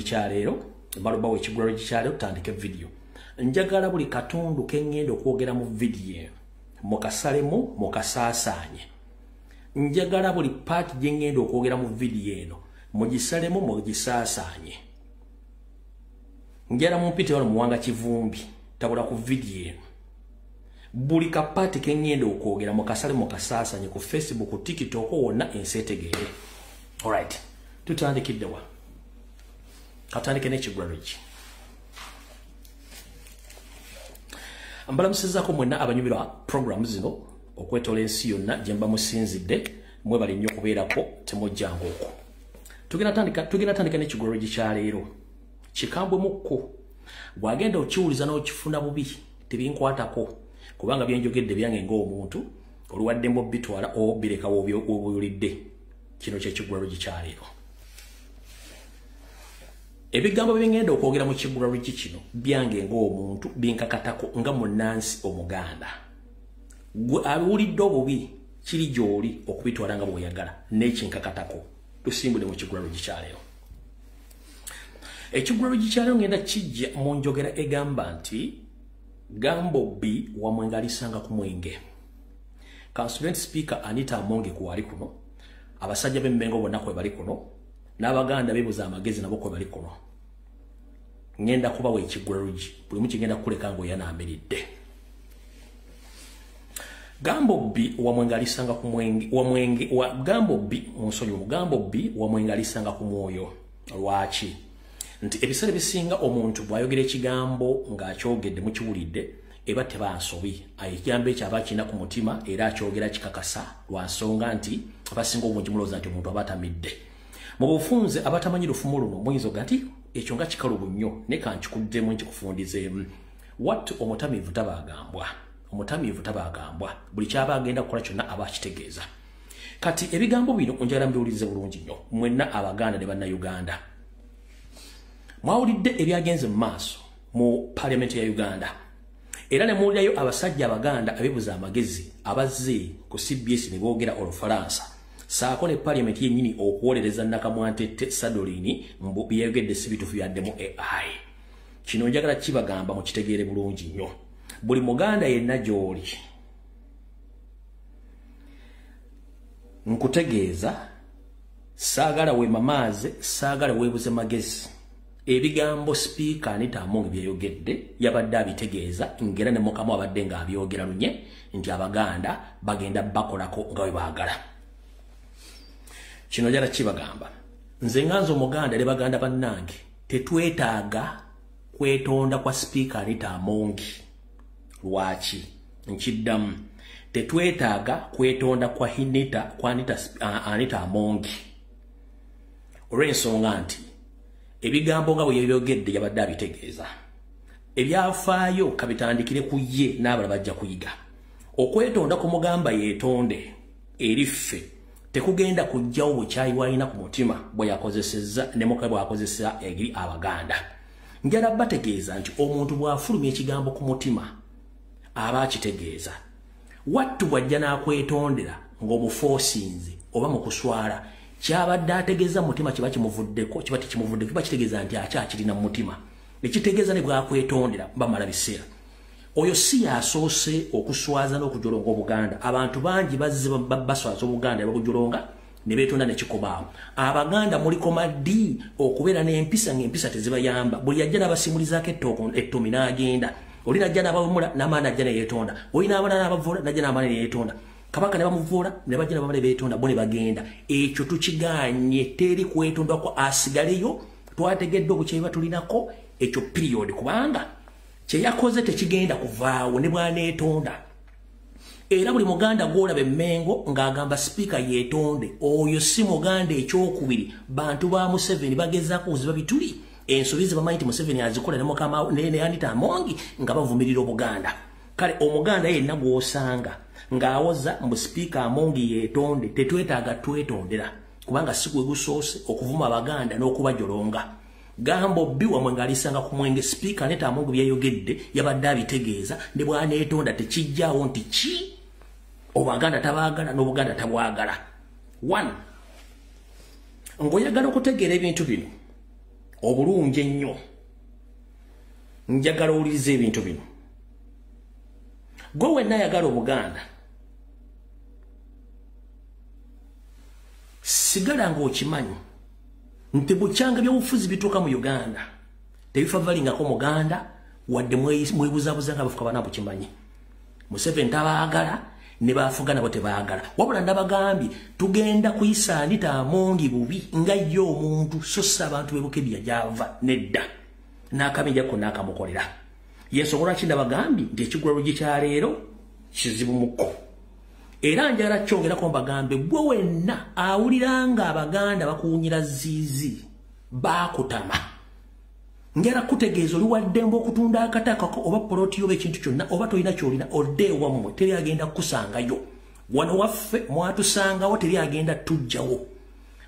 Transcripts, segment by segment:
kyaleero balubawo ekigulalo kyaleero tutandike video njagala buli katundu kengendo okwogera mu video mukasalemu mukasaasaanye njagala buli part gyengendo okwogera mu video eno mugisalemu mugisaasaanye njala mumpite wano muwanga kivumbi tabula ku video eno buli kapati kengendo okwogera mukasalemu mukasaasaanye ku Facebook ku TikTok wonna enseetegeere. Alright, tutandikidde wa katandike n'ekigulalo ki mbalamusizzaako mwenna abanyumirwa programs zino okwetola ensi yonna gye mba musinzidde mwebale nnyo okubeerako temujjanga okwo. Tugenda tandika n'ekigulalo kyaleero kikambwemukko bw'agenda okiwuliza n'okifuna bubi tebinkwatako kubanga byenjogedde byange ng'omuntu oluwaddemu bitwala obirekawo obuwulidde. Kino kyekigulalo kyaleero ebigambo byengenda okwogera mu kigulalo kino byange ng'omuntu binkakatako nga munnansi omuganda gwe abiwulidde obubi kiri gy'oli okubitwala nga bw'oyagala n'ekinkakatako tusimbule mu kigulalo kyaleero. Ekigulalo kyaleero ngenda kijja mu njogera egamba nti Gambobbi wamwengalisanga ku mwenge. Constituent Speaker Anita Amongi kuwali kuno abasajja b'emmengo bonna kwe bali kuno n'abaganda beebuza amagezi nabo kwe bali kuno ngenda kubawa ekigulalo buli mukigenda kuleka ngo yanamiridde. Gambobbi wamwengalisanga ku mwenge Gambobbi musonyi Gambobbi wamwengalisanga ku mwoyo lwaki nti ebiseera bisinga omuntu bw'ayogera ekigambo ng'akyogedde mukiwulidde eba tebansobi ekigambo ekyo aba akina ku mutima era akyogera kikakasa lwa nsonga nti abasinga obungi mulowooza nti omuntu aba atamidde. Mu bufunze abatamanyi lufumu luno muyinza nti ekyo nga kikalubu nnyo ne kankikuddemu nkikufundizeemu wattu omutamiivu tabaagambwa omutamiivu tabaagambwa buli kyaba agenda kukola kyonna aba akitegeeza. Kati ebigambo bino njagala mbiwulirize bulungi nnyo mwenna abaganda ne bannayuganda. Mwawulidde ebyagenze mu maaso mu parliament ya Uganda era ne muwulirayo abasajja abaganda abeebuza amagezi abazze ku CBS ne boogera Olufalansa saako ne parliament yennyini okuwolereza Nakamwantette Sadolini mbu byeyogedde si bituufu byaddemu AI. Kino njagala kibagamba mukitegeere bulungi nnyo buli muganda yenna gy'oli nkutegeeza saagala weemamaaze saagala weebuze magezi. Ebigambo Speaker Anita Amongi byeyogedde yabadde abitegeeza ngera ne mukamu abadde ng'abyogera lunye nti abaganda bagenda bakolako nga bwe baagala. Kino njala kibagamba nze nganze omuganda ne baganda bannange tetwetaaga kwetonda kwa Speaker Anita Amongi. Lwaki nkiddamu tetwetaaga kwetonda kwa Anita Amongi olw'ensonga nti ebigambo nga bwe yabyogeddde yabadde abitegeeza. Ebyafaayo kabitandikire ku ye n'abalala bajja kuyiga. Okwetonda ku mugamba yeetonde eri ffe tekugenda kujjawo bukyayi bw'alina ku mutima bwe yakozesezza ne mukazi bw'akozesa eri abaganda. Njala bategeeza nti omuntu bw'afulumya ekigambo ku mutima aba akitegeeza. Wattu bw'ajja n'akwetondera ng'omufoosinze oba mu kuswala kyabadde ategeeza mutima kiba kimuvuddeko kiba tekimuvuddeko kiba kitegeeza nti akyakirina mu mutima nekitegeeza ne bwakwetondera bamala biseera. Oyo si yasoose okuswaza n'okujolonga Obuganda. Abantu bangi bazze baswaza Obuganda bakujolonga ne beetonda ne kikobaawo. Abaganda muliko maddi okubeera n'empisa ng'empisa tezibayamba. Buli ajja n'abasimulizaako ettomi n'agenda. Oli najja n'abawumula n'amaana ajja ne yeetonda. Olina abaana n'abavoola najja n'amaana ne yeetonda. Kabaka ne bamuvuula ne bajja ne bamale beetonda bo ne bagenda. Ekyo tukiganye teri kwetonda kwa asigaleyo twategedde obukyeyi batulinako ekyo period kubanga kye yakoze tekigenda kuvaawo ne bwaneetonda. Era buli muganda gw'olaba emmengo ng'agamba Speaker yeetonde oyo si muganda ekyokubiri. Bantu ba Museveni bagezaako kuziba bituli ensobi bamanyi nti Museveni azikola ne mukama ne Anita Amongi nga bavumirira Obuganda. Kale omuganda yenna gw'osanga ng'awoza mbu Speaker Amongi yeetonde tetwetaaga twetondera kubanga si gwe gusoose okuvuma abaganda n'okubajolonga. Gambobbi wamwengalisanga ku mwenge. Speaker Anita Amongi byeyogedde yabadde abitegeeza ne bwaneetonda tekijjaawo nti ki Obuganda tabaagala n'Obuganda tabwagala. 1 ng'oyagala okutegeera ebintu bino obulungi ennyo njagala owuliriza ebintu bino. Gwe wenna ayagala Obuganda sigala ng'okimanyi nti bukyanga by'obufuzi bituuka mu Uganda tebifa valingako Muganda wadde mwebuzabuza nga bafuka bana bukimanyi. Museveni tabaagala ne baafuga nabo tebaagala. Wabula ndabagambye tugenda kuyisaanita amongi bubi nga ye omuntu so si abantu b'Ebukebya gy'ava nedda n'akabinjako n'akamukolera. Yensobola ki ndabagambye nti ekigulalo kya leero kizibu mukko. Era njagala kyongerako mbagambe gwe wenna awulira nga Abaganda bakuwunyira ziizi baakutama. Njagala kutegeeza oli waddembe okutunda akataka oba poloti oba ekintu kyonna oba tolina kyolina odde ewammwe teri agenda kukusangayo. Wano waffe mwatusangawo teri agenda tujjawo.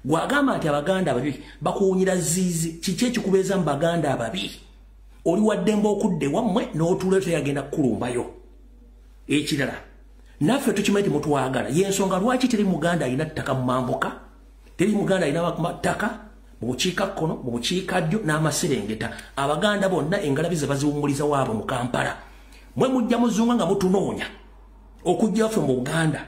Gwagamba nti Abaganda ababi bakuwunyira ziizi kiki ekikubeeza mu Baganda ababi? Oli waddembe okudde wammwe n'otuula teri agenda kukulumbayo. Ekirala naffe tukimanyi temutwagala yensonga lwaki teri Muganda alina ttaka mu mambuka, teri Muganda alina ttaka mu bukiikakkono mu bukiikaddyo n'amaserengeta. Abaganda bonna engalabi baziwummuliza waabwe mu Kampala. Mwe mujja muzunga nga mutunoonya okujja waffe mu Buganda.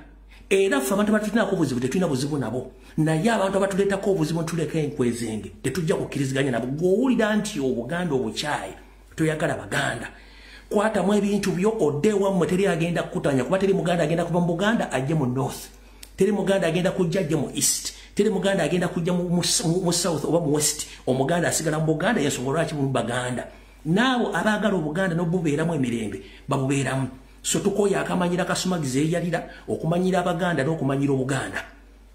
Era ffe abantu abatulinaako obuzibu tetulina buzibu nabo, naye abantu abatuleetako obuzibu ntuleka enkwezenge tetujja kukkiriziganya nabo. Gw'owulira nti Obuganda obukyayi toyagala Baganda, kwatamu ebintu byo odde ewammwe teri agenda kukutanya kuba teri Muganda agenda kuva mu Buganda ajje mu North, teri Muganda agenda kujja ajje mu East, teri Muganda agenda kujja mu South oba mu West. Omuganda asigala mu Buganda yensonga lwaki mu Baganda. Naabo abaagala Obuganda n'obubeeramu emirembe babubeeramu. So tukoya akamanyira Kasumagizi eyalira okumanyira Abaganda n'okumanyira Obuganda.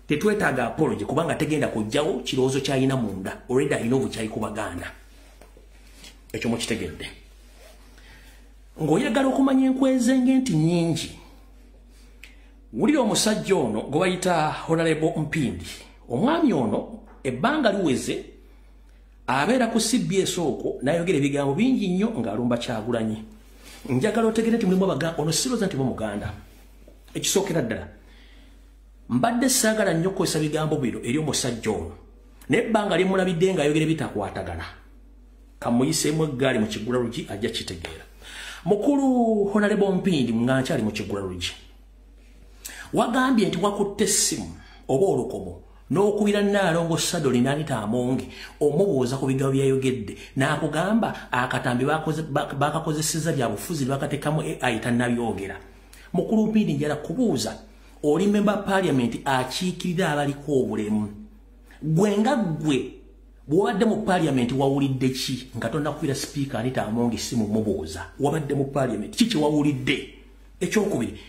Tetwetaaga apology kubanga tegenda kujjawo kirowoozo kyalina munda already alina obukyayi ku Baganda. Ekyo mukitegedde. Ng'oyagala okumanya enkwezenge nti nnyingi, wulira omusajja ono gwe bayita Honorable Mpindi. Omwami ono ebbanga liweze abeera ku CBS okwo n'ayogera ebigambo bingi nnyo ng'alumba Kyagulanyi. Njagala otegere nti mulimu Abaganda ono siroza nti Muganda. Ekisookera ddala mbadde saagala nnyo kukozesa bigambo bino eri omusajja ono n'ebbanga limulabidde ng'ayogera ebitakwatagana. Kamuyiseemu eggaali mu Kigulalugi ajja kitegeera. Mukulu Honorable Mpindi mwankyali mu Kigulalugi wagambye nti wakutte essimu oba olukomo n'okubira Nnaalongo Sadoli n'anita Amonge omubuuza ku bigambo byayogedde n'akugamba akatambi bakakozeseza bya bufuzi bakateekamu AI tannabyogera. Mukulu Mpindi njala kubuuza oli member parliament akiikirira abaliko obulemu. Gwe nga gwe bw'obadde mu parliament wawulidde ki nga tonnakubira speaker anita Amonge essimu mubuuza? Wabadde mu parliament kiki wawulidde? Ekyokubiri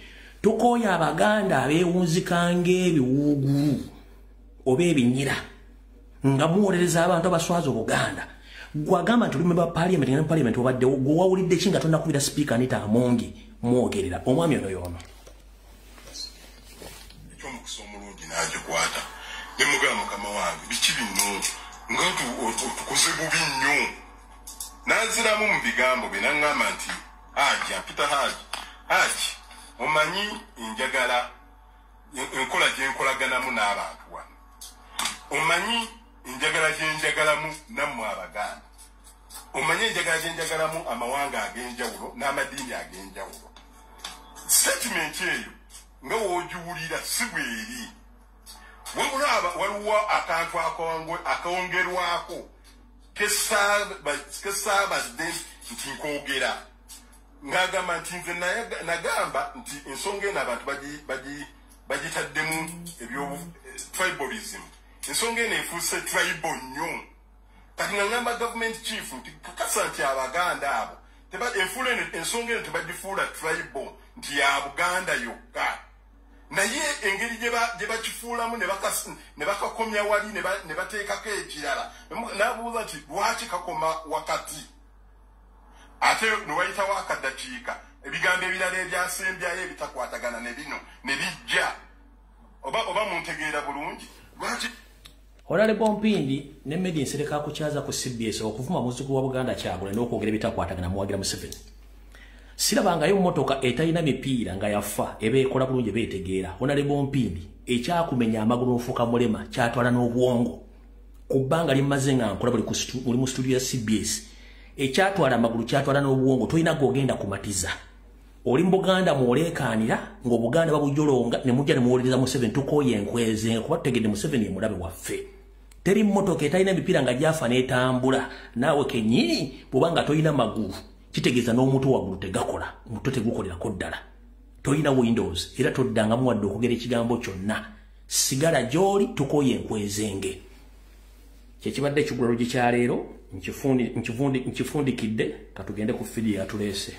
tukooya Abaganda abeewunzikanga ebiwuugulu oba ebinyira nga muwolereza abantu abaswaza Obuganda. Gwagamba nti oli member parliament nga parliament wabadde gwe wawulidde ki nga tonnakubira speaker anita Amonge mwogerera? Omwami ono y'ono. Ekyomukisa omulungi n'agikwata ne mugamba Mukama wange biki bino nga tukoze bubi nnyo. N'aziramu mu bigambo bye n'aŋŋamba nti Haji Peter Haji omanyi njagala enkola gye nkolaganamu n'abantu wano, omanyi njagala gye njagalamu nammwe Abaganda, omanyi njagala gye njagalamu amawanga ag'enjawulo n'amadiini ag'enjawulo. Statement eyo nga w'ogiwulira si bw'eri. Wabula waliwo akantu akawongerwako kesaabadde nti nkoogera ng'agamba nti nze nagamba nti ensonga eno abantu bagitaddemu tribalism. Ensonga eno efuuse tribal nnyo. Kati ng'agamba government chief nti kakasa nti Abaganda abo ensonga eno tebagifuula tribal nti ya Buganda yokka. Naye engeri gye bakifuulamu ne bakakomya wali ne bateekako ekirala. N'abuuza nti lwaki kakoma wakati? Ate ne wayitawo akaddakiika ebigambo ebirala ebyasembyayo ebitakwatagana ne bino ne bijja. Oba muntegeera bulungi? Lwaki Honorable Mpindi ne Medi Nsereka kukyaza ku CBS okuvuma muzzukulu wa Buganda Kyagulanyi n'okwogera ebitakwatagana muwagira Museveni. Sirabangayo mmotoka etalina mipiira nga yafa ebeekola bulungi beetegeera. Honorable Mpindi ekyakumenya amagulu n'ofuuka mulema kyatwala n'obwongo kubanga limaze nga nkola buli mu studio ya CBS ekyatwala amagulu kyatwala n'obwongo toyina gogenda kumatiza oli mu Buganda mwolekaanira ng'Obuganda babujolonga ne mujja ne muwuliriza mu 7 tukoye enkweze kuba tutegedde mu 7 ye mulabe waffe teri mmotoka etalina emipiira nga gyafa n'etambula naawe kenyini bw'obanga toyina magulu kitegeeza n'omuntu waggulu tegakola omuto tegukolerako ddala toyina windows era toddangamu wadde okugera ekigambo kyonna sigala gy'oli tukoye enkwezenge kyekibadde ekigulalo gikyaleero nkifundikidde katugende ku fidi yatuleese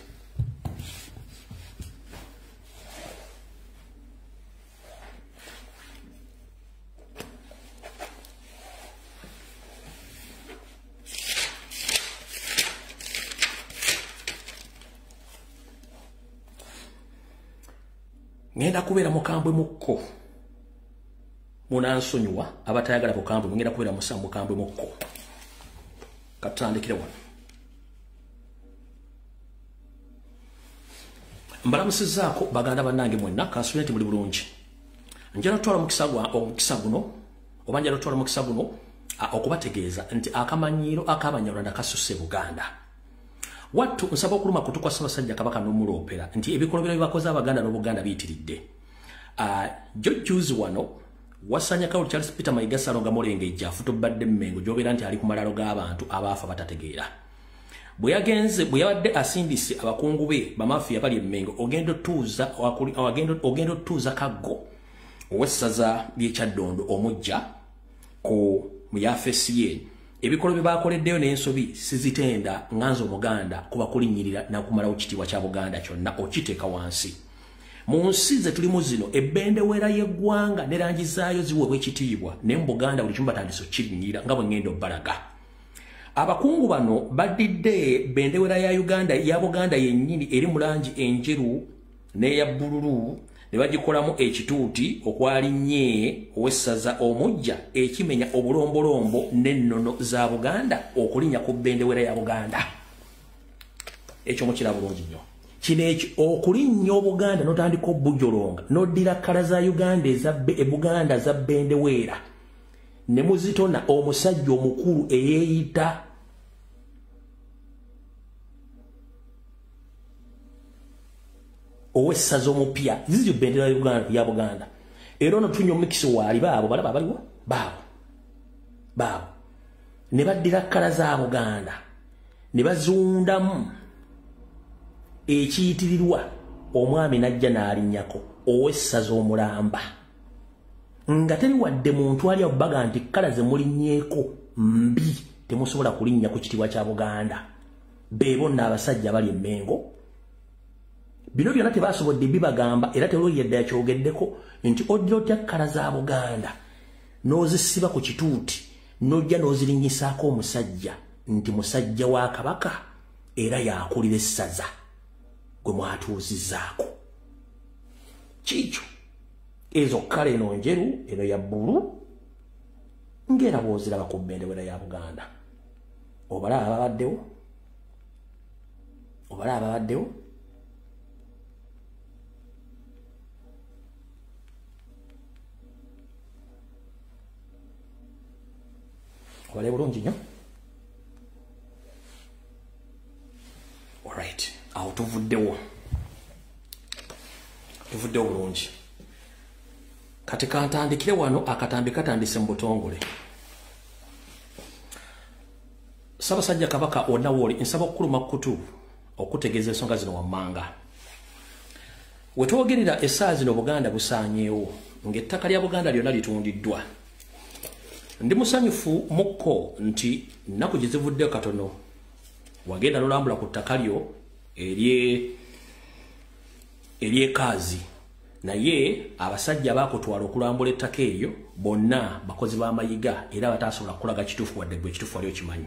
ngenda kubeera mukambwe mukko munansonyiwa abatayagala bukambwe ngenda kubeera mukambwe mukko katandikire wano mbalamusizaako baganda bannange mwenna kansubire nti muli bulungi njala tutwala omukisa guno oba njala tutwala omukisa guno okubategeeza nti akamanyiiro ak'Abanyarwanda kasusse Buganda wattu nsaba okuluma kutukwa Ssaabasajja Kabaka n'omuloopera nti ebikolobero byebakoze Abaganda n'Obuganda biyitiridde jjuzi wano wasanya kauli Charles Peter Mayiga Salonga Mulengejja afutubadde Mmengo gy'obeera nti ali ku malalo g'abantu abaafa batategeera bwe yabadde asindise abakungu be bamafiya bali Mmengo ogenda otuuza Kaggo ow'essaza ly'Ekyaddondo omujja ku muyafesi ye ebikolo bye bakoleddeyo n'ensobi sizitenda nganzo Omuganda kuba kulinnyirira nakumalawo kitiibwa kya Buganda kyonna okiteeka wansi mu nsi ze tulimu zino ebbendeweera y'eggwanga ne langi zaayo ziweebwa ekitiibwa naye mu Buganda buli kimu batandise okkirinnyirira nga bwe ngenda obbalaga abakungu bano baddidde bendeweera ya Buganda yennyini eri mu langi enjeru n'eya bbululu ne bagikolamu ekituuti okwalinnye ow'essaza omujja ekimenya obulombolombo n'ennono za Buganda okulinnya ku bendeweera ya Buganda ekyo mukira bulungi nnyo kino okulinnya Obuganda n'otandika obbujolonga n'oddira kkala za Uganda Buganda za bendeweera ne muzitona omusajja omukulu eyeeyita ow'essaza omupya zizio bendera ya Buganda era ono tunywa omukisi waali baabo balaba baliwa baabo ne baddira kkala za Buganda ne bazundamu ekiyitirirwa omwami najja n'alinnyako ow'essaza omulamba nga teri wadde muntu ali abaga nti kkala ze mulinnyeeko mbi temusobola kulinnya ku kitiibwa kya Buganda beebo n'abasajja bali Mmengo bino byonna tebasobodde bibagamba era teroyedde yakyogeddeko nti oddira otya kkala za Buganda n'ozisiba ku kituuti n'ojja n'ozirinyisaako omusajja nti musajja wa Kabaka era yakulira essaza gwe mwatuuzizzaako kiikyo ezo kkala eno njeru eno ya bbulu ng'era bw'oziraba ku bendeweera ya Buganda obalaba ababaddewo wale bulungi nnyo alright awo tuvuddewo bulungi kati kantandikire wano akatambi katandise mu butongole Ssaabasajja Kabaka onna wooli nsaba okukuluma kutu okutegeeza ensonga zino wammanga wetwogerera essaawa zino Buganda busaanyeewo ng'ettaka lya Buganda lyonna litundiddwa ndi musanyufu mukko nti nnaku gye zivudde katono wagenda n'olambula ku ttaka lyo ery'ekaazi naye abasajja baakutwala okulambula ettaka eryo bonna bakozi b'amayiga era bataasobola kukulaga kituufu wadde gwe ekituufu wali okimanyi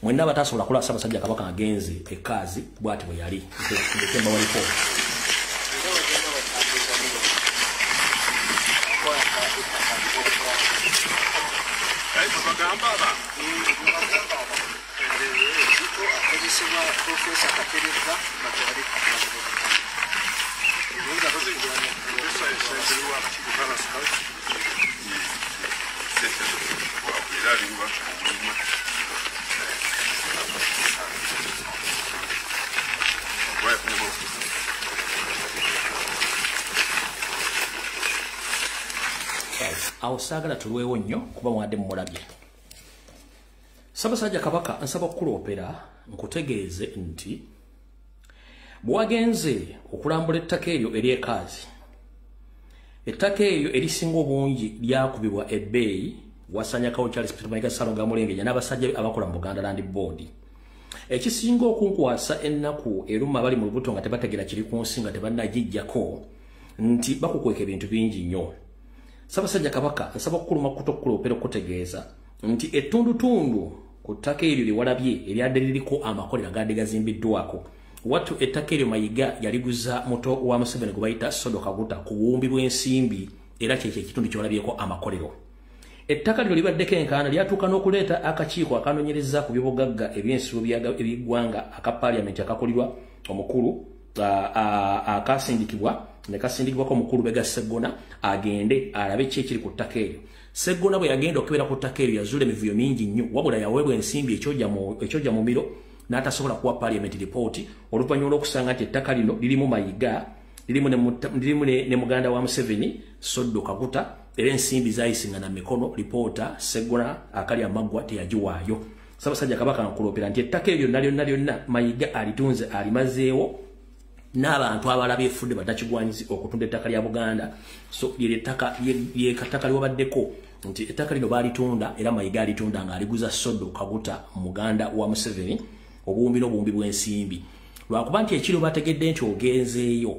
mwenna bataasobola kulaba Ssaabasajja Kabaka agenze ekaazi bw'ati bwe yali ndekemba waliko awo saagala tulwewo nnyo kuba mwadde mmulabye. Ssaabasajja Kabaka nsaba okukuloopera nkutegeeze nti bwagenze okulambula ettaka eryo ery'ekaazi, ettaka eryo erisinga obungi lyakubibwa ebbeeyi wasanyakawo Charles Peter Mayiga Salonga Mulengeja n'abasajja abakola mu Buganda Land Board. Ekisinga okunkwasa ennaku eruma abali mu lubuto nga tebategera kiri ku nsi nga tebannagijjako nti bakukweka ebintu bingi nnyo. Ssaabasajja Kabaka nsaba okukuluma kutokuloopera okutegeeza nti ettundutundu ku ttaka eryo lye walabye eryadde liriko amakolero agadde gazimbiddwako. Wattu ettaka eryo Mayiga yaliguza muto wa Museveni gwe bayita Sodo Kaguta ku buwumbi bw'ensimbi era kyekyo ekitundu kyolabyeko amakolero. Ettaka lino libaddeko enkaana lyatuuka n'okuleeta akakiiko akanoonyereza ku by'obugagga eby'ensibo by'eggwanga aka paaliyamenti akakulirwa omukulu akasindikibwa ne kasindikibwako omukulu Bega Sseggona agende alabe ki ekiri ku ttaka eryo. Sseggona bwe yagenda okubera ku ttaka eryo yazuula emivuyo mingi nnyo wabula yaweebwa ensimbi ekyojja mu miro n'atasobola kuwa paaliyamenti ripooti oluvannyuma lw'okusanga nti ettaka lino lirimu Mayiga lirimu ne muganda wa Museveni Sodo Kaguta era ensimbi zayisingana mikono lipoota Sseggona akali amaggwa teyagiwaayo. Ssaabasajja Kabaka nkuloopera nti ettaka eryo lyonna Mayiga alitunze alimazeewo n'abantu abalala beefudde batakigwanyizi okutunda ettaka lya Buganda. So ly'ettaka liwabaddeko nti ettaka lino baalitunda era Mayiga alitunda ng'aliguza Sodo Kaguta muganda wa Museveni obuwumbi n'obuwumbi bw'ensimbi. Lwakuba nti ekiro bategedde nti ogenzeeyo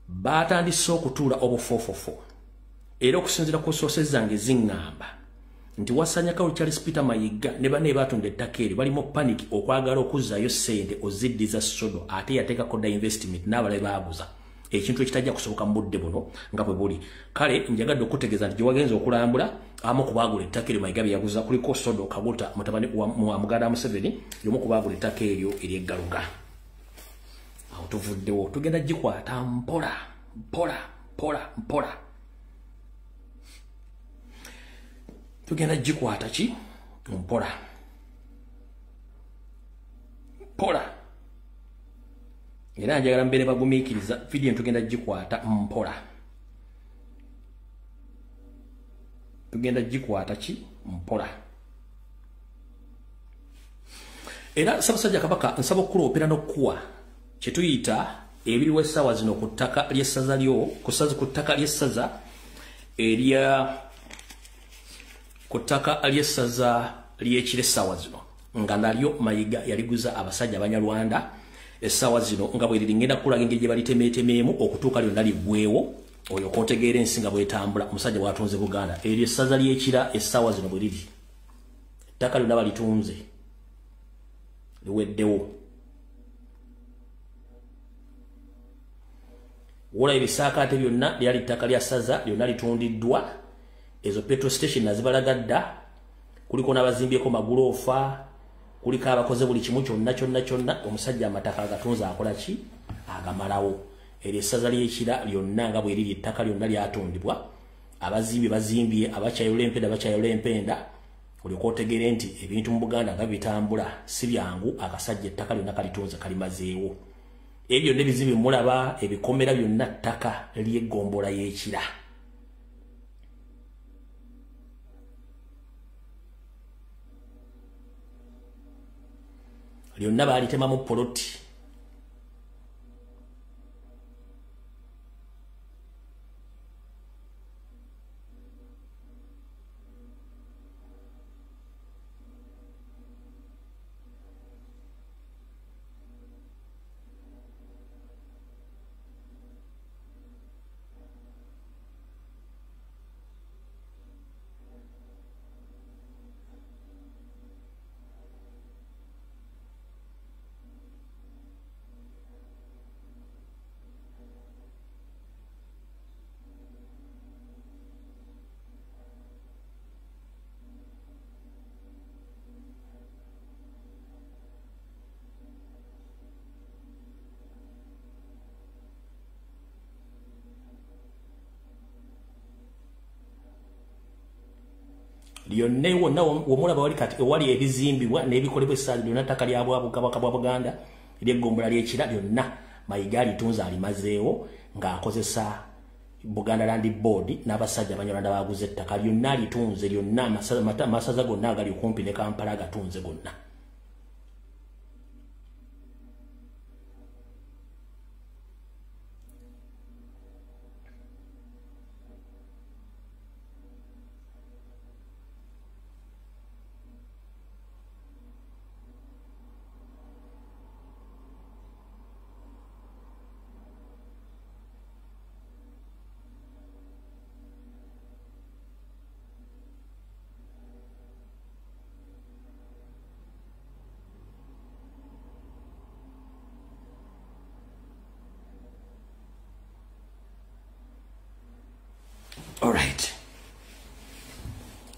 batandise okutuula obufofofo era okusinziira ku soose zange ziŋŋamba nti wasanyakawo Charles Peter Mayiga ne banne batunda ettaka eryo balimu paniki okwagala okuzzaayo ssente oziddiza Sodo ate yateekako dda investment n'abalabe baaguza ekintu ekitajja kusoboka mu budde buno nga bwe buli. Kale njagadde okutegeeza nti gye wagenza okulambula amu ku baagula ettaka eryo Mayiga bye yaguza kuliko Sodo Kaguta mutabani wa muganda wa Museveni y'omu ku baagula ettaka eryo ery'eggaluga. Awo tuvuddewo tugenda gikwata mpola mpola mpola mpola. Tugenda gikwata ki mpola mpola era njagala mbeere bagumiikiriza vidiyo tugenda gikwata mpola. Tugenda gikwata ki mpola. Era Ssaabasajja Kabaka nsaba okukuloopera n'okkuwa kye tuyita ebiriwo essaawa zino ku ttaka ly'essaza ku ttaka ly'essaza erya ku ttaka ly'essaza ly'ekiro essaawa zino nga nalyo Mayiga yaliguza abasajja Abanyarwanda essaawa zino nga bwe liri ngenda kulaga engeri gye balitemeetemeemu okutuuka lyonna liggweewo oyo kootegeera ensi nga bw'etambula omusajja bw'atunze Buganda. Eryo essaza ly'ekira essaawa zino bwe liri ettaka lyonna balitunze liweddewo. Wola ebisaakaate byonna lyali ttaka lya ssaza lyonna litundiddwa. Ezo petrol station nazibalagadda kuliko n'abazimbyeko maguloofa kuliko abakoze buli kimu kyonna omusajja amataka agatunze akola ki agamalawo. Eryo essaza ly'ekira lyonna nga bwe liri ettaka lyonna lyatundibwa abazimbi bazimbye abakyayola empenda olyoka otegeere nti ebintu mu Buganda nga bitambula si byangu akasajja ettaka lyonna kalitunze kalimazeewo. Ebyo byonna ebizimbe mulaba ebikomera byonna ttaka ly'eggombola y'ekira. Lyonna baalitemamu poloti. lyonna wonna womulaba wali kati ewali ebizimbibwa n'ebikolebwa essaali lyonna ttaka lya Bwakabaka bwa Buganda ery'eggombolola ly'ekira lyonna Mayiga alitunze alimazeewo ng'akozesa Buganda Land Board n'abasajja abanyarwanda baguze ettaka lyonna litunze lyonna amasaza gonna agali kumpi ne Kampala gatunze gonna. Alright.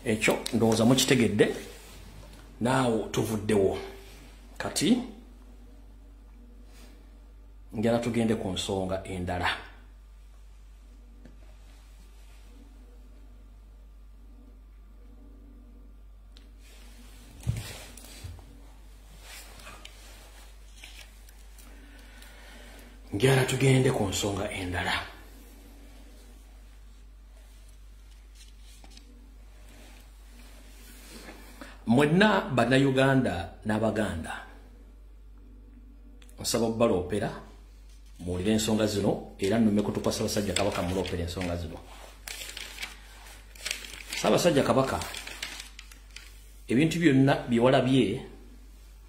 Ekyo ndowooza mukitegedde. Naawe tuvuddewo. Kati njala tugende ku nsonga endala. Njala tugende ku nsonga endala. Mwenna bannayuganda n'abaganda nsaba obbaloopera muwulire ensonga zino era nnume kutupa Ssaabasajja Kabaka muloopera ensonga zino. Ssaabasajja Kabaka ebintu byonna byewalabye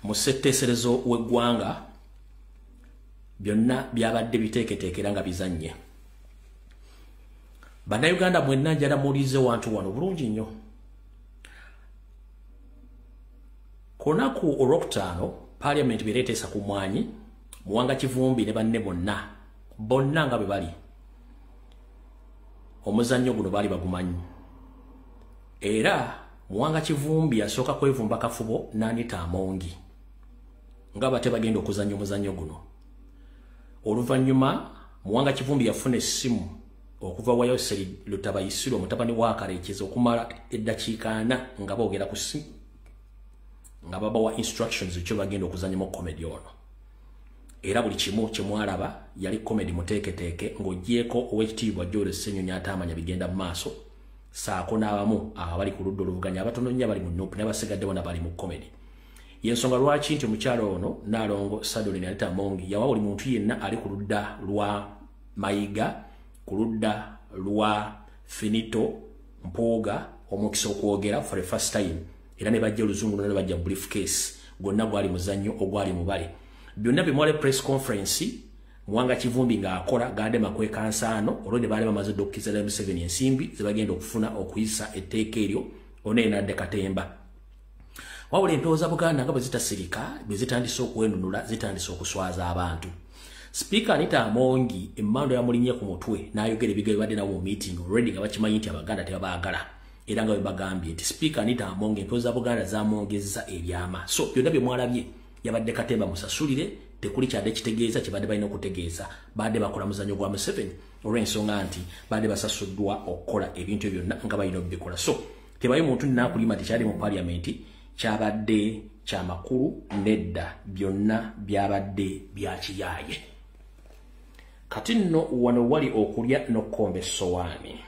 mu ssetteeserezo w'eggwanga byonna byabadde biteeketeekera nga bizannye. Bannayuganda mwenna njala muwulirize wantu wano bulungi nnyo. Konaku Olwokutaano Parliament bireeteesa ku mwanyi Muwanga Kivumbi ne banne bonna nga bwe bali. Omuzannyo guno baali bagumanyi. Era Muwanga Kivumbi yasooka kwevumba kafubo n'Anita Amongi nga bate bagenda okuzannya omuzannyo guno. Oluvannyuma Muwanga Kivumbi yafuna essimu okuva wa Yoseri Lutabayisiro mutabani wa Kareekezi okumala eddakiika 4 nga boogera ku ssimu nga babawa instructions ekyo bagenda okuzanya mu comedy ono. Era buli kimu kyemwalaba yali comedy muteeketeeke ng'ogyeko owekitiibwa George Ssenyonyi atamanya bigenda mu maaso saako n'abamu abali ku ludda oluvuganya abatono nnyo bali mu Nuupu ne basigadde bona bali mu comedy. Y'ensonga lwaki nti omukyalo ono Naalongo Sadolin Anita Amongi yawa buli muntu yenna ali ku ludda lwa Mayiga, ku ludda lwa Finito Mpooga omukisa okwogera for the first time. Era ne bajja oluzungu ne bajja briefcase gonna gwali muzannyo ogwali mubale. Byonna bimwale press conference Muwanga Kivumbi nga akola gade makweka nsaano olwede baali bamaze dokizala M7 ensimbi zibagenda okufuna okuyisa etteeka eryo oneenadde Katemba. Wawula empooza Buganda nga bwe zitasirika bwe zitandise okwenunula zitandise okuswaza abantu. Speaker Anita Amongi emmando yamulinye ku mutwe n'ayogera ebigere badde nawo mu meeting already nga bakimanyi nti Abaganda tebabaagala. Era nga bagambye nti Speaker Anita Amongi empooza Buganda zamwongezza ebyama. So byonna bye mwalabye yabadde Katemba musasulire tekuli kyadde kitegeeza kibadde balina okutegeeza badde bakola muzannyo gwa M7 olw'ensonga nti badde basasuddwa okukola ebintu byonna nga balina obikola. So tebayi muntu nnakulima tekyali mu Parliament kyabadde kya makulu nedda byonna byabadde bya kiyaaye. Kati nno wano wali okulya n'okkomba essowaani.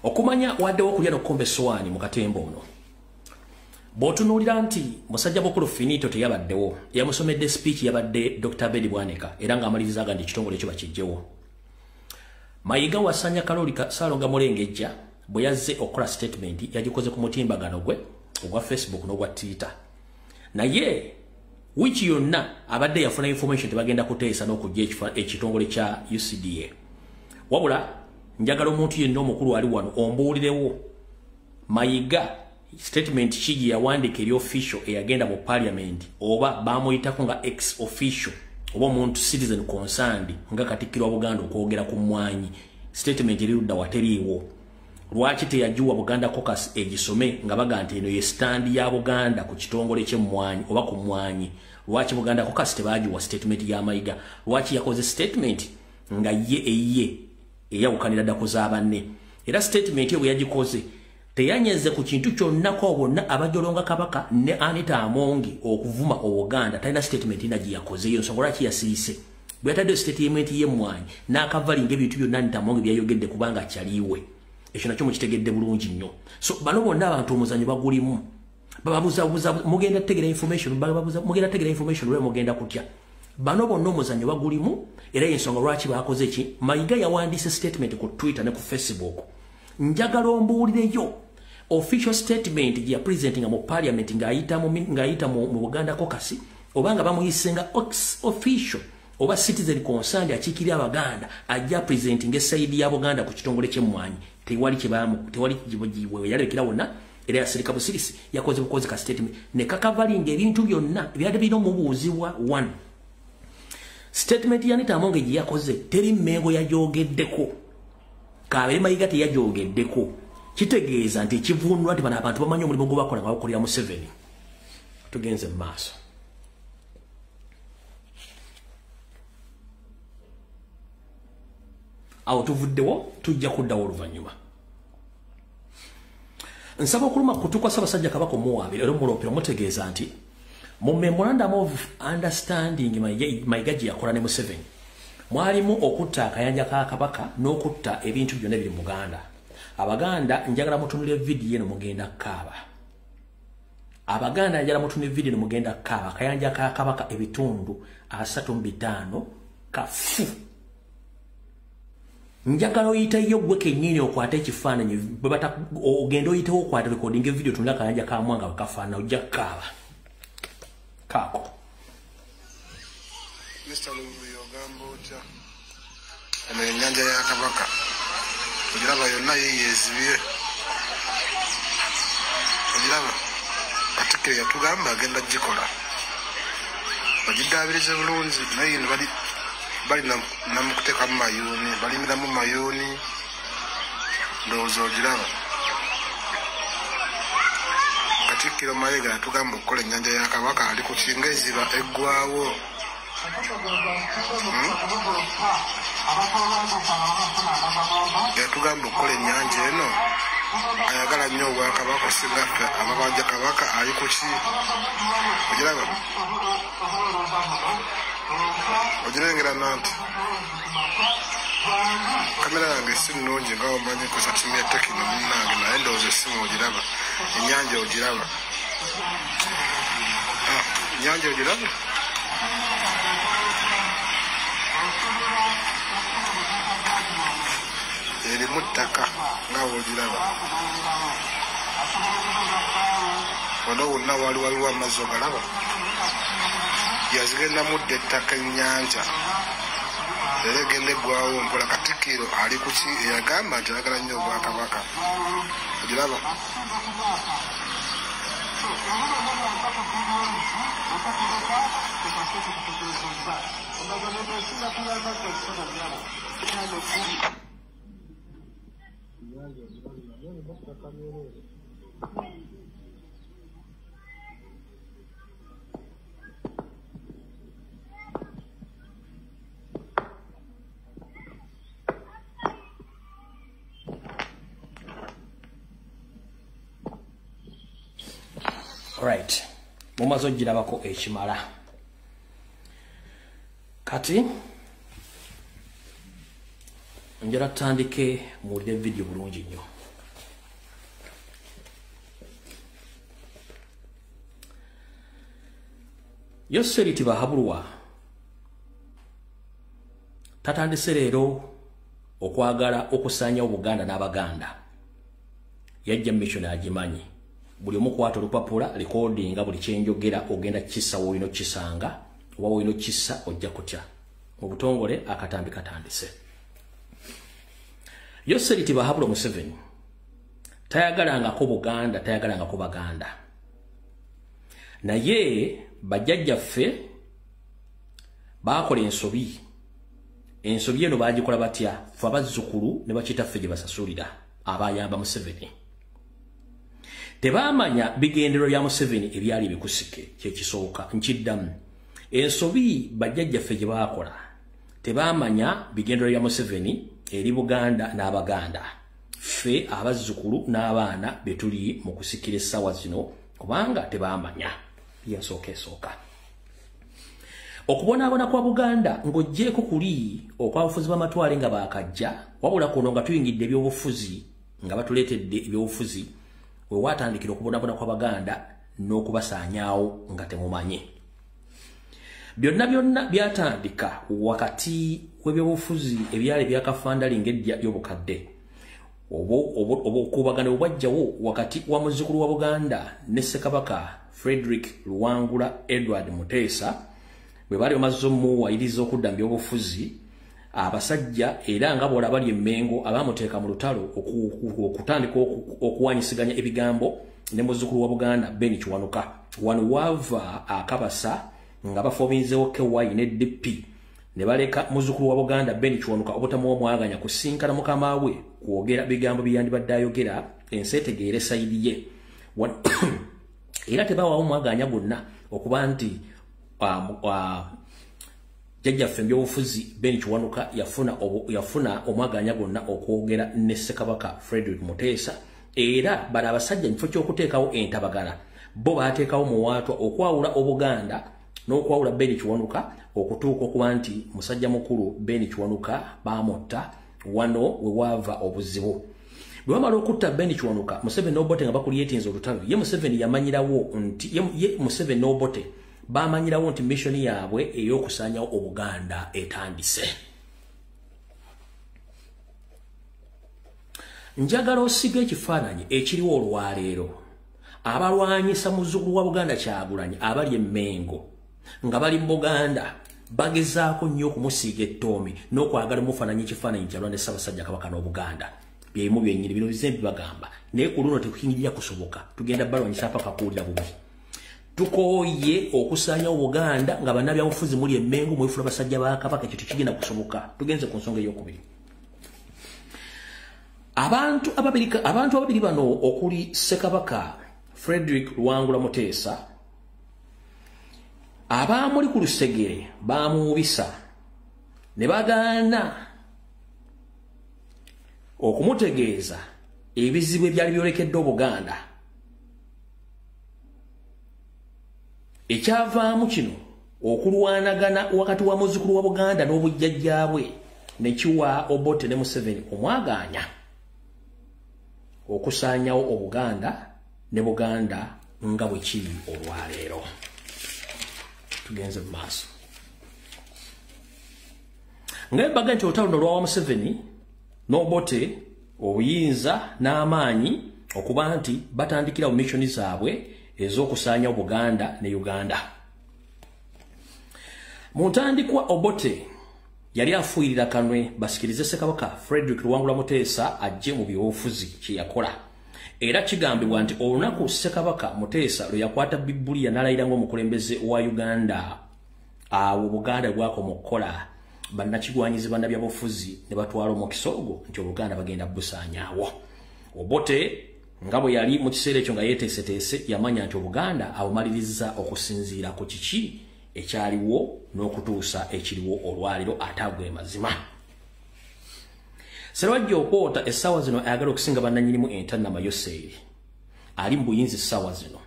Okumanya wadde okulya n'okkomba essowaani mu katembo ono. Bw'otunuulira nti musajja Bukulu Finito teyabaddewo, yamusomedde speech yabadde Dr. Bedi Bwaneka era ng'amaliriza agamba ekitongole ekyo bakiggyewo. Mayiga wasanya Kaloli Saalonga Mulengejja bwe yazze okukola statement yagikoze ku mutimbagano gwe ogwa Facebook n'ogwa Twitter. Naye wiki yonna abadde yafuna information tebagenda kuteesa n'okujja ekitongole kya UCDA. Wabula njagala omuntu yenna omukulu ali wano ombuulirewo Mayiga statement kigi yawandika eri official eyagenda mu Parliament oba bamuyitako nga ex official oba omuntu citizen concerned nga Katikkiro wa Buganda okwogera ku mwanyi statement eri ludda wateriiwo. lwaki teyajuwa Buganda Caucus egisome nga baga nti eno ye stand ya Buganda ku kitongole ky'emmwanyi oba ku mmwanyi lwaki Buganda Caucus tebajuwa statement ya Mayiga lwaki yakoze statement nga ye eyawukanira ddako z'abanne era statement bwe yagikoze teyanyeze ku kintu kyonna ko bonna abajolonga Kabaka ne Anita Amongi okuvuma Obuganda talina statement ina giyakoze yo nsonga lwaki yasirise bwe yatadde statement y'emmwanyi n'akavalinga ebintu byonna Anita Amongi byayogedde kubanga kyaliwe ekyo nakyo mukitegedde bulungi nnyo so bano bonna abantu omuzanyo bagulimu bababuza mugenda tegera information mugenda tegera information lwe mugenda kutya bano bonna omuzanyo bagulimu era ensonga lwaki bakoze ki Mayiga yawandise statement ku Twitter ne ku Facebook njagala ombuulireyo official statement ya presenting mu parliament ngayita mu Buganda Caucus obanga bamuyisenga official oba citizen concerned akikiri Abaganda ajja presenting side ya Buganda ku kitongole ky'emmwanyi tewali kibojiwe yalekera wonna era yasirika busirisi yakoze bukozi ka statement ne kakavalinga ebintu byonna byadde bino mubuuzibwa one statement ya Anita Amongi yakoze teri mmengo yajogeddeko kabe Mayiga teyajogeddeko kitegeeza nti kivunwa nti bana abantu bamanyi omulimu gwo bakola nga bakolera mu 7 tugenze mu maaso awo tuvuddewo tujja kuddawo oluvannyuma nsaba okuluma kutukwa Ssaabasajja Kabaka omuwaabire era omulopera mutegeeza nti mu memorandum of understanding Mayiga gye yakola ne mu 7 mwalimu okutta akayanja ka Kabaka n'okutta ebintu byonna biri mu Buganda Abaganda njagala mutunule video eno mugenda kaaba Abaganda njagala mutunule video eno mugenda kaaba akayanja ka Kabaka ebitundu 35 kafu njagala oyitayo gwe kennyini okwata ekifaananyi bwe bata ogenda oyitawo okwata recording video tunula akayanja ka Mwanga bakafaana ojja kaaba kako Mr. Lumbuye ogamba otya eno ennyanja ya Kabaka ogiraba yonna yeyeezibye ogiraba Katikkiro yatugamba agenda gikola bagiddaabirize bulungi naye ino bali namukuteekamu mayuuni balimiramu mayuuni ndowooza ogiraba Katikkiro Mayiga yatugamba okukola ennyanja ya Kabaka ali ku kinga eziba eggwawo yatugamba okukola ennyanja eno ayagala nnyo Obwakabaka osinga amabanja Kabaka ali ku ki ogiraba ogirengera nanti kamera yange si nnungi nga omanyi nkosa timu ya Tekino munnange naye ndowooza essimu ogiraba ennyanja ogiraba ennyanja ogiraba erimu ttaka nga woogiraba wano wonna waliwo amazzi ogalaba yazigenda mudde ettaka ennyanja era egenda eggwawo mpola Katikkiro ali ku ki eyagamba nti ayagala nnyo Obwakabaka ogiraba Right. Mumaze ogirabako ekimala. Kati njala tutandike muwulire video bulungi nnyo. Yosseriti Bahabulwa tatandise leero okwagala okusaanya Obuganda n'Abaganda. Yajja mission agimanyi. Buli omu kwata olupapula recordinga buli kyenjogera ogenda kissa woino kisanga oba woino kissa ojja kutya mu butongole akatambi katandise. Yosseriti Bahabulwa Museveni tayagalangako Buganda tayagalangako Baganda naye bajjajjaffe bakola ensobi eno bagikola batya fe abazzukulu ne bakitaffe gye basasulira abayamba Museveni. Tebamanya bigendero bya Museveni ebyali bikusike kyekisooka nkiddamu. Ensobi bajjajjaffe gye baakola. Tebamanya bigendero bya Museveni eri Buganda n'Abaganda. Ffe abazzukulu n'abaana betuli mu kusikira essaawa zino kubanga tebamanya byasooka. Okubonaabona kwa Buganda ng'oggyeko kuli okwabufuzi b'amatwale nga baakajja wabula kuno nga tuyingidde ebyobufuzi nga batuleetedde ebyobufuzi we watandikira okubonaabona kwa Baganda n'okubasaanyaawo nga temumanye. Byonna byatandika wakati w'ebyobufuzi ebyali byakafandali ng'eddya ly'obukadde. Okubagana obwajjawo wakati wa muzzukulu wa Buganda ne Ssekabaka Frederick Luwangula Edward Muteesa bwe bali bamaze omuwayiriza okudda mu byobufuzi abasajja era nga bola bali emmengo abamuteeka mu lutalo okutandika okuwanyisiganya ebigambo ne muzzukulu wa Buganda Ben Kiwanuka. Wano wava akabasa nga bafominzeewo KY ne DP ne baleka muzzukulu wa Buganda Ben Kiwanuka obutamuwa mwaganya kusinkana mukama we kwogera bigambo byandibadde ayogera ensi etegeere sayidi ye. Era tebawaawo mwaganya gonna okuba nti jjajjaffe ebyobufuzi Ben Kiwanuka yafuna omwaganya gonna okwogera ne Ssekabaka Frederick Muteesa. Era bali abasajja mu kifo ky'okuteekawo entabagala bo baateekawo muwaatwa okwawula Obuganda n'okwawula Ben Kiwanuka okutuuka okuba nti musajja mukulu Ben Kiwanuka baamotta. Wano we wava obuzibu. Bwe bamala okutta Ben Kiwanuka, Museveni n'Obote nga bakulyetinza olutalo, ye Museveni yamanyirawo nti ye Museveni n'Obote bamanyirawo nti missioni yaabwe ey'okusaanyawo Obuganda etandise. Njagala osiga ekifaananyi ekiriwo olwaleero abalwanyisa muzzukulu wa Buganda Kyagulanyi abali emmengo nga bali mu Buganda bagezaako nnyo okumusiiga ettoomi n'okwagala mufaananyi ekifaananyi kyalwa ne Ssaabasajja Kabaka n'Obuganda. Byemu byennyini bino bizembi bagamba naye ku luno tekuyingirira kusoboka, tugenda balwanyisa paka kuwulira bubi. Tukooye okusaanyawo Buganda nga bannabyabufuzi muli emmengo mwefula basajja ba Kabaka, ekyo tekigenda kusoboka. Tugenze ku nsonga ey'okubiri. Abantu ababiri bano okuli Ssekabaka Frederick Luwangula Muteesa abamuli ku lusegere baamubisa ne bagaana okumutegeeza ebizibu ebyali byolekedde Obuganda. Ekyavaamu kino okulwanagana wakati wa muzzukulu wa Buganda n'obujjajjaabwe ne kiwa Obote ne Museveni omwaganya okusaanyawo Obuganda ne Buganda nga bwe kiri olwaleero. Tugenze mu maaso. Ng'embaga nti olutalo lwa Museveni n'Obote obuyinza n'amaanyi okuba nti batandikira mu missioni zaabwe ez'okusaanya Buganda ne Uganda. Mu ntandikwa Obote yali afuuyirira kanwe basikirize Ssekabaka Frederick Luwangula Muteesa ajje mu byobufuzi kye yakola. Era kigambibwa nti olunaku Ssekabaka Muteesa lwe yakwata Bibbuliya n'alayira ng'omukulembeze wa Uganda awo Buganda bwakoma okukola bannakigwanyizi bannabyabufuzi ne batwala omukisoogo nti Obuganda bagenda busaanyaawo. Obote nga bwe yali mu kiseera ekyo nga yeeteeseteese yamanya nti Obuganda abumaliriza okusinziira ku kiki ekyaliwo n'okutuusa ekiriwo olwaliro atagwe mazima. Serwajja okwota essaawa zino ayagala okusinga bannanyinimu entannama Yoseeri ali mu buyinzi essaawa zino.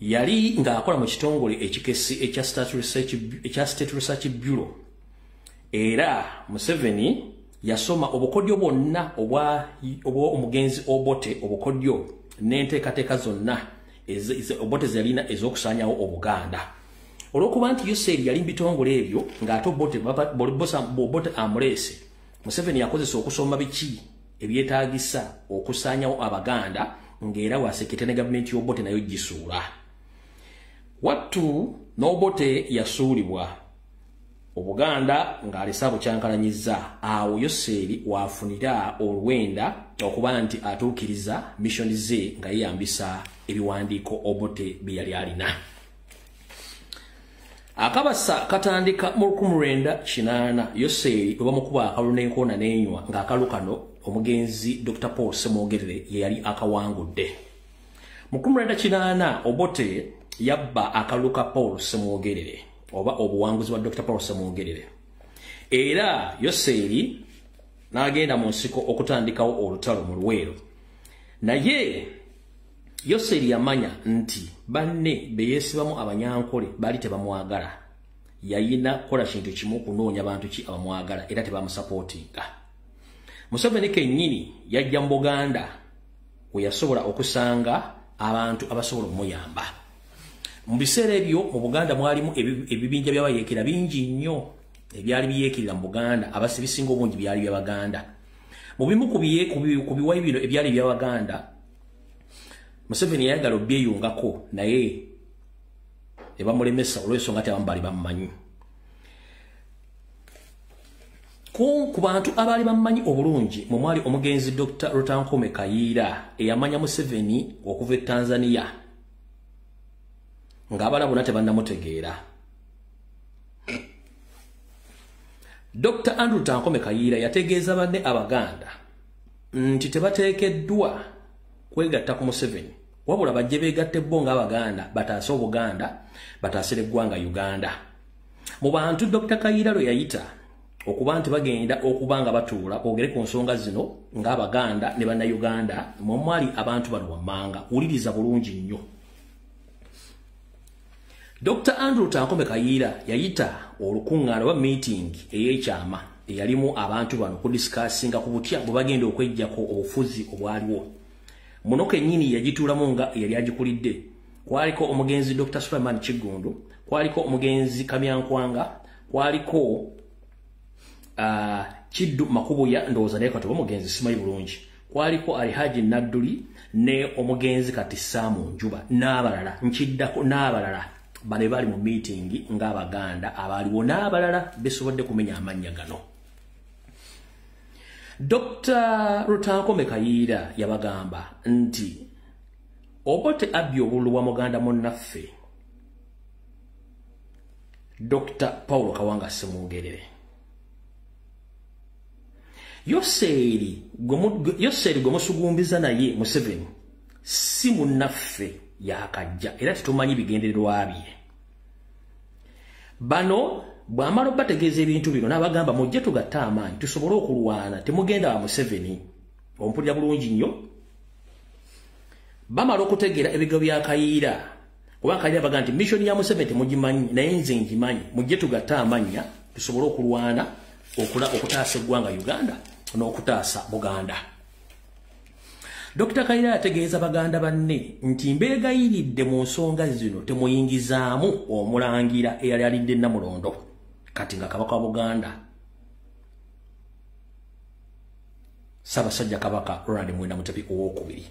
Yali ng'akola mu kitongole ekikesi ekya State Research Bureau. Era Museveni yasoma obukodyo bwonna obwa omugenzi Obote, obukodyo n'enteekateeka zonna Obote zalina ez'okusaanyawo Obuganda. Olw'okuba nti Yoseeri yali mu bitongole ebyo ng'ate Obote amuleese, Museveni yakozesa okusoma biki ebyetaagisa okusaanyawo Abaganda ng'era wasekete ne gavumenti y'Obote nayo gisuula. Wattu n'Obote yasuulibwa Obuganda ng'alese abukyankalanyizza. Awo Yoseeri waafunira olwenda okuba nti atuukiriza missioni ze nga yeeyambisa ebiwandiiko Obote bye yali alina. Akabasa katandika mu 1980 Yoseeri bwe bamukuba akalu n'enkoona n'enywa ng'akalu kano omugenzi Dr. Paul Semwogerere ye yali akawangudde. Mu 1980 Obote yabba akaluka Paul Semwogerere oba obuwanguzi wa Dr. Paul Semwogerere. Era Yoseri n'agenda mu nsiko okutandikawo olutalo mu Luweero. Naye Yoseri yamanya nti banne beyeesibamu abanyankole bali tebamwagala. Yayina kola kintu kimu kunoonya bantu ki abamwagala era tebamusupportinga. Museveni kennyini yajja mu Buganda we yasobola okusanga abantu abasobola omuyamba. Mu biseera ebyo mu Buganda mwalimu ebibinja by'abayeekera bingi nnyo ebyali biyeekirira mu Buganda abasibisinga obungi byali by'Abaganda. Mu bimu ku biwayi bino ebyali by'Abaganda Museveni yayagala obyeyungako naye ebamulemesa olw'ensonga nti abamu baali bamumanyi. Ku bantu abaali bamumanyi obulungi mu mwali omugenzi Dr. Rutankome Kayiira eyamanya Museveni okuva e Tanzania ng'abala bonna tebannamutegeera. Dr. Andrew Rutankome Kayiira yategeeza banne Abaganda nti tebateekeddwa kwegatta ku Museveni wabula bajje beegatte bo ng'Abaganda bataase Obuganda bataasira eggwanga Uganda. Mu bantu Dr. Kayiira lwe yayita okuba nti bagenda okuba nga batuula boogere ku nsonga zino ng'Abaganda ne Bannayuganda mu mwali abantu bano wammanga. Wuliriza bulungi nnyo. Dr. Andrew Rutankome Kayiira yayita olukungaana oba meeting ey'ekyama eyalimu abantu bano kudisikasinga ku butya bwe bagenda okweggyako obufuzi obwaliwo. Muno kennyini yagituulamu nga yali agikulidde. Kwaliko omugenzi Dr. Sulaiman Kigundu, kwaliko omugenzi Kamyankwanga, kwaliko Kiddu Makubuya ndowooza naye kati omugenzi simanyi bulungi. Kwaliko Alihaji Nadduli ne omugenzi kati Saamu Njuba n'abalala nkiddako n'abalala bale bali mu meeting ng'Abaganda abaaliwo n'abalala besobodde kumenya amannya gano. Dr. Rutankome Kayiira yabagamba nti Obote abbye obululu wa muganda munnaffe Dr. Paul Kawanga Semwogerere. Yoseri gwe musugumbiza naye Museveni si munnaffe yakajja era tetumanyi bigendererwa bye. Bano bw'amala bategeeza ebintu bino n'abagamba mujje tugatte amaanyi tusobole okulwana temugenda wa Museveni. Ompulira bulungi nnyo. Bamala okutegeera ebigo bya Kayiira kuba Kayiira baga nti mission ya Museveni temugimanyi naye nze ngimanyi mujje tugatte amannya tusobole okulwana okutaasa eggwanga Uganda n'okutaasa Buganda. Dr. Kayiira yategeeza Baganda banne nti mbeegayiridde mu nsonga zino temuyingizaamu omulangira eyali alidde Namulondo kati nga Kabaka wa Buganda Ssaabasajja Kabaka Ronald Muwenda Mutebi II.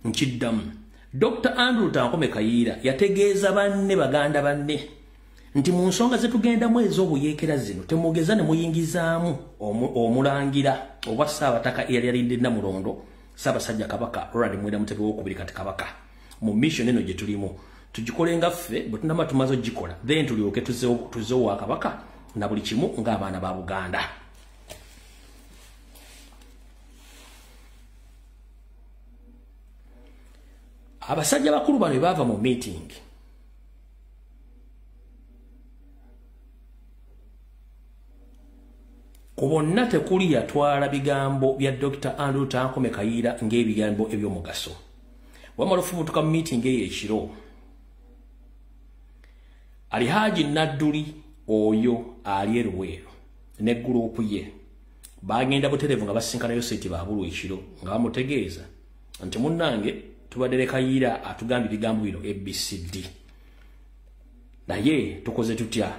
Nkiddamu Dr. Andrew Rutankome Kayiira yategeeza banne Baganda banne nti mu nsonga zetugendamu ez'obuyeekera zino temugeza ne muyingizaamu omulangira oba Ssaabataka eyali alidde Namulondo Ssaabasajja Kabaka Ronald Muwenda Mutebi II kati Kabaka. Mu mission eno gye tulimu tugikole nga ffe bwe tunaba tumaze ogikola then tulyoke tuzeewo Kabaka na buli kimu ng'abaana ba Buganda. Abasajja bakulu bano baava mu meeting ku bonna tekuli yatwala bigambo bya Dr. Andrew Rutankome Kayiira ng'ebigambo eby'omugaso. Wamala ofubutuka mu meeting eyo ekiro Alihaji Nadduli oyo ali LWE ne gurupu ye bagenda buterevu nga basinkana Yoseti baabulu ekiro nga bamutegeeza nti munnange tubadde Kayiira atugambye bigambo bino ABCD naye tukoze tutya.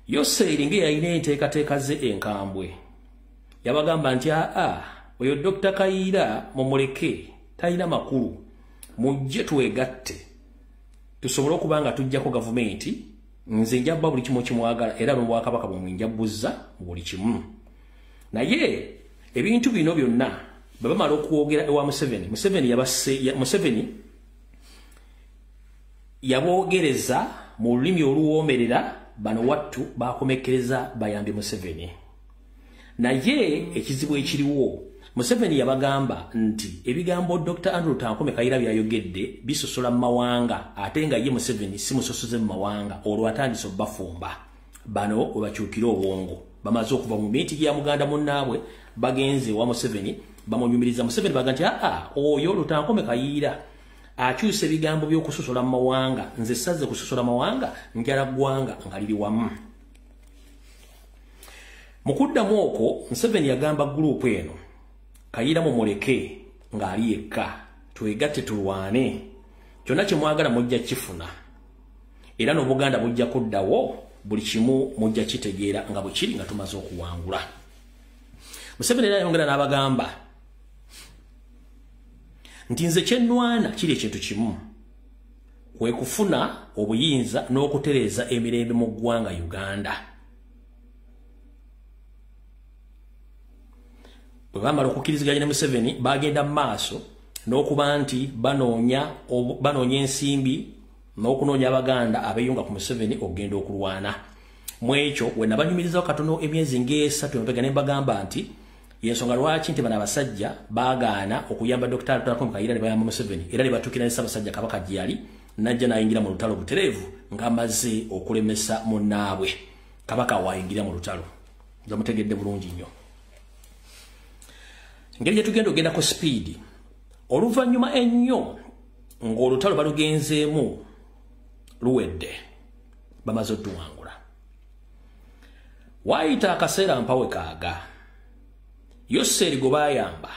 Yoseri nge yayina enteekateeka ze enkambwe yabagamba nti oyo Dr. Kayiira mumuleke talina makulu mujje twegatte tusobole okuba nga tujjako gavumenti nze njabba buli kimu kimwagala era n'Obwakabaka bwe njabuzza mu buli kimu. Naye ebintu bino byonna bwe bamala okwogera ewa Museveni yaboogereza mu lulimi oluwoomerera bano wattu bakomekereza bayambye Museveni. Naye ekizibu ekiriwo Museveni yabagamba nti ebigambo Dr. Andrew Tankome Kayiira byayogedde bisosola mu mawanga ate nga ye Museveni si musosoze mu mawanga olwo atandise obbafumba bano webakyukira obwongo bamaze okuva mu miiti ya Muganda munnaabwe bagenze wa Museveni bamunyumiriza Museveni baga nti oyo Tankome Kayiira akyuse ebigambo by'okusosola mu mawanga nze sazze kusosola mawanga njala ggwanga nga liri wamu. Mu kuddamu okwo Museveni yagamba gurupu eno Kayiira mumuleke ng'ali yekka twegatte tulwane kyonna kye mwagala mujja kifuna era n'Obuganda bujja kuddawo buli kimu mujja kitegeera nga bwe kiri nga tumaze okuwangula. Museveni era yongera n'abagamba nti nze kyennwana kiri ekintu kimu kwe kufuna obuyinza n'okutereeza emirembe mu ggwanga Uganda. Bwe bamala okukkiriziganya ne Museveni bagenda mu maaso n'okuba nti banoonya ensimbi n'okunoonya Abaganda abeeyunga ku Museveni okugenda okulwana. Mu ekyo we nabanyumirizaho katono emyezi ng'esatu emabega ne mbagamba nti yensonga lwaki nti bano abasajja baagaana okuyamba Dr. Tankome Kayiira ne bayamba Museveni era ne batuukira ne Ssaabasajja Kabaka gye yali najja n'ayingira mu lutalo butereevu ng'amaze okulemesa munnaabwe Kabaka waayingira mu lutalo. Nze mutegedde bulungi nnyo. Ngeri gye tugenda ogenda ku speed oluvannyuma ennyo ng'olutalo balugenzeemu luwedde bamaze otuwangula. Waayita akaseera mpawe kaaga Yoseri gwe baayamba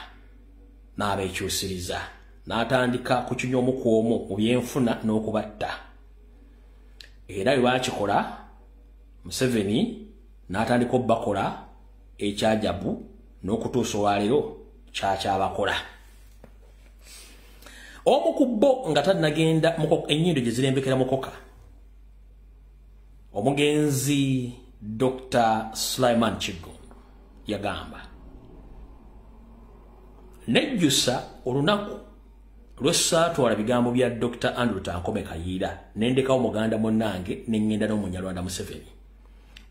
n'abeekyusiriza n'atandika kukinya omu ku omu mu byenfuna n'okubatta era bwe baakikola Museveni n'atandika obbakola ekyajabu n'okutuusa olwaleero kyakyabakola. Omu ku bo nga tannagenda ennyindo gye zirembekera mukoka omugenzi Dr. Sulaiman Kigundu yagamba nejjusa olunaku lw'essaatwala bigambo bya Dr. Andrew Tankome Kayiira nendekawo Muganda munnange neŋŋenda n'Omunyarwanda Museveni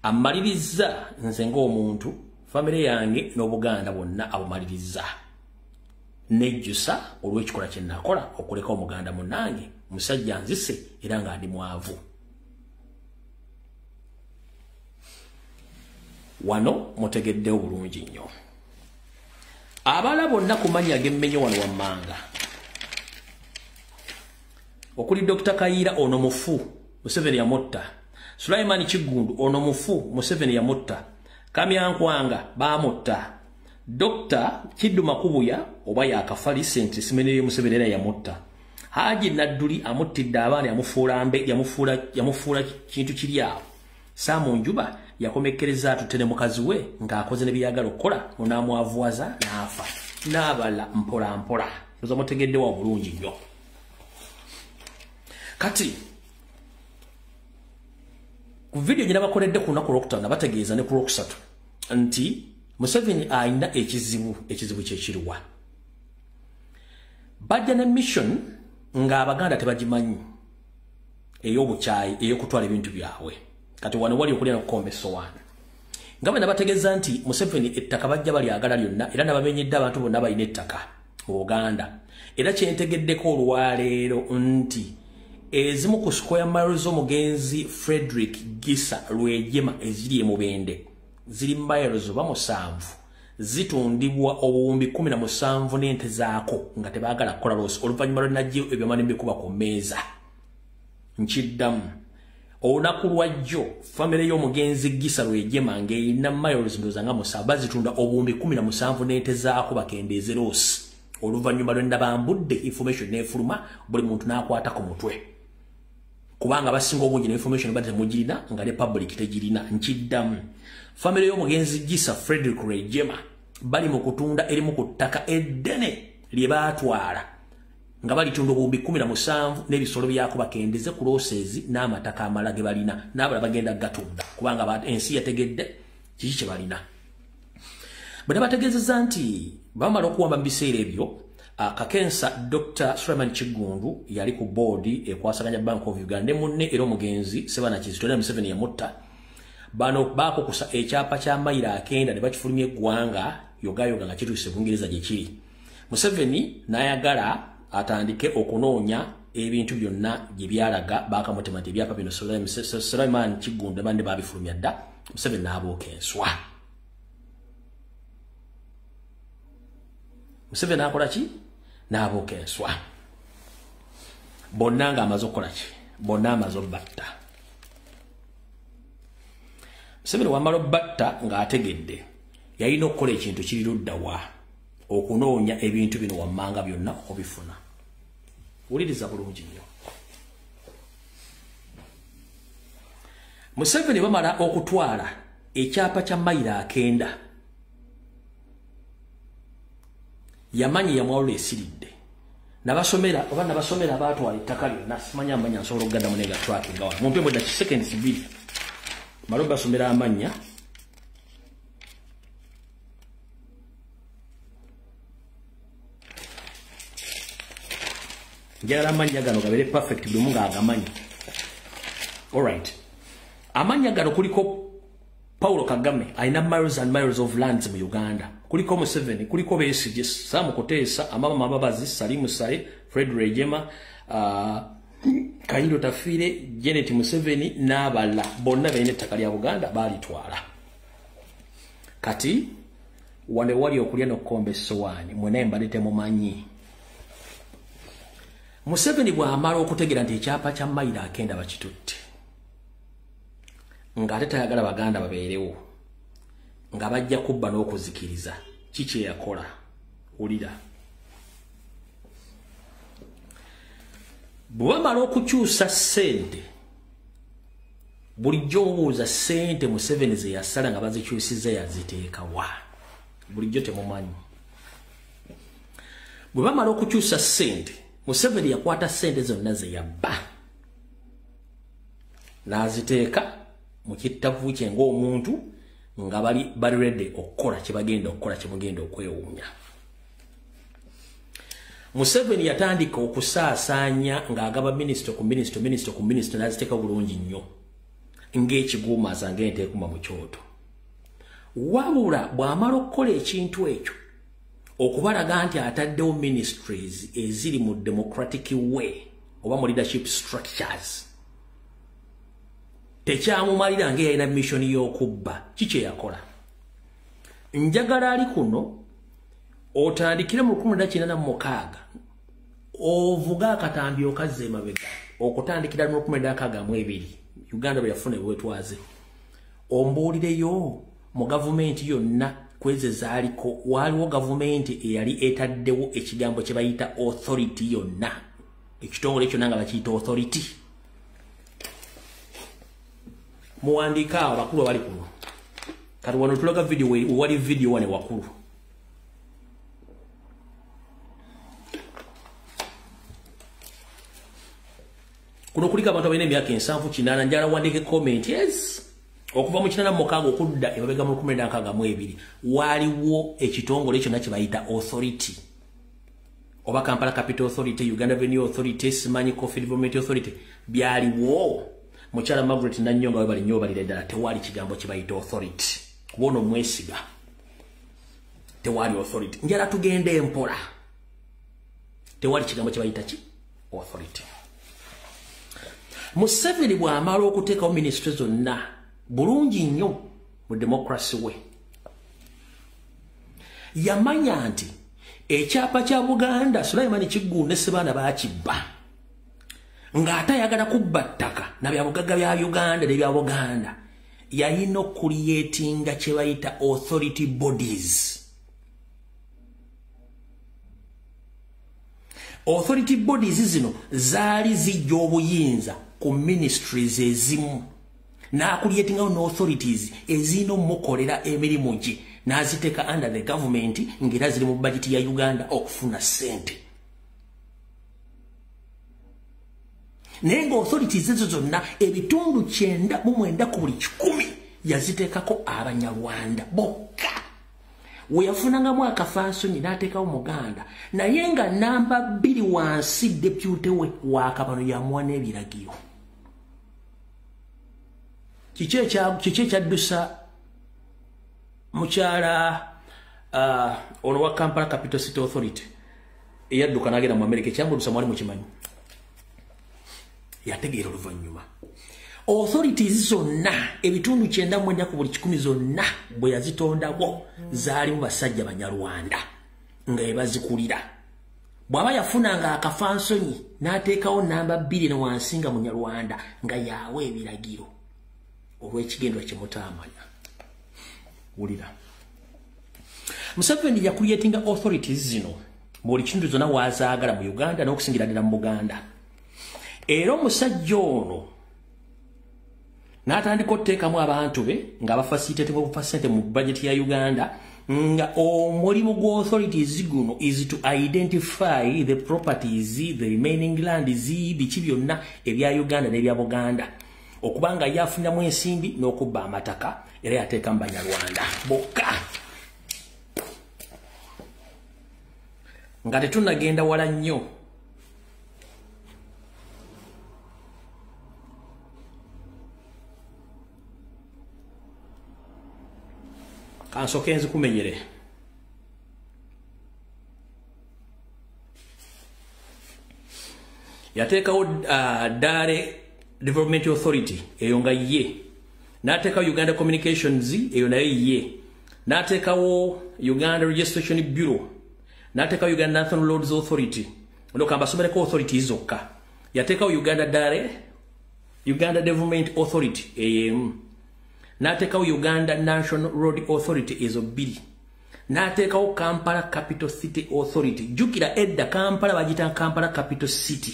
ammaliriza nze ng'omuntu famire yange n'Obuganda bwonna abumaliriza nejjusa olw'ekikola kye nakola okuleka Omuganda munnange musajja nzise era nga ndi mwavu. Wano mutegeddewo bulungi nnyo. Abala bonna ku mannya ag'emmenyo wano wammanga okuli Dr. Kayiira ono mufu Museveni yamutta, Sulaiman Kigundu ono mufu Museveni yamutta, Kamyankwanga bamutta, Dr. Kiddu Makubuya oba yakafali sente simenere Museveni era yamutta, Haji Nadduli amuttidde abaana yamufuula kintu kiri awo, Saamu Njuba yakomekkereza atutene mukazi we ng'akoze ne byagala okukola n'amwavuwaza n'afa n'abala mpola mpola. Nzo mutegedde wa bulungi nnyo. Kati ku video gye nabakoledde ku lunaku lwokutaano bategeeza ne ku lwokusatu nti Museveni ayina ekizibu kyekiriwa. Bajja ne mission ng'Abaganda tebagimanyi ey'obukyayi ey'okutwala ebintu byabwe. Kati wano wali okulya n'okukomba essowaani. Nga bwe nabategeeza nti Museveni ettaka bajja balyagala lyonna era nabamenyedde abantu bonna balina ettaka mu Buganda. Era kyentegeddeko olwaleero nti ezimu ku square miles z'omugenzi Frederick Gisa Lwejema eziri e Mubende ziri miles oba 7 zitundibwa obuwumbi 17 n'ente zaako nga tebaagala kukola loosi oluvannyuma lwe najja ebyamani mbikuba ku mmeeza. Nkiddamu olunaku lwajjo famire y'omugenzi Gisa Lwejema ng'erina miles ndoza nga 7 bazitunda obuwumbi 17 n'ente zaako bakendeeze loosi oluvannyuma lwe ndabambudde information n'efuluma buli muntu n'akwata ku mutwe kubanga basinga obungi n'information bate mugirina nga ne public tegirina. Nkiddamu famire y'omugenzi Gisa Frederick Lwejema bali mu kutunda erimu ku ttaka eddene lye baatwala nga balitunda obuwumbi 17 n'ebisolo byako bakendeze ku loosezi n'amataka amala ge balina n'abala bagenda gatunda kubanga ensi yategedde kiki kye balina. Bwe bategeezezza nti bamala okuwamba mu biseera ebyo kakensa Dr. Sulaiman Kigundu yali ku boodi ekwasaganya Bank of Uganda ne munne era omugenzi Sebana Kizito ne Museveni yamutta bano baakukusa ekyapa kya mayiro akenda ne bakifulumya eggwanga yogayoga nga kituuse Bungereza gye kiri. Museveni n'ayagala atandike okunoonya ebintu byonna gye byalaga bakamutema nti ebyapa bino Sulaiman Kigunda bande babifulumya dda. Museveni n'abooka enswa. Museveni akola ki? N'abooka enswa. Bonna nga amaze okukola ki? Bonna amaze obbatta. Museveni wamala obbatta ng'ategedde yalina okukola ekintu kiri ludda wa okunoonya ebintu bino wammanga byonna okubifuna. Wuliriza bulungi nnyo. Museveni bamala okutwala ekyapa kya mayiro 9 yamanyi yamwawula esiridde. Nabasomera abaatwala ettaka lyonna simanyi amanya nsobola okugadda munega twaki nga wano. Mumpe mwedda seconds 2. Malo basomera amanya. Njagala amanya gano gabere perfect buli munga agamanyi. Alright. Amanya gano kuliko Paulo Kagame alina miles and miles of lands mu Uganda. Kuliko Museveni, kuliko Besigye, Sam Kuteesa, Amama Mababazi, Salimu Sae, Fred Rejema, Kayiro Tafire, Janet Museveni n'abala bonna balina ettaka lya Buganda balitwala. Kati wane wali okulya n'okkomba essowaani mwena mbadde mumanyi. Museveni bw'amala okutegera nti ekyapa kya mayiro 9 bakitutte. Ng'ate tayagala Baganda babeerewo. Nga bajja kubba n'okuzikiriza. Kiki yakola? Wulira. Bw'amala okukyusa ssente, bulijjo obuuza ssente Museveni ze yasala nga bazikyusizza yaziteeka wa? Bulijjo temumanyi. Bwe bamala okukyusa ssente, Museveni yakwata ssente zonna ze yabba n'aziteeka mu kittavu kye ng'omuntu nga bali ready okukola kye bagenda okukola kye mugenda okwewuunya. Museveni yatandika okusaasaanya ng'agaba minisito ku minisito n'aziteeka bulungi nnyo ng'ekiguumaza ng'ente ekuma mu kyoto. Wabula bw'amala okukola ekintu ekyo okubalaga nti ataddewo ministries eziri mu democratic way oba mu leadership structures, tekyamumalira ng'eyalina mission y'okubba. Kiki yakola? Njagala ali kuno otandikire mu 1986 ovuga akatambi okazza emabega okutandikira mu 1962 Uganda bwe yafuna ebwetwaze. Ombuulireyo mu gavumenti yonna kweze zaaliko waliwo gavumenti eyali etaddewo ekigambo kye bayita authority yonna. Ekitongole ekyo nanga bakiyita authority. Muwandika abakulu bali kuno. Kati wano tulaga video wali video wane wakulu. Kuno kulika abantu abalina emyaka 7-8 njala wandike comment yes. Okuva mu 1986 okudda emabega mu 1962 waliwo ekitongole ekyo nakyo bayita authority. Oba Kampala Capital Authority, Uganda Revenue Authority, Simanyi Coffee Development Authority byaliwo. Mukyala Margaret Nanyonga we bali nnyo balira ddala tewali kigambo kibayita authority. Kubono mwesiga. Tewali authority. Njala tugende empola. Tewali kigambo kibayita ki? Authority. Museveni bw'amala okuteekawo ministry zonna bulungi nnyo mu democracy we. Yamanya nti ekyapa kya Buganda Sulaiman Kigunda Ssebaana baakibba. Ng'atayagala kubba ttaka na byabugagga bya Uganda ne bya Buganda. Yalina okuliyetinga kye bayita authority bodies. Authority bodies zino zaali zijja obuyinza ku ministries ezimu. N'akuliyetingawo no authorities ezina omukolera emirimu gye n'aziteeka under the government ng'era ziri mu budget ya Uganda okufuna ssente. Naye authorities ezo zonna ebitundu 99 ku buli 100 yaziteekako Abanyarwanda bokka. We yafunangamu akafansonyi n'ateekawo Muganda naye nga namba 2 wansi deputy we Wakabano yamuwa n'ebiragiro. Kiki ekyaddusa mukyala ono wa Kampala Capital City Authority eyadduka n'agenda mu America ekyambuusa mwali mukimanyi yategeera oluvannyuma authorities zonna ebitundu 9 ku buli 10 zonna bwe yazitondako zaalimu basajja Banyarwanda nga ebazikulira bw'aba yafunanga akafansonyi n'ateekawo namba 2 ne wansinga Munyarwanda nga yawe ebiragiro olw'ekigendo kyemutamanya wulira Museveni yakuyetinga authorities zino buli kintu zonna wazaagala mu Uganda n'okusingira ddala mu Buganda era omusajja ono n'atandika okuteekamu abantu be ng'abafacilitating okufacilitate mu budget ya Uganda nga omulimu gwa authorities guno is to identify the properties, the remaining lands, biki byonna ebya Uganda n'ebya Buganda okubanga yafunyamu ensimbi n'okubba amataka era yateekamu Banyarwanda bokka nga tetunagenda wala nnyo kansoke nzikumenyere yateekawo Dare Development Authority eyo nga ye n'ateekawo Uganda Communications eyo nayo ye n'ateekawo Uganda Registration Bureau n'ateekawo Uganda National Roads Authority nokambasomereko authority zokka yateekawo Uganda Development Authority eyemu n'ateekawo Uganda National Road Authority ezo 2 n'ateekawo Kampala Capital City Authority jukira edda Kampala bagita Kampala Capital City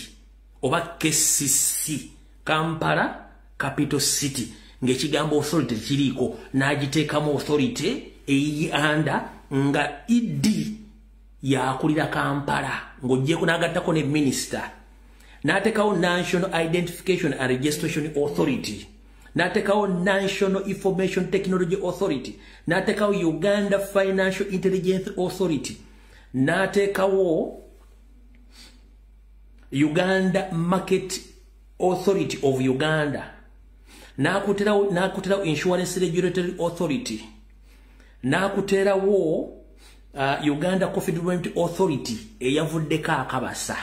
oba KCC Kampala Capital City ng'ekigambo authority kiriiko n'agiteekamu authority eyanda nga idi yakulira Kampala ng'ogyeko n'agattako ne minister n'ateekawo National Identification and Registration Authority n'ateekawo National Information Technology Authority n'ateekawo Uganda Financial Intelligence Authority n'ateekawo Uganda Market Authority of Uganda n'akuterawo Insurance Regulatory Authority n'akuterawo Uganda Coffee Development Authority eyavuddeko akabasa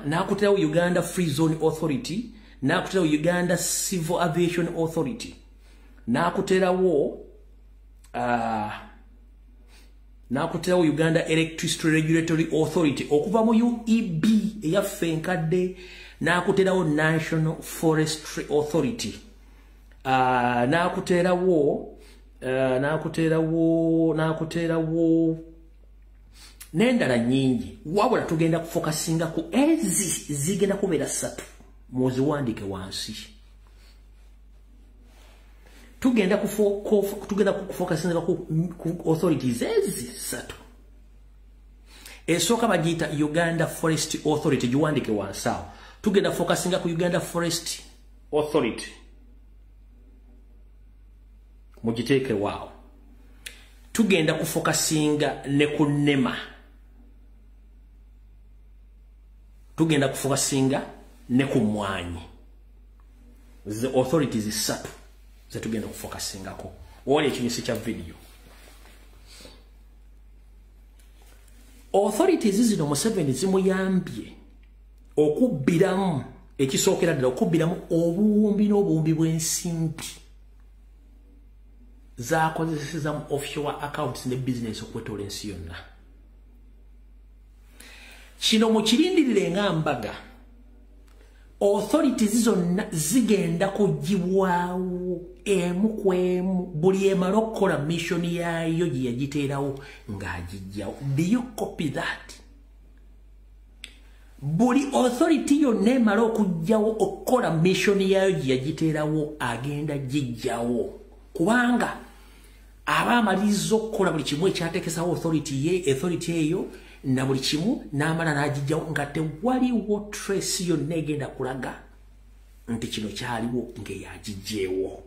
n'akuterawo Uganda Free Zone Authority n'akuterawo Uganda Civil Aviation Authority n'akuterawo Uganda Electricity Regulatory Authority okuva mu UEB eyaffe enkadde n'akuterawo National Forestry Authority n'akuterawo n'endala nyingi wabula tugenda kufokasinga ku ezi zigenda kubeera 3 muziwandiike wansi tugenda kufokasinga ku authorities ezi 3 esooka bagiyita Uganda Forest Authority giwandiike wansi awo tugenda kufokasinga ku Uganda Forest Authority mugiteeke waawo tugenda kufokasinga ne ku NEMA tugenda kufokasinga ne ku Mwanyi the authorities 3 ze tugenda kufokasingako wali ekinyusi kya video authorities zino Museveni zimuyambye okubbiramu ekisookera ddala okubbiramu obuwumbi n'obuwumbi bw'ensimbi zaakozeseza mu offshore accounts ne business okwetoola ensi yonna kino mukirindirire nga mbaga authorities zonna zigenda kugibwawo emu ku emu buli emala okukola mission yaayo gye yagiteerawo ng'agijjawo. Do you copy that? Buli authority yonna emala okujjawo okukola mission yaayo gye yagiteerawo agenda gijjawo kubanga aba amaliza okukola buli kimu ekyateekesawo authority eyo na buli kimu n'amala n'agijjawo nga tewaliwo trace yonna egenda kulaga nti kino kyaliwo ng'eyagijjeewo.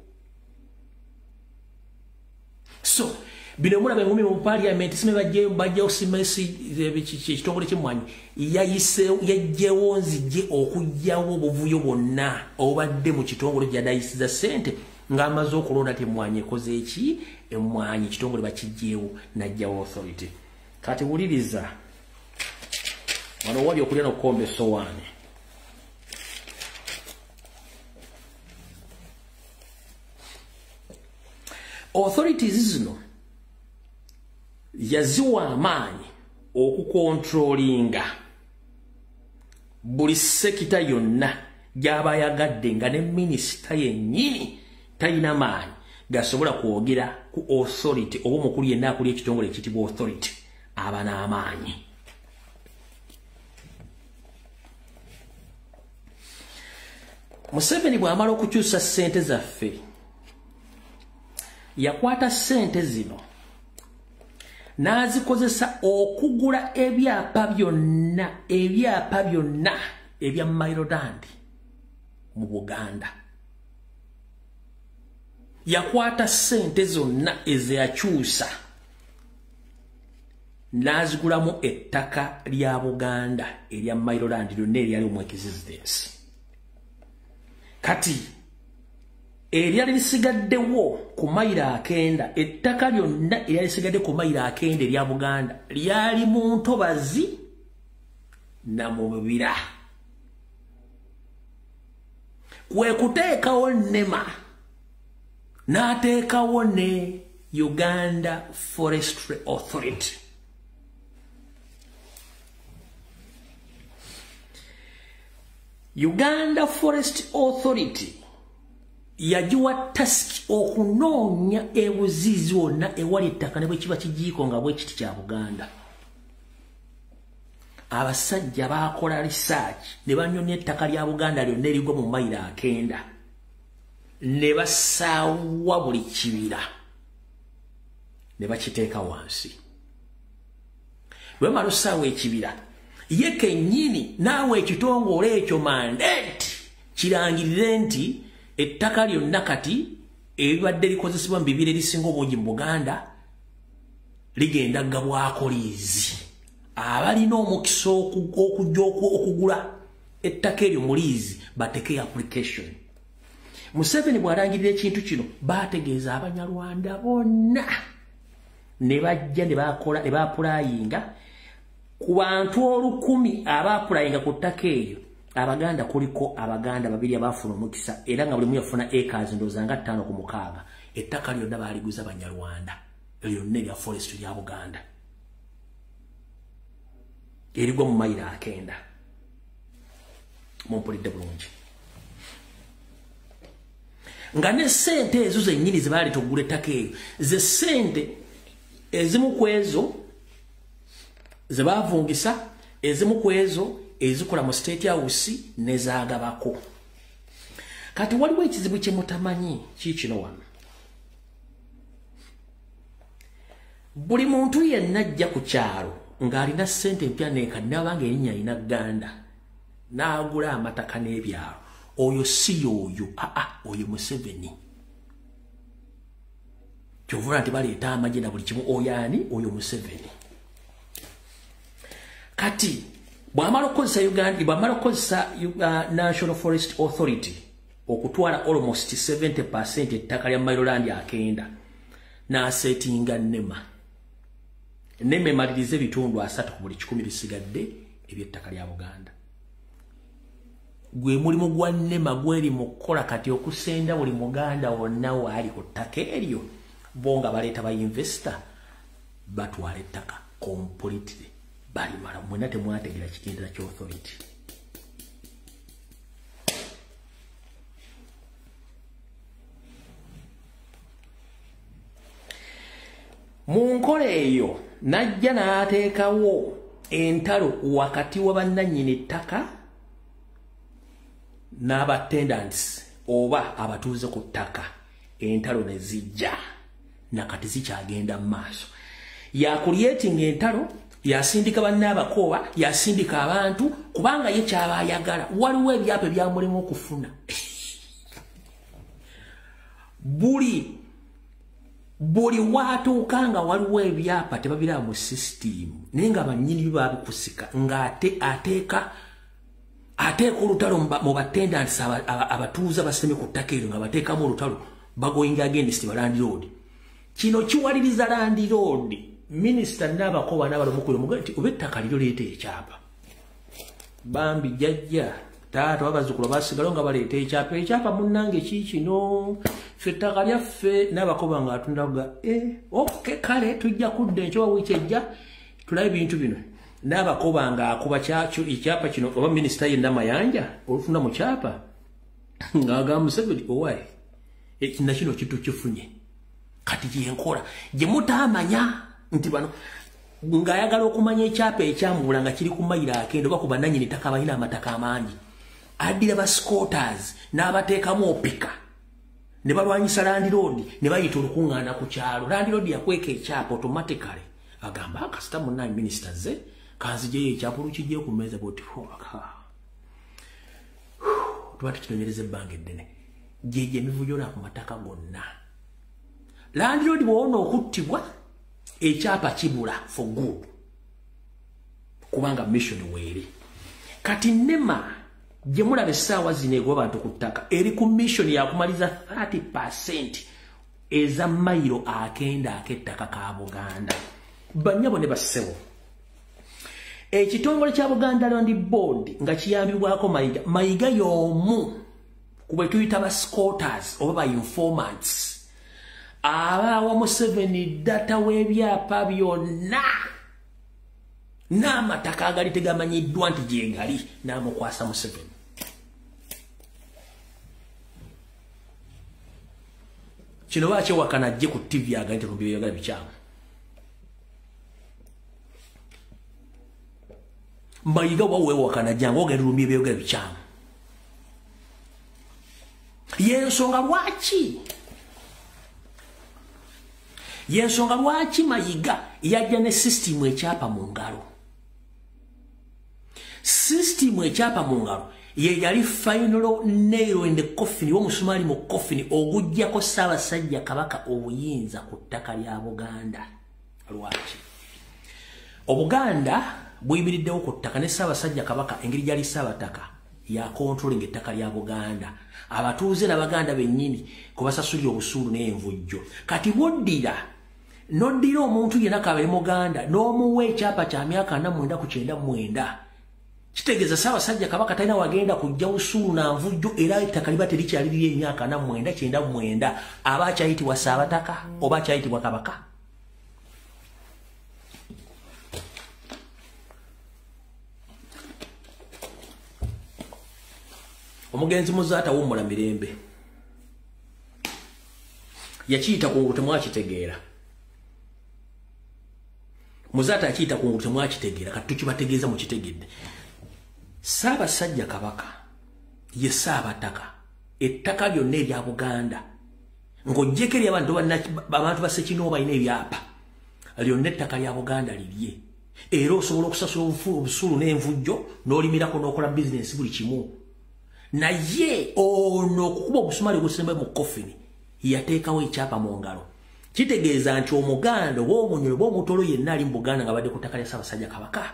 So bino mulabe ngumi mu parliament sime bajjawo simesi ekitongole ky'emmwanyi yajjewo nzijje okujjawo obuvuyo bwonna obadde mu kitongole gy'adayisiza ssente ng'amaze okulonda temwanyi ekoze eki emwanyi ekitongole bakijjeewo najjawo authority. Kati wuliriza wano wali okulya n'okukomba essowaani. Authorities zino yaziwa amaanyi okukontrolinga buli sekita yonna gy'abayagadde nga ne minisita yennyini talina maanyi gasobola kwogera ku authority oba omukulu yenna akuli ekitongole ekitibwa authority aba n'amaanyi. Museveni bw'amala okukyusa ssente zaffe yakwata ssente zino n'azikozesa okugula ebyapa byonna ebya Maryland mu Buganda. Yakwata ssente zonna ezeyakyusa n'azigulamu ettaka lya Buganda erya Maryland lyonna eryali mu existence. Kati eryali lisigaddewo ku mayiro 9 ettaka lyonna eryali lisigadde ku mayiro 9 erya Buganda lyali mu ntobazi na mu bibira. Kwe kuteekawo NEMA n'ateekawo ne Uganda Forestry Authority. Uganda Forest Authority yajiwa task okunoonya ebuzizi wonna ewali ettaka ne bwe kiba kijiiko nga bwe kiti kya Buganda. Abasajja baakola research ne banyonya ettaka lya Buganda lyonna erigwa mu mayiro 9 ne basaawa buli kibira ne bakiteeka wansi. Bwe bamala ossaawa ekibira ye kennyini naawe ekitongole ekyo mandate kirangirire nti ettaka lyonna kati ebibadde likozesebwa mu bibira erisinga obungi mu Buganda ligenda gabwako liizi. Abalina omukisa okujja okugula ettaka eryo mu liizi bateke application. Museveni bw'alangirira ekintu kino baategeeza Abanyarwanda bonna ne bajja ne baappulayinga ku bantu 10,000 abaapulayinga ku ttaka eryo. Abaganda kuliko Abaganda 2 abaafuna omukisa era nga buli mu yafuna acres ndooza nga 5 ku 6. Ettaka lyonna baaliguza Banyarwanda lyonna erya forest lya Buganda erigwa mu mayiro 9. Mumpulidde bulungi nga ne ssente ezo zennyini ze baali tugula ettaka eryo ze ssente ezimu ku ezo ze baavungisa ezimu ku ezo ezikola mu State House nezaagabako. Kati waliwo ekizibu kye mutamanyi kiikino wano. Buli muntu yenna ajja ku kyalo ng'alina ssente empya n'ekadde erinnya alina Uganda n'agula amataka n'ebyalo. Oyo si y'oyo, oyo Museveni. Kyovula nti baleeta amagye na buli kimu. Oyo ani? Oyo Museveni. Kati bw'amala okukozesa National Forest Authority okutwala almost 70% ettaka lya Maryland 9 n'asetinga NEMA. NEMA emaliriza ebitundu 3 ku buli 10 bisigadde eby'ettaka lya Buganda. Gwe mulimu gwa NEMA gweri mu kukola kati okusenda buli Muganda wonna waali ku ttaka eryo bonga baleeta ba investor batwala ettaka completely. Balimala mwena temwategera kitendera kya authority. Mu nkola eyo najja n'ateekawo entalo wakati wa bannannyini ttaka n'abattendants oba abatuuze ku ttaka. Entalo ne zijja nakati zikyagenda mu maaso. Yakuliyetinga entalo yasindika bannabakoowa yasindika abantu kubanga ye kyaba ayagala. Waliwo ebyapa byamulimu okufuna buli watuukanga waliwo ebyapa tebabira mu system naye nga bannyini babikusika ng'ateeka olutalo mu battendants abatuuze baseme ku ttaka eryo nga bateekamu olutalo bagoyinga against landlord kino kiwaliriza landlord minister n'abakoba n'abalomukuyo mugati obettaka liro leete ekyapa bambi jajja taata babazukulu basigalo nga baleeta ekyapa munnange kikino ffe ttaka lyaffe n'abakoba nga atundaga okay kale tujja kudda enkyowa wiiki ejja tulabe ebintu bino n'abakoba nga akuba ekyapa kino oba minisita ye NAMAYANJA olufuna mu kyapa ng'agamba Museveni owaye ekina kino kintu kifunye kati gyenkola gye mutaamanya nti bano ng'ayagala okumanya ekyapa ekyamubula nga kiri ku mayiro akendo oba ku bannannyini ttaka balina amataka amangi addira ba squatters n'abateekamu opika ne balwanyisa landlord ne bayita olukuŋŋaana ku kyalo landlord yakweka ekyapa automatically agamba kasita munnanyi minisita ze kanzijeyo ekyapa olukijje ku mmeeza bwoti tuba tukinoonyereza ebbanga eddene gyegyo emivujola ku mataka gonna landlord bw'owona okuttibwa ekyapa kibula for good kubanga mission weeri kati nema gye mulaba essaawa zino egwa bantu ku ttaka eri ku mission yakumaliza 30% eza mayiro akenda ak'ettaka ka Buganda bannyabo ne bassebo ekitongole kya Buganda Land Board nga kiyambibwako mayiga y'omu ku bwe tuyita ba squatters oba ba informants abawa Museveni data w'ebyapa byonna n'amataka agali tegamanyiddwa nti gyegali n'amukwasa Museveni kino bakyewakana ajje ku TV agali nti Lumbuye byagala bikyamu mayiga wawewakana jangu ogenda Lumbuye byagala bikyamu yensonga lwaki mayiga yajja ne system ekyapa mu ngalo ye yali final nail in the coffin w'omusumali mu coffin ogujjako Ssaabasajja Kabaka obuyinza ku ttaka lya Buganda lwaki Obuganda buyimiriddewo ku ttaka ne Ssaabasajja Kabaka engeri gyali Ssaabataka ya controlling ettaka lya Buganda abatuuze n'Abaganda bennyini kubasasulira obusuulu n'envujjo kati boddira noddira omuntu yenna kabe Muganda n'omuwa ekyapa kya myaka 49 ku 99 kitegeeza Ssaabasajja Kabaka talina wagenda kujja busuulu na nvujjo era ettaka liba terikyaliriyo emyaka 99 aba akyayitibwa Ssaabataka oba akyayitibwa Kabaka omugenzi muzaata w'omula mirembe yakiyita kungu temwakitegeera muzaata yakiyita kungu temwakitegeera kati tukibategeeza mukitegedde Ssaabasajja Kabaka ye Ssaabataka ettaka lyonna erya Buganda ng'oggyeko eri abantu basekino balina ebyapa lyonna ettaka lya Buganda lirye era osobola okusasula obusuulu n'envujjo n'olimirako n'okola bizinensi buli kimu naye ono okukuba obusumali obusembe mu coffin yateekawo ekyapa mu ngalo kitegeeza nti Omuganda oba Omunyoro oba Omutolo yenna ali mu Buganda nga badde ku ttaka lya Ssaabasajja Kabaka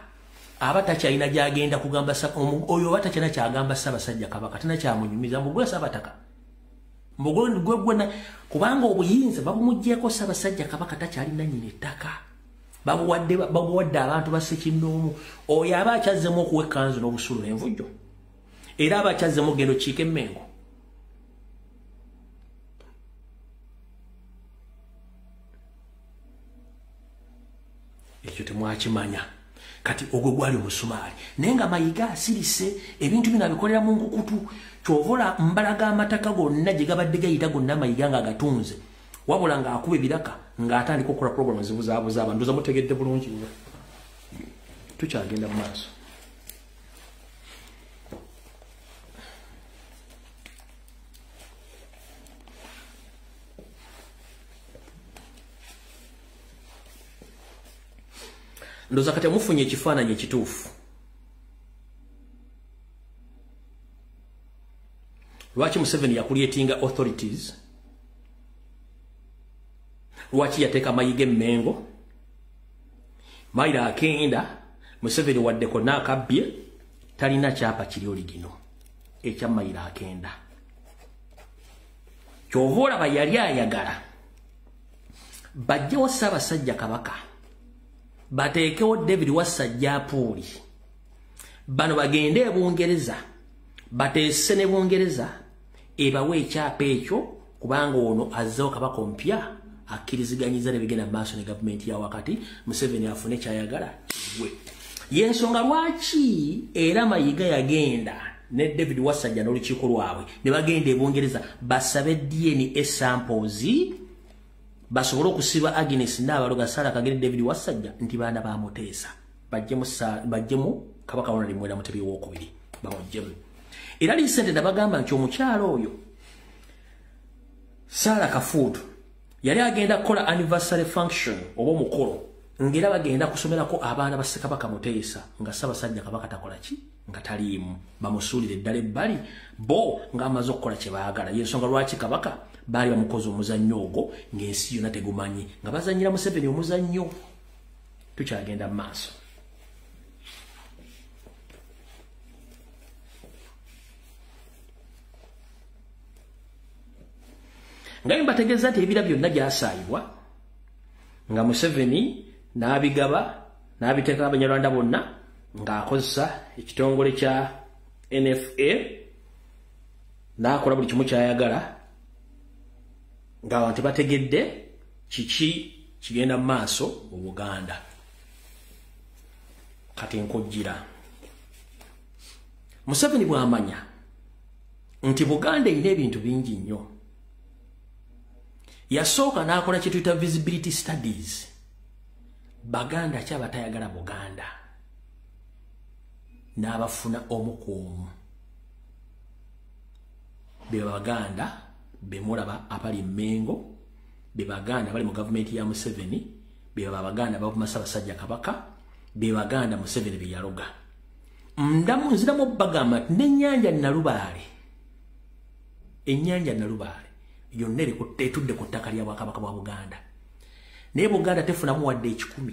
aba takyalina gy'agenda kugamba oyo oba takyalina kyagamba Ssaabasajja Kabaka tena kyamunyumiza mugwe Ssaabataka mugwe gwena kubanga obuyinza babumuggyeko Ssaabasajja Kabaka takyalina nnyini ettaka babuwadde abantu basekinnoomu oyo aba akyazzemu okuwa ekkanzu n'obusuulu n'envujjo era aba akyazzemu gendo kiika emmengo ekyo temwakimanya kati ogwo gwali omusumaali naye nga mayiga asirise ebintu bino abikolera mu nkukutu kyovola mbalaga amataka gonna gye gabadde gayita gonna mayiga nga agatunze wabula ng'akuba ebiraka ng'atandika okukola programu zibuzaabuza abantu ndoza mutegedde bulungi nnyo tukyagenda mu maaso ndoza kati amufunye ekifaananyi ekituufu lwaki Museveni yakulyetinga authorities lwaki yateeka mayiga emmengo mayiro akenda Museveni waddeko n'akabbye talina kyapa kiri oligino ekya mayiro akenda Kyovola bayali ayagala bajjawo Ssaabasajja Kabaka bateekewo David Wasajja Apuuli bano bagende e Bungereza bateese ne Bungereza ebawe ekyapa ekyo kubanga ono azzewo kabaka ompya akkiriziganyiza ne bigenda maaso ne gavumenti ya wakati Museveni afune kyayagala gwe yensonga lwaki era Mayiga yagenda ne David Wasajja n'olukiiko lwabwe ne bagenda e Bungereza basabe DNA samples basobole okusiba Agnes n'abaloga Sarah Kagere David Wasajja nti baana ba Muteesa bajjemu kabaka wona limwera Mutebi w'okubiri bamujjemu era lisente ndabagamba nti omukyalo oyo Sarah Kafuutu yali agenda kukola anniversary function oba omukolo ngera bagenda kusomerako abaana ba Ssekabaka Muteesa nga Ssaabasajja Kabaka takola ki nga taliimu bamusuulire eddala ebbali bo ng'amaze okukola kye baagala yensonga lwaki Kabaka baali bamukoze omuzannyo ogwo ng'ensi yonna tegumanyi nga bazannyira Museveni omuzannyo tukyagenda mu maaso. Nga mbategeeza nti ebira byonna byasaayibwa nga Museveni n'abigaba n'abiteeka Abanyarwanda bonna ng'akozesa ekitongole kya NFA n'akola buli kimu kyayagala ng'abantu bategedde kiki kigenda mu maaso mu Buganda. Kati nkojjira Museveni bw'amanya nti Buganda erina ebintu bingi nnyo yasooka n'akola kye tuyita visibility studies. Baganda ki abatayagala Buganda n'abafuna omu ku omu be Baganda be mulaba abali Mengo be Baganda bali mu gavumenti ya Museveni be Baganda bavuma Ssaabasajja Kabaka be Baganda Museveni be yaloga ndamu nziramu bagamba n'ennyanja Nalubaale ennyanja Nalubaale yonna etudde ku ttaka lya Bwakabaka bwa Buganda naye Buganda tefunamu wadde 10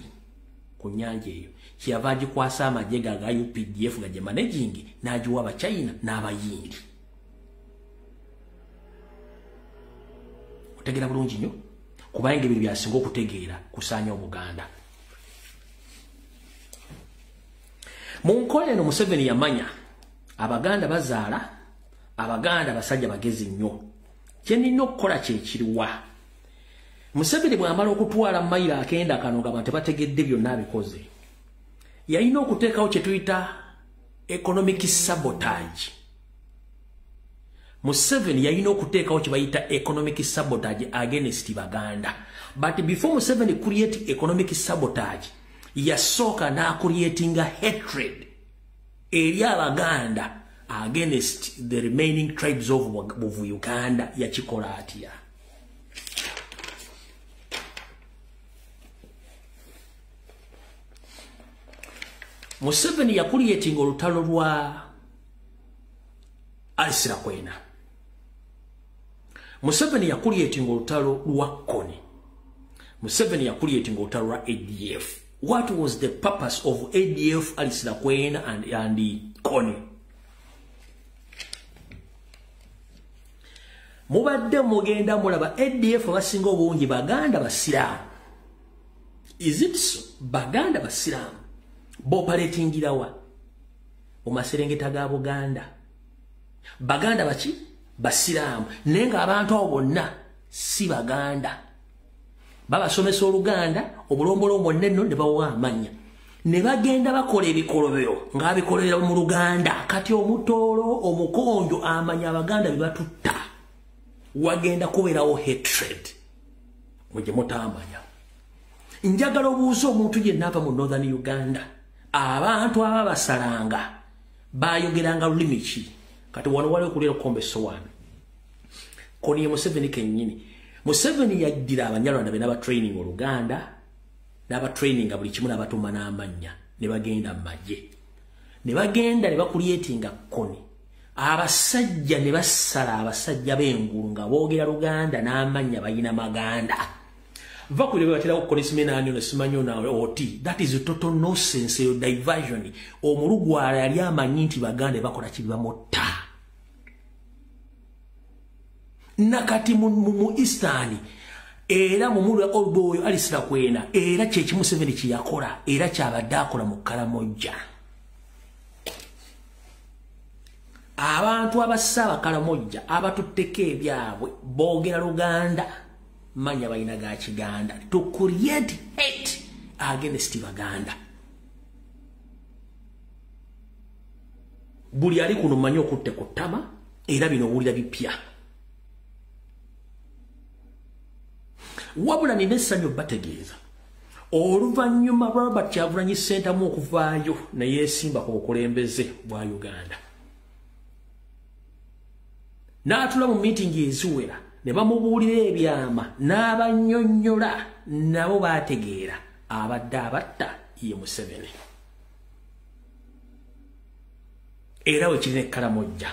ku nnyanja eyo kyeyava agikwasa amagye ga UPDF ga gye managing n'agiwa Abachina n'Abayindi. Otegeera bulungi nnyo kubanga ebintu byasinga okutegeera kusaanya Obuganda. Mu nkola eno Museveni yamanya Abaganda bazaala Abaganda basajja bagezi nnyo kye nina okukola kye kiriwa. Museveni bw'amala okutwala mayiro akenda kano nga abantu bategedde byonna abikoze yalina okuteekawo kye tuyita economic sabotage. Museveni yalina okuteekawo kye bayita economic sabotage against Baganda. But before Museveni create economic sabotage yasooka n'acreatinga hatred eri Abaganda against the remaining tribes of Uganda yakikola atya. Museveni yakuliyetinga olutalo lwa Alisirakwena. Museveni yakuliyetinga olutalo lwa Koni. Museveni yakuliyetinga olutalo lwa ADF. What was the purpose of ADF, Alisirakwena and Koni? Mubadde mugenda mulaba ADF basinga obungi Baganda basiraamu. Is it so? Baganda basiraamu bopaletingira wa Omaserengeta ga Buganda. Baganda baki basiraamu nenga abantu abo bonna si Baganda. Babasomesa Oluganda obulombolombo nenno ne bawa amanya ne bagenda bakola ebikolobero nga bikolera mu Luganda. Kati Omutoolo Omukonjo amanya Abaganda bibatutta wagenda kubeerawo hatred muje mutamanya. Njagala obuuza omuntu yenna ava mu Northern Uganda abantu ababasalanga bayogeranga lulimi ki kati wano wali okulera okombe sowaani Koni ye Museveni kennyini. Museveni yaddira Abanyarwanda be n'aba training Oluganda n'aba training buli kimu n'abatuma n'amannya ne bagenda mu magye ne bagenda ne bakuliyetinga Koni. Abasajja ne basala abasajja b'engulu nga boogera Luganda n'amannya bayina Maganda. Vakule batera ko Konisimena ne simanyo na oti. That is a total nonsense, a diversion. Omulugwala yali amanyi nti Baganda bakola kibiba motta. nakati mu Eastern era mu mulu oboyo alisira kwena era kye Museveni kiyakola era kyabadde akola mu Kalamojja. Abantu abasaba Kalamojja abatutteko ebyabwe boogera Luganda manya balina ga Kiganda to create hate against Baganda. Buli ali kuno manyo okutte ku ttama era bino owulira bipya. Wabula ninesanyo bategeeza oluvanyuma Robert Kyagulanyi Ssentamu okuvaayo naye esimba ku bukulembeze bwa Uganda. N'atula mu meeting eziwera ne bamubuulira ebyama n'abannyonnyola nabo baategeera abadde abatta ye Museveni. Era we kirina Kalamojja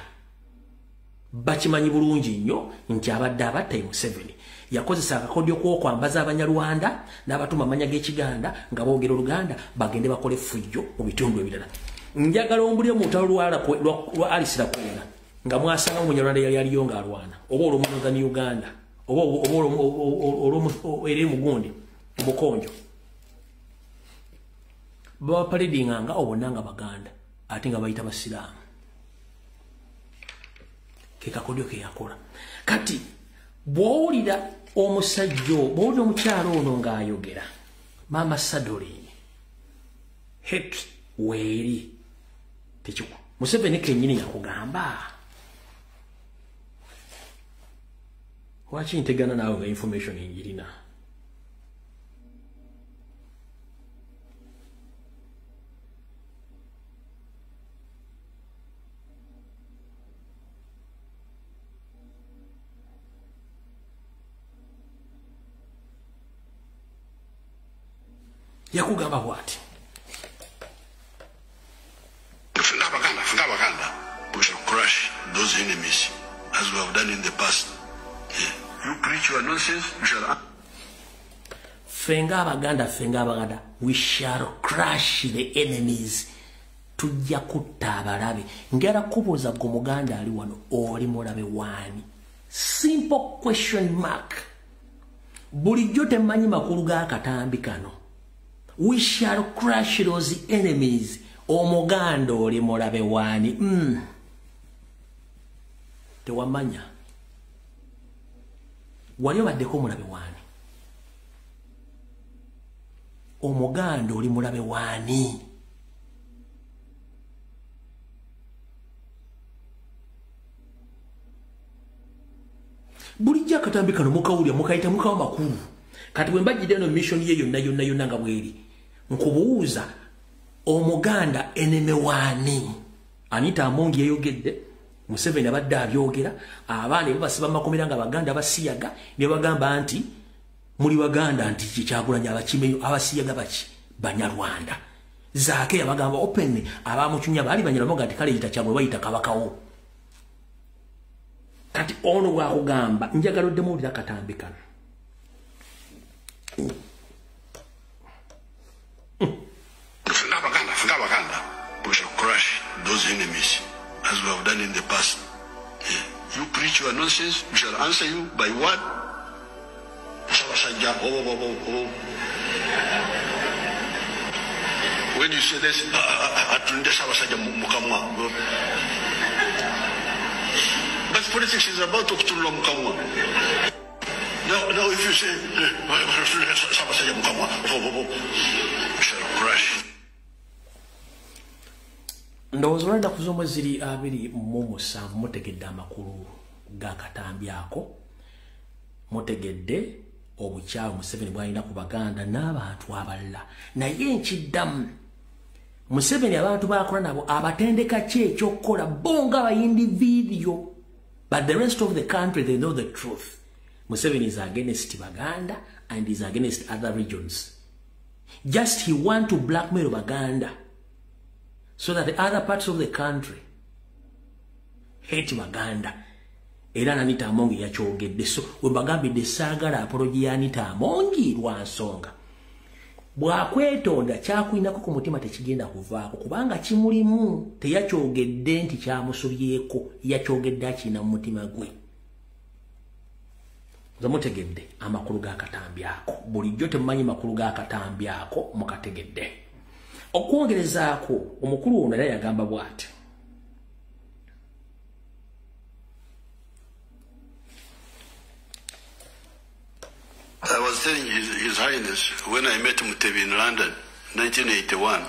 bakimanyi bulungi nnyo nti abadde abatta ye Museveni. Yakozesa akakodyo kw'okwambaza Abanyarwanda n'abatuma amanya g'Ekiganda nga boogera Oluganda bagende bakole fujjo mu bitundu ebirala. Njagala ombulire mu lutalo lwa alisira kwena nga mwasanga Omunyarwanda yali aliyo ng'alwana oba olw'omunoza ne Uganda oba eri mugundi omukonjo baba paradinga nga obonna nga Baganda ate nga bayita Basiraamu. Ke kakodyo ke yakola. Kati bw'owulira omusajja bw'owulira omukyalo ono ng'ayogera Maama Sadoline hate weeri tekiku Museveni kennyini yakugamba lwaki ntegana naawe nga information engirina. Yakugamba bwati we shall crush those enemies as we have done in the past. You preach your nonsense, we shall Fenga Abaganda, we shall crush the enemies. Tujja kutta abalabe. Ngera kubuuza gwe Muganda ali wano oli mulabe waani. Simple question mark. Bulijjo temanyi makulu ga katambi kano. We shall crush those enemies. Omuganda oli mulabe waani. Tewamanya. Wali obaddeko mulabe waani. Omuganda oli mulabe waani. Bulijja akatambi kano mukawulya mukayita mukawa makulu. Kati bwe mbajjidde no mission ye yonna nga bweri. Nkubuuza Omuganda eneme waani. Anita Amongi yayogedde. Museveni abadde abyogera. Abaana bo basiba makomera nga Baganda basiyaga. Ne bagamba nti muli Baganda nti Kyagulanyi abakimenyo abasiyaga baki Banyarwanda. Zaake yabagamba openly abamuchunya bali Banyarwanda nti kale yita Kyagulanyi bayita kabakawo. Kati ono wa kugamba njagala oddemu katambi kano. We shall crush those enemies as we have done in the past. You preach your nonsense, we shall answer you by what? When you say this, but politics is about to kill Mukamwa. Now if you say, we shall crush. Ndowooza olwenda kuzomwe ziri abiri mu musanvu mutegedde amakulu ga katambi ako. Mutegedde obukyawe Museveni bwalina ku Baganda n'abantu abalala. Naye nkiddamu Museveni abantu bakola nabo abatendeka ki ekyokukola bonga abayindi video. But the rest of the country, they know the truth. Museveni is against Baganda and is against other regions. Just he want to blackmail Baganda so that the other parts of the country hate Baganda. Era Anita Amongi yakyogedde. So webagambidde saagala apology ya Anita Amongi lwa nsonga. Bwakwetonda kyakulinako ku mutima tekigenda kuvaako kubanga kimulimu teyakyogedde nti kyamusubyeko yakyogedde akina mu mutima gwe. zamutegedde amakulu ga katambi ako bulijjo temumanyi makulu ga katambi ako mukategedde okwongerezaako omukulu ono era yagamba bw'ati I was telling His Highness when I met Mutebi in London 1981,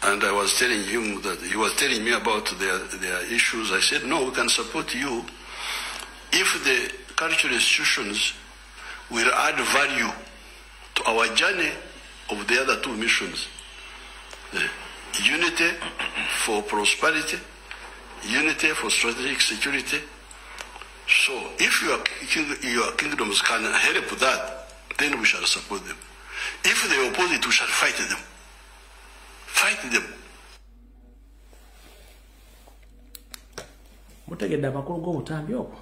and I was telling him that he was telling me about their issues. I said, no, we can support you if the cultural institutions will add value to our journey of the other two missions. Unity for prosperity, unity for strategic security. So if your kingdoms can help that, then we shall support them. If they oppose it, we shall fight them. Fight them. Mutegedde amakulu g'obutambi obwo.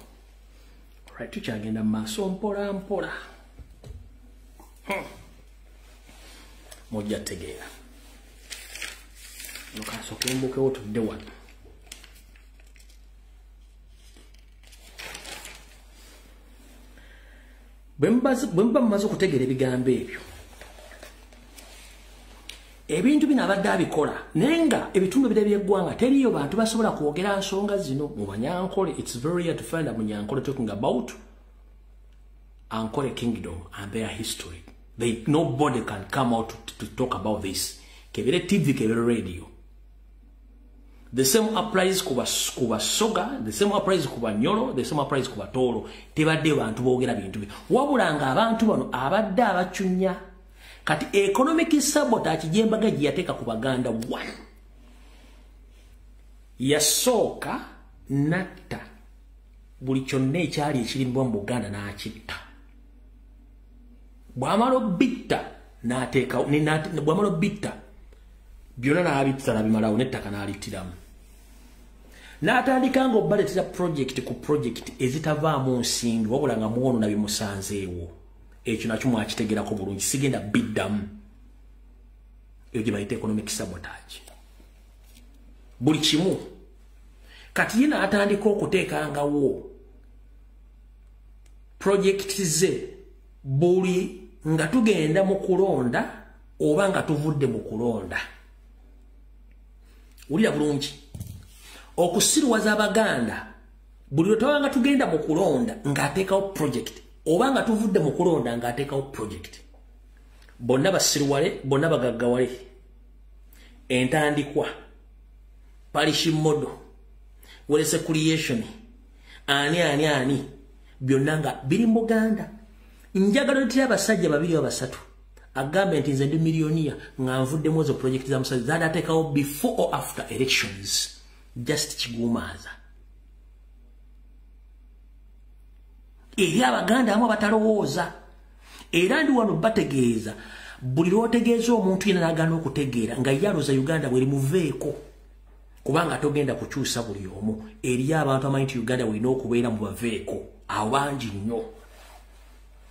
Right, tukyagenda mu maaso mpola mpola. Mujja tegeera. Nokasooka mbukewo tudde wano. Bwemba mumaze okutegeera ebigambo ebyo. Ebintu bino abadde abikola naye nga ebitundu bire by'eggwanga teriyo bantu basobola kwogera nsonga zino mu Banyankole. It's very hard to find a Munyankole talking about Ankole Kingdom and their history. Nobody can come out to talk about this. Kebere TV, kebere radio. The same applies kuba soga, the same applies kuba nyolo, the same applies kuba tolo. Tebadde bantu boogera bintu bi. Wabulanga abantu bano abadde abachunya. Kati economic sabotage jembaga yateeka ku Baganda 1. Yasooka natta buli kyonna ekyali ekirimbwa mu Buganda n'akitta. Bwamala bitta n'ateeka bwamala bitta byonna n'abitta n'abimalawo n'ettaka n'alittiramu. N'atandika ng'obbaletera project ku project ezitavaamu nsimbi wabula nga muwono nabimusanzeewo. Ekyo nakyo mwakitegerako bulungi sigenda biddamu. Eyo gye bayita economic sabotage. Buli kimu kati ye n'atandika okuteekangawo project ze buli nga tugenda mu kulonda oba nga tuvudde mu kulonda. Wulira bulungi okusiruwaza Abaganda buli lwe nga tugenda mu kulonda ng'ateekawo project obanga tuvudde mu kulonda ng'ateekawo project. Bonna basiruwale, bonna bagaggawale. Entandikwa, parish model, welese creation, ani, byonna nga biri mu Buganda. Njagala ntira abasajja babiri oba basatu. Agambe nti nze ndi miliyoniya nga nvuddemu ezo project za musajja z'adateekawo before or after elections. Just kiguumaaza. Eri Abaganda amu abatalowooza. Era ndi wano bategeeza buli lw'otegeeza omuntu yenna n'agaana okutegeera nga ye alooza Uganda bw'eri muveeko. Kubanga togenda kukyusa buli omu. Eri abantu amanyi nti Uganda bw'erina okubeera mu baveeko abangi nnyo.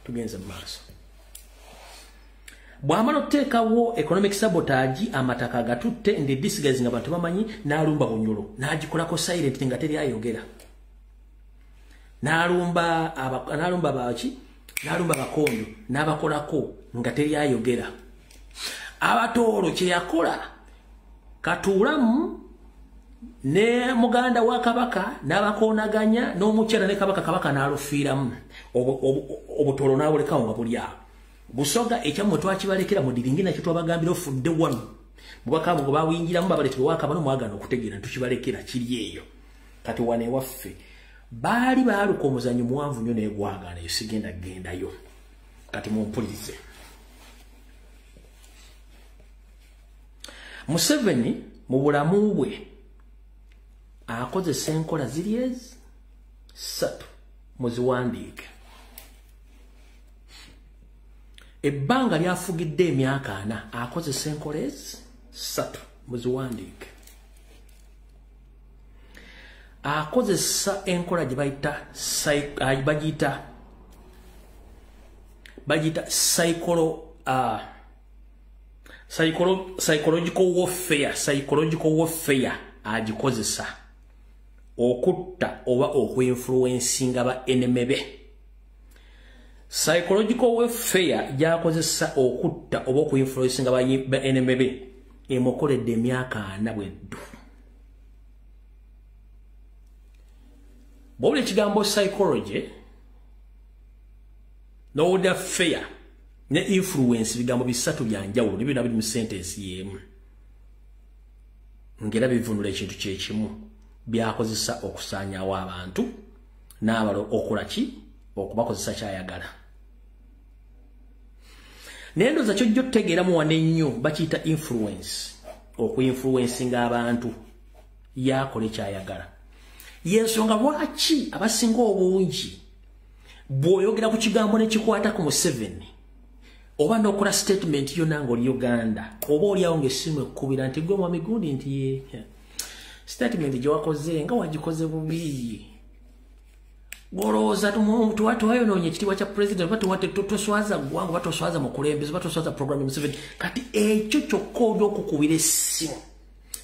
Tugenze mu maaso. Bw'amala okuteekawo economic sabotage amataka agatutte ndi disguise nga bantu bamanyi n'alumba Bunyolo n'agikolako silent nga teri ayogera. N'alumba baki? N'alumba Bakondo n'abakolako nga teri ayogera. Abatoolo kye yakola Katuulamu ne muganda wa Kabaka n'abakoonaganya n'omukyala ne Kabaka n'alufiiramu. Obutoolo n'abulekawo nga buli awo. Busoga ekyammwe twakibalekera mu diringi nakyo twabagambira ofudde wano. Bubaka abo baawinjiramu babaleetera Wakabaka mwagana okutegeera tukibalekera kiri eyo. Kati wane waffe baali baaluka omuzannyo muwanvu nnyo n'egwagaana yo sigenda gendayo. Kati mumpulirize. Museveni mu bulamu bwe akozesa enkola ziri ezi 3 muziwandiike. Ebbanga lyafugidde emyaka 4 akozesa enkola ezi 3 muziwandiike. Akozesa enkola gye bagiyita psychological warfare agikozesa okutta oba okwenfluencinga ba enemy be psychological warfare yakozesa okutta oba okuinfluencinga ba NMB emokoledde emyaka 4 bweddu. Bw'obula ekigambo psychology no fear ne influence bigambo bisatu byanjawulo nibyo nabiri mu sentence yemu ngera bivunula ekintu kyekimu byakozesa okusaanyawo abantu n'abalo okulaki okubakozesa kyayagala. Nendoza kyojjo tutegeeramu wane nnyo bakiyita influence okuinfluencinga abantu yakole kyayagala. Yensonga lwaki abasinga obungi bw'oyogera ku kigambo ne kikwata ku Museveni oba n'okola statement yonna ng'oli Uganda oba oliawo ng'essimu ekkubira nti gwe mwami gundi nti ye statement gye wakoze nga wagikoze bubi olowooza tuwayonoonye ekitiibwa kya president oba toswaza ggwanga oba toswaza mukulembeze oba toswaza program Museveni kati ekyo kyokka oli okukubira essimu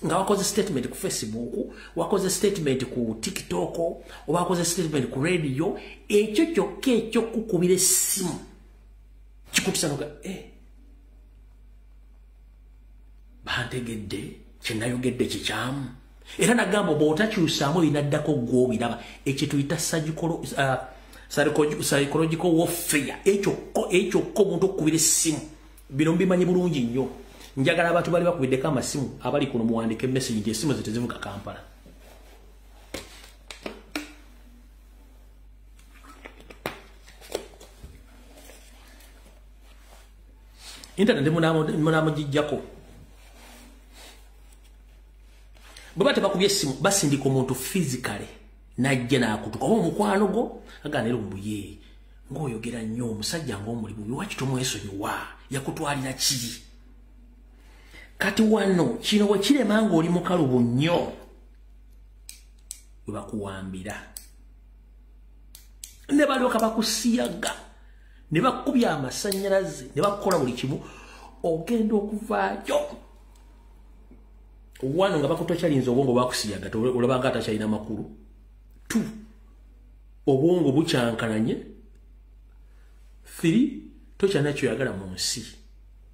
nga wakoze statement ku Facebook, wakoze statement ku TikTok, oba wakoze statement ku radio, ekyo kyokka ekyo kukubira essimu kikutusanoga bantegedde kyenayogedde kikyamu era nagamba bw'otakyusaamu ebinaddako gw'obiraba ekyo tuyita psychological warfare ekyokka omuntu okukubira essimu bino mbimanyi bulungi nnyo. Njagala abantu bali bakubiddeko amasimu abali kuno muwandike message nti essimu zitezivuga Kampala. Internet munamugijjako. Bwe bate bakubye essimu basindika omuntu physically najja n'akutuka oba omukwano gwo agana Lumbuye ng'oyogera nnyo omusajja ng'omulimu lwaki tomwesonyiwa yakutwalira ki? Kati wano kino bwe kirema ng'oli mukalubu nnyo bwe bakuwambira ne balyoka bakusiyaga ne bakubya amasannyalaze ne bakola buli kimu ogenda okuvaayo wano nga bakutokyalinza obwongo bakusiyaga olabanga atakyalina makulu tu obwongo bukyankalanye 3 tokyalina kyoyagala mu nsi.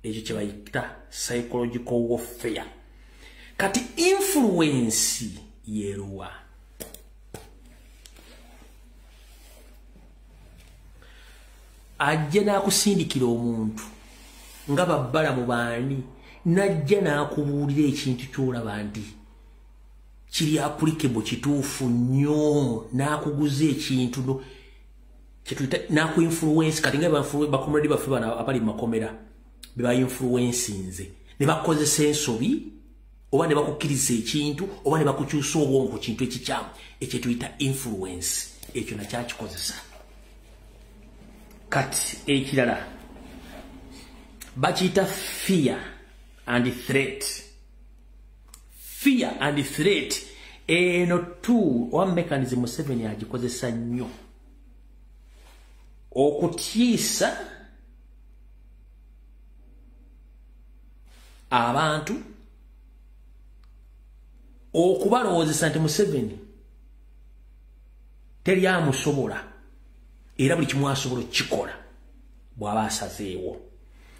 Ekyo kye bayita psychological warfare. Kati influence yeruwa ajja n'akusindikira omuntu nga babbala mu baani najja n'akubuulira ekintu ky'olaba nti kiri applicable kituufu nnyo n'akuguza ekintu no kyetuyita n'aku-influence kati nga bakomredi baffe bano abali mu makomera beba influencinze ne bakozesa ensobi oba ne bakukkiriza ekintu oba ne bakukyusa obwongo ku kintu ekikyamu ekyo tuyita influence ekyo nakyakikozesa. Kati ekirala bakiyita fear and threat. Fear and threat eno tu one mechanism Museveni agikozesa nnyo okutiisa abantu okubalowoozesa nti Museveni teri amusobola era buli kimu asobola okukikola bw'aba asazeewo.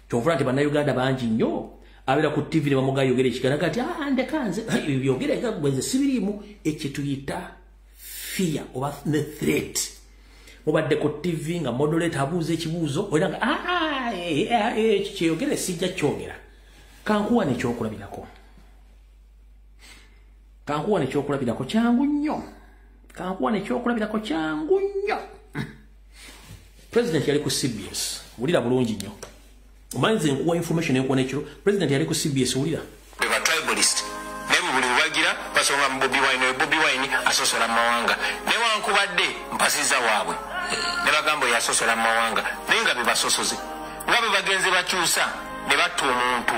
Kyovula nti bannayuganda bangi nnyo abeera ku TV ne bamugaa yogera ekigana kati ndekanze byogera gagwenze sibiriimu ekyo tuyita fear oba the threat. Mubadde ku TV nga moderator abuuza ekibuuzo era nga ekyo kyeyogere sijja kyogera. Kankuwa nekyokulabirako. Kankuwa nekyokulabirako kyangu nnyo. Kankuwa nekyokulabirako kyangu nnyo. President yali ku CBS. Wulira bulungi nnyo. Omanyize nkuwa information enkuwa n'ekiro. President yali ku CBS wulira. Eba tribalist. Nemu buli wagira basonga Bobi Wine asosola mawanga. Ne wankubadde mpasiza waabwe. Ne bagambo yasosola mawanga. Nenga bebasosoze. Nga bebagenze bakyusa ne batta omuntu.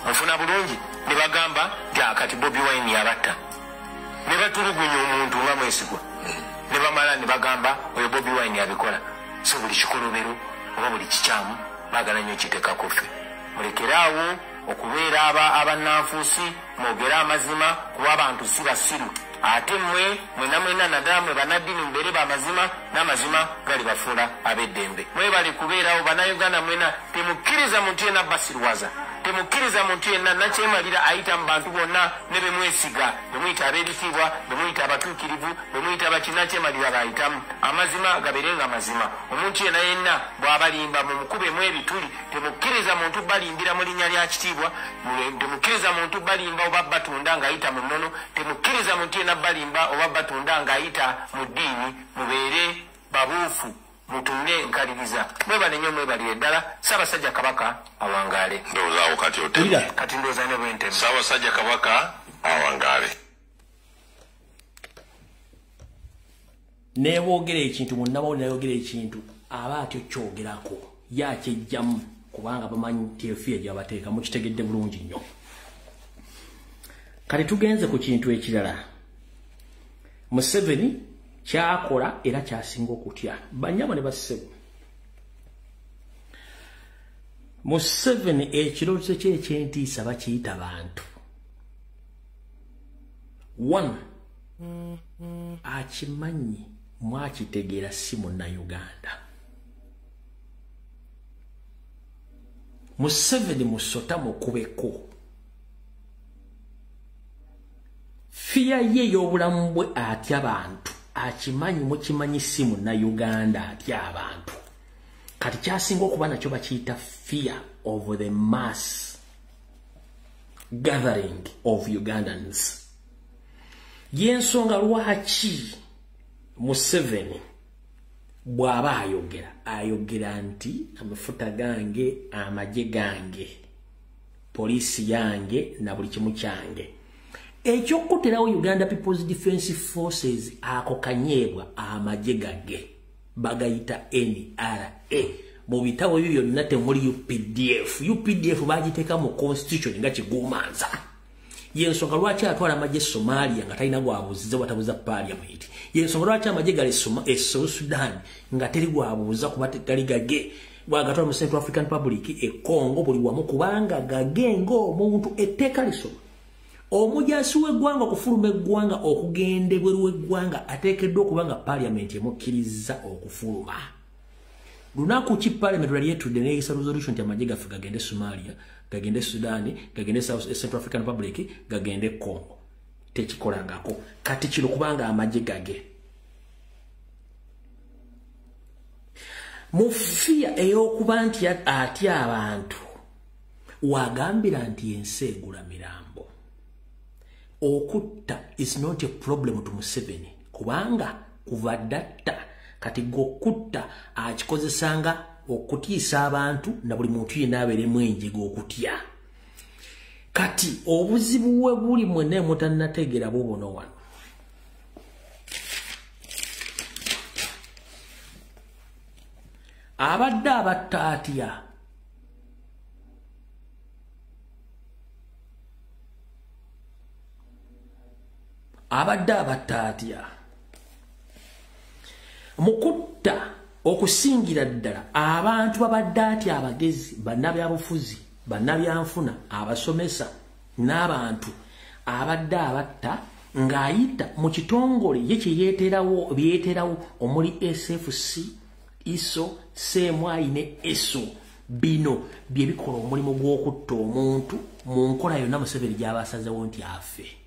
Mufuna bulungi ne bagamba kati Bobi Wine yabatta. Ne batulugunya omuntu nga mwesigwa. Ne bamala ne bagamba oyo Bobi Wine yabikola. So buli kikolobero oba buli kikyamu bagala nnyo kiteeka kuffe. Mulekeraawo okubeera abannanfuusi mwogera amazima kuba abantu si basiru ate mmwe mwena naddala mwe bannaddiini mubeere b'amazima n'amazima gali bafuula ab'eddembe mwebali kubeerawo bannayuganda mwena temukkiriza muntu yenna basirwaza temukkiriza muntu yenna nakyemalira ayita mu bantu bonna ne be mwesiga bemuyita ab'ebitiibwa bemuyita abatuukirivu bemuyita bakinakyemalira bayitamu amazima gabeerenga mazima omuntu yenna bw'abalimba mu mukubemu ebituli temukkiriza muntu balimbira mu linnya lya kitiibwa temukkiriza muntu balimba oba batunda ng'ayita mu nnono temukkiriza muntu yenna balimba oba batunda ng'ayita mu ddiini mubeere babuufu mutunde nkaliriza mwebale nnyo mwebalire ddala Ssaabasajja Kabaka awangaale ndowoozawo kati otemye kati ndowooza ne bwenteme Ssaabasajja Kabaka awangaale neeboogera ekintu munnabawo nayogera ekintu aba atyo kyogerako yakyejjamu kubanga bamanyi nti efiya gyabateeka mukitegedde bulungi nnyo kati tugenze ku kintu ekirala Museveni kyakola era kyasinga okutya banyama ne bassebo Museveni ekirooto kye eky'entiisa bakiyita bantu 1 akimanyi mwakitegeera si munnayuganda Museveni musota mukubeko fiya ye y'obulamu bwe atya abantu akimanyi mukimanyi si munnayuganda atya abantu kati kyasinga okuba nakyo bakiyita fear of the mass gathering of Ugandans yensonga lwaki Museveni bw'aba ayogera nti amafuta gange amagye gange poliisi yange na buli kimu kyange ekyokuterawo Uganda People's Defence Forces ako kanyeebwa amagye gage bagayita NRA mu bitabo byo byonna temuli UPDF bagiteeka mu constitution nga kigumanza yensonga lwaki atwala amagye Somalia nga talina gwabuuziza watabuza parliament yensonga lwaki amagye gali Sudan nga teri gwabuuza kuba tali gage bwagatwala mu Central African Republic Congo buli wamu kubanga gage ng'omuntu etteeka lisoma omujasi w'eggwanga okufuluma eggwanga okugenda ebweru w'eggwanga ateekeddwa okubanga parliament emukkiriza okufuluma lunaku ki parliament lwali yetudde neeyisa resolution nti amagye gaffe gagende Somalia gagende Sudan gagende Central African Republic gagende Congo tekikolangako kati kino kubanga amagye gage mu fiya ey'okuba nti atya abantu wagambira nti ensi egula mirambo okutta is not a problem to Museveni kubanga kuva ddatta kati gokutta akikozesanga okutiisa abantu na buli muntu yenna abeeremu enjega okutya kati obuzibu bwe buli mwene mutannategeera bubono wano abadde abatta atya mukutta okusingira ddala abantu babadde atya abagezi bannabyabufuzi bannabyanfuna abasomesa n'abantu abadde abatta ng'ayita mu kitongole ye byeterawo omuli SFC ISO CMI ne ESO bino bye bikola omulimu gw'okutta omuntu mu nkola yonna Museveni gy'abasazewo nti afe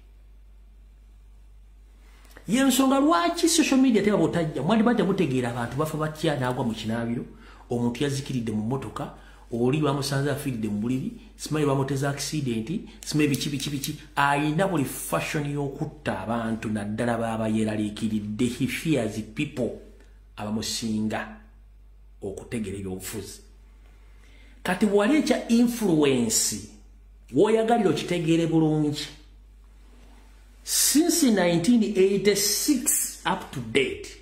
yensonga lwaki social media teba botajja mwali bajja mutegeera abantu bafa batya n'agwa mu kinaabiro omuntu yazikiridde mu motoka oli bamusanze afiiridde mu buliri simanyi bamuteza accident simanyi biki ayina buli fashion y'okutta abantu naddala baba yeraliikiridde he fears people abamusinga okutegeera ebyobufuzi kati bwali ekya influence woyagalira okitegeere bulungi since 1986 up to date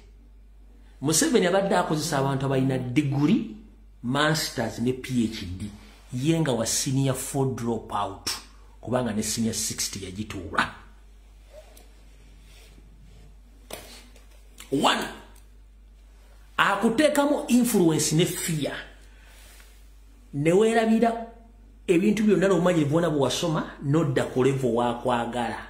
Museveni abadde akozesa abantu abalina degree masters ne PhD yenga wa senior 4 drop out kubanga ne senior 60 yagituula 1 akuteekamu influence ne fear ne weerabira ebintu byonna n'omanyirivu bona bwe wasoma nodda ku level wakwagala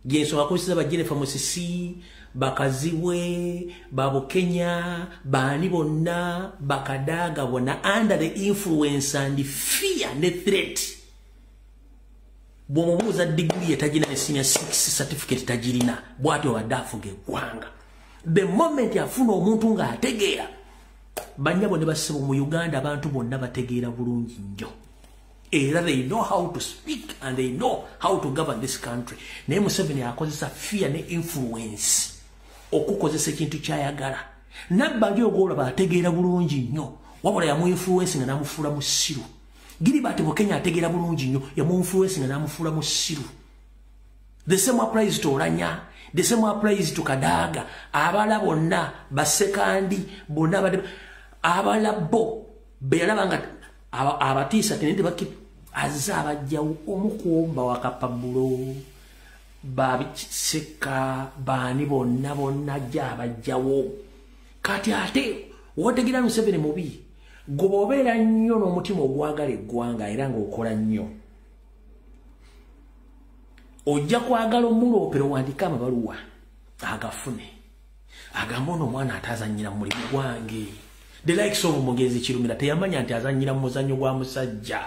gyensonga akozesa Jennifer Musisi bakaziwe babukenya baani bonna bakadaga bonna under the influence and fear ne threat bw'omubuuza degree etagina ne senior 6 certificate tagirina bw'atyo waddafuga eggwanga the moment afuna omuntu ng'ategeera bannyabo ne bassebo mu Uganda abantu bonna bategeera bulungi nnyo era they know how to speak and they know how to govern this country naye Museveni akozesa fear ne influence okukozesa ekintu kyayagala nabali ogolaba ategeera bulungi nnyo wabula yamu influence nga namufuula musiru Gilibert Bukenya ategeera bulungi nnyo yamu influence nga namufuula musiru the same applies to Oranya the same applies to Kadaga abala bonna basekandi bonna abalabo beerabanga abatiisa tenende baki azaba jawu omukuomba wakapabulo babiseka bani bonna jaba jawo kati ate wotegira Museveni mubi gobobera nnyo n'omutima ogwagala eggwanga era ng'okola nnyo ojja kwagala omuloopero wandika amabaluwa agafune agamba ono omwana atazannyira mu mulimu gwange the likes of Mugezi Kirumira teyamanya nti azannyira mu muzannyo gwa musajja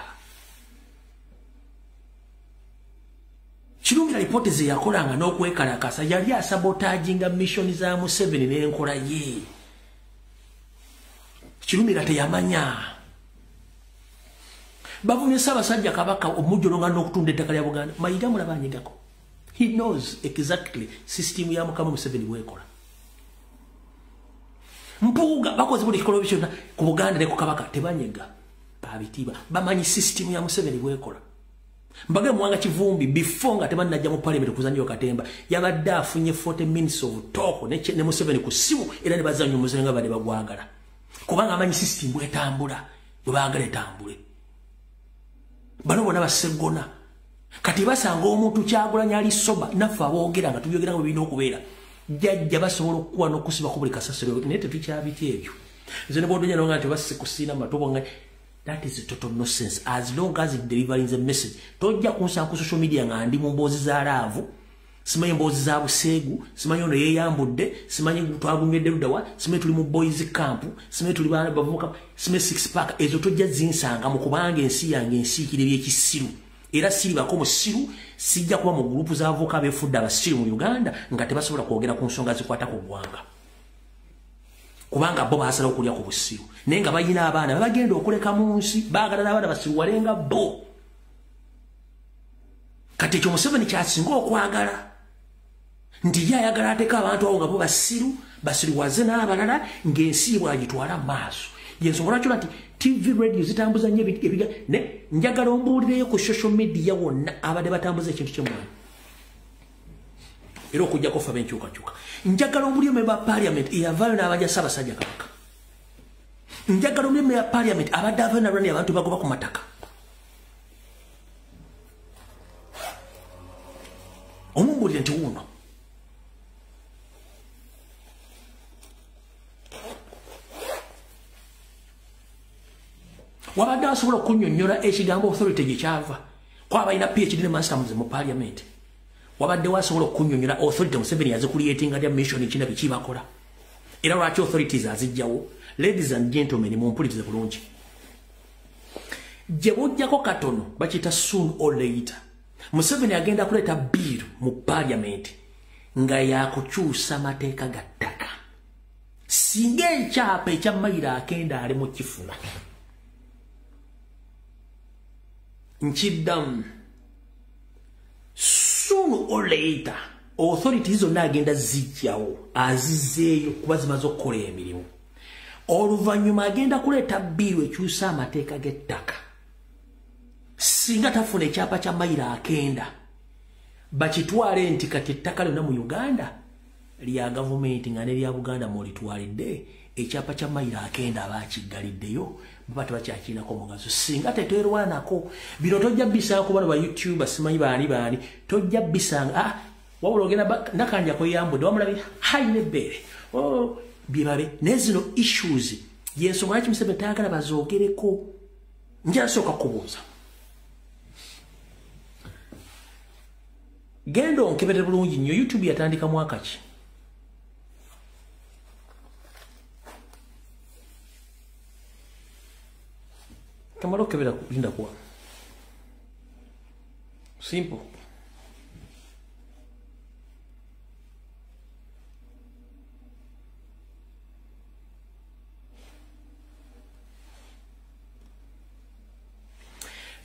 Kirumira ripoti ze yakolanga n'okwekalakasa yali asabotaginga mission za Museveni n'enkola ye Kirumira teyamanya bavumye Ssaabasajja Kabaka omujjolonga n'okutunda ettaka lya Buganda Mayiga mulabanyigako he knows exactly system ya Mukama Museveni bwekola mpuga bakoze buli kikolo byonna ku Buganda ne ku Kabaka tebanyega babitiba bamanyi system ya Museveni bwekola mbage mwanga Kivumbi before nga tebanajja mu parliament kuzanyo Katemba yabadde afunye 40 minutes of talk ne Museveni ku simu era ne bazanyo muzenga bade bagwagala kubanga amanyi system bwetambula bwagala etambule bano bona basegona kati basanga omuntu kyagulanya ali soba nafa aboogera nga tubyogera ngo bino okubeera jajja basobola okuwa n'okusiba ku buli kasasiro naye tetukyabiti ebyo nze ne bwodonya nonga nti basikusina matobo nga that is a total nonsense as long as it delivers a message tojja kunsanga ku social media nga ndi mu mboozi za laavu simanyi mboozi za buseegu simanyi ono yeeyambudde simanyi twagumyedde ludawa simanyi tuli mu boys camp simanyi tuli bavubuka simanyi six pack ezo tojja zinsanga mu kubanga ensi yange ensiikire by'ekisiru era siribako musiru sijja kuba mu group za avoka befudda abasiru mu Uganda nga tebasobola kwogera ku nsonga zikwata ku ggwanga kubanga bo baasala okulya ku busiru naye nga bayina abaana bagenda okuleka mu nsi baagala n'abaana basiru walenga bo kati ekyo Museveni kyasinga okwagala nti yayagala ateeka abantu awo nga bo basiruwaze n'abalala ng'ensi bwagitwala maaso yensobola kyo nti TV radio zitambuza nnyo ebiga ne njagala ombuulireyo ku social media wonna abadde batambuza ekintu ky'omwana era okujjako fa benkyukakyuka njagala ombuulireyo memba parliament eyavaayo n'abajja Ssaabasajja Kabaka njagala ombuulireyo memba parliament abadde avaayo n'abalani abantu bagoba ku mataka omumbuulire nti wuuno wabadde asobola okunnyonnyola ekigambo authority gye kyava kwaba alina PhD ne masters mu parliament wabadde wasobola okunnyonnyola authority Museveni yazikuliyetinga lya mission ekina bikibakola era lwaki authorities azijjawo ladies and gentlemen mumpulirize bulungi gye bujjako katono bakiyita soon or later Museveni agenda kuleeta bill mu parliament nga yakukyusa mateeka ga ttaka singa ekyapa ekya mayiro akenda ali mu kifuna nchidam soon or later authorities zonna agenda zijjawo azizeeyo kuba zimaze okukola emirimu oluvannyuma agenda kuleeta biiru ekyusa amateeka g'ettaka singa tafuna ekyapa kya mayiro akenda bakitwale nti kati ettaka lyonna mu Uganda lya gavumenti nga ne lya Buganda mwolitwalidde ekyapa kya mayiro akenda abakiggaliddeyo baba tebakyakirinako mugaso singa tetwerwanako bino tojja bisanga bano ba YouTube simanyi baani tojja bisanga wabula ogenda nakanja kweyambudde wamulabira hayi nebbeere byebabe naye zino issues yensonga lwaki Museveni tayagala bazoogereko njasooka kubuuza Genda onkebere bulungi nnyo. YouTube yatandika mwaka ki? Kamalo kebera kulinda kwa. Simple.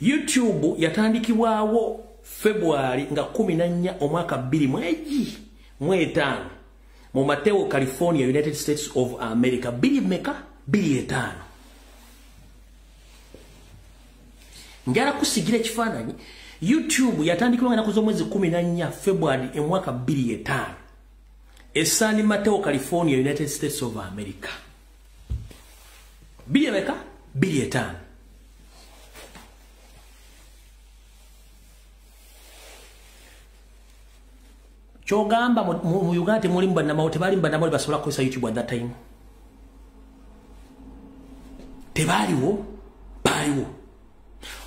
YouTube yatandikibwawo February nga 14 omwaka 2015 mu Mateo, California, United States of America. 2005. Njala kusigira ekifaananyi. YouTube yatandikibwa nga kuzomwezi 14 February omwaka 2005. Esani Mateo, California, United States of America. 2005. Chogamba mu Uganda mulimba na mauti bali mbanda mali basobola kukosa YouTube at that time. Tebaliwo, baliwo.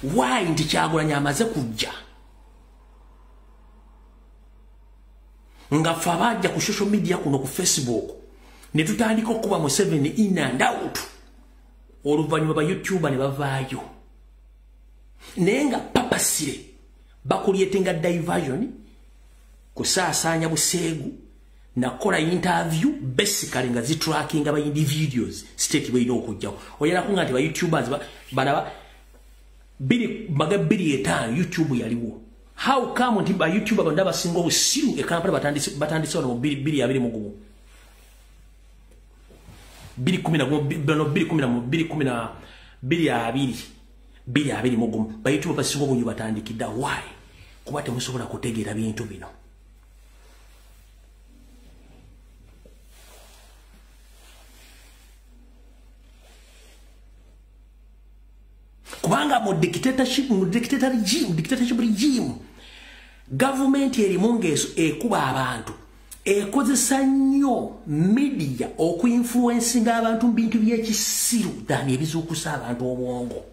Why ndi Kyagulanyi amaze kujja? Nga fabajja ku social media kuno ku Facebook. Ne tutandika okuba mu 7 in and out. Oluvanyuma ba YouTuber ne bavaayo. Nenga papasire bakulietenga diversion. Kusasanya busegu na kola interview basically nga zitracking aba individuals state we know kujjawo oyala kungati ba YouTubers bana bili etan YouTube yaliwo. How come nti ba YouTuber bandaba singo busiru ekampala batandise ono bili abiri mugumu 2010 mugumu ba YouTuber basingo bunyu batandikida. Why? Kuba temusobola kutegeera bintu bino. Kubanga mu dictatorship regime government eri mungeso ekuba abantu ekozesa nnyo media okuinfluencing abantu bintu by'ekisiru dani ebizukusa abantu obwongo.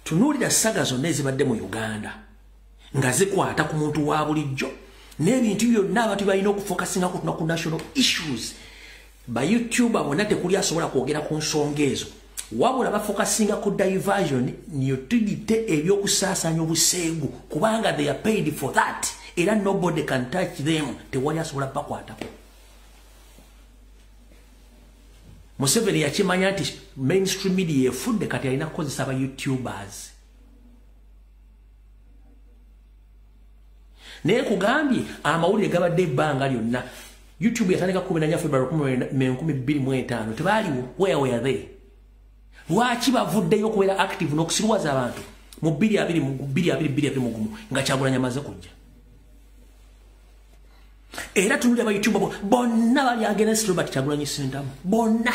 Tunulira saga zonna ezibadde mu Uganda nga zikwata ku muntu wa bulijjo n'ebintu byonna abantu balina okufokasinga ku national issues. Ba YouTuber bonna tekuli asobola kwogera ku nsonga ezo wabula bafokasinga ku diversion niyotidite ebyokusaasanya obuseegu kubanga they are paid for that era nobody can touch them. Tewali asobola bakwatako. Museveni yakimanya nti mainstream media efudde kati alina kukozesa aba YouTubers. Naye kugambye amawulire gabadde ebbanga lyonna YouTube yatandika 14 February 2025 tebaliwo. Where were they? Lwaki bavuddeyo okubeera active n'okusirwaza abantu mu 2020 mugumu nga Kyagulanyi amaze kujja? Era tunulira ba YouTuber bonna bali against Robert Kyagulanyi Ssentamu bonna.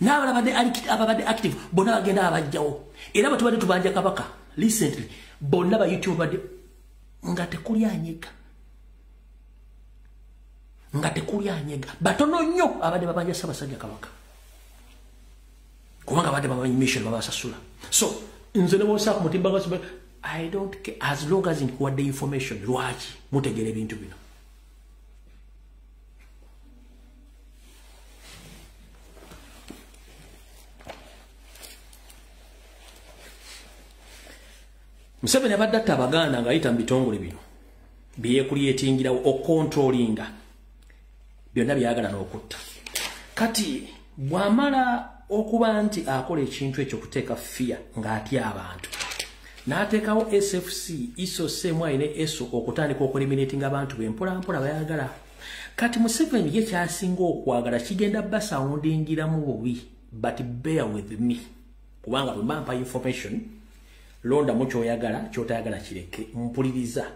Ababadde active bonna bagenda abajjawo. Era batubadde tubanja Kabaka recently bonna ba YouTuber badde nga tekuli anyega. Batono nnyo abadde babanja Ssaabasajja Kabaka. Kubanga abadde bamanyi mission babasasula. So nze ne bosa ku mutimba gwa I don't care as long as nkuwadde information. Lwaki mutegere ebintu bino. Museveni abadde atta Abaganda ng'ayita mu bitongole bino byekulyetingirawo okontrolinga byonna byagala n'okutta. Kati bw'amala okuba nti akola ekintu ekyo kuteeka fear ng'atya abantu n'ateekawo SFC iso semwayi ne eso okutandika okueliminatinga abantu b'empola mpola bayagala. Kati Museveni ye kyasinga okwagala kigenda basawundingiramu bubi but bear with me kubanga bwe bampa information londa mu kyoyagala kyotayagala kireke mpuliriza.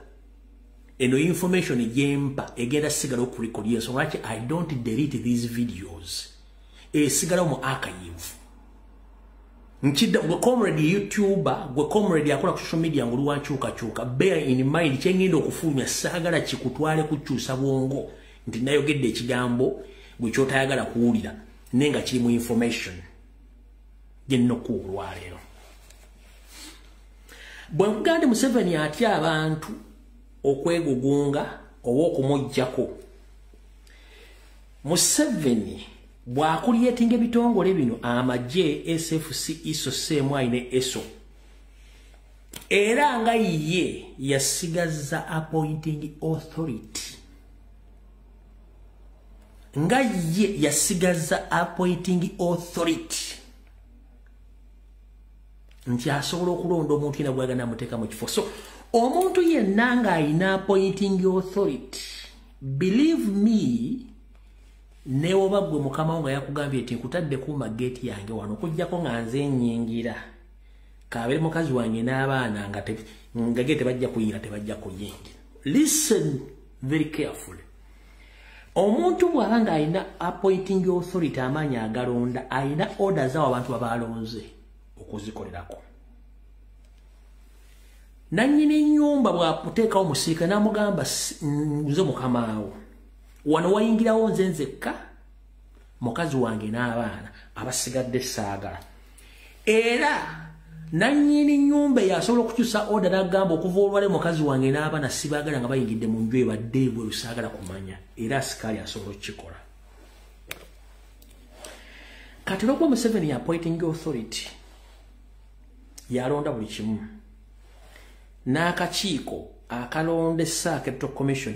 Eno information jempa egenda sigala okurecord yeso lwaki I don't delete these videos. Sigala mu archive. Nchida gwe comrade YouTuber, gwe comrade akola ku social media ngulu wanchuka bear in mind kyengendo okufulumya sagala kikutwale kukyusa bwongo nti nayogedde ekigambo gwe kyotayagala kuwulira nenga kiri mu information yenno kuulwa leero. Bwe Uganda Museveni atya abantu okwegugunga oba okumujjako, Museveni bwakulyetinga ebitongole bino amagye SFC ISO semwai ne ESO era nga ye yasigaza appointing authority, nga ye yasigaza appointing authority nti asobola okulonda omuntu yena gwagana amuteeka mu kifo. So omuntu yenna nga ayina appointing authority, believe me, newoba gwe mukama nga yakugambye eti nkutadde kuma gate yange wano okujjako nga nze nyingira kabere mukazi wange n'abaana nga gate bajja kuyingira tebajja kuyingira. Listen very carefully. Omuntu bw'aba nga ayina appointing authority amaanyi agalonda, ayina orders awo abantu babalonze okuzikolerako. Nannyini nnyumba bw'akuteekawo musirika n'amugamba nze mukamaawo wano wayingirawo nze nzekka mukazi wange n'abaana abasigadde saagala. Era nannyini nnyumba yasobola okukyusa order n'agamba okuva olwale mukazi wange n'abaana sibaagala nga bayingidde mu nju ebadde ebweru saagala kumanya, era asikaali asobola okukikola. Kati olw'okuba Museveni appointing authority yalonda buli kimu, n'akakiiko akalonda Essaaka Electoral Commission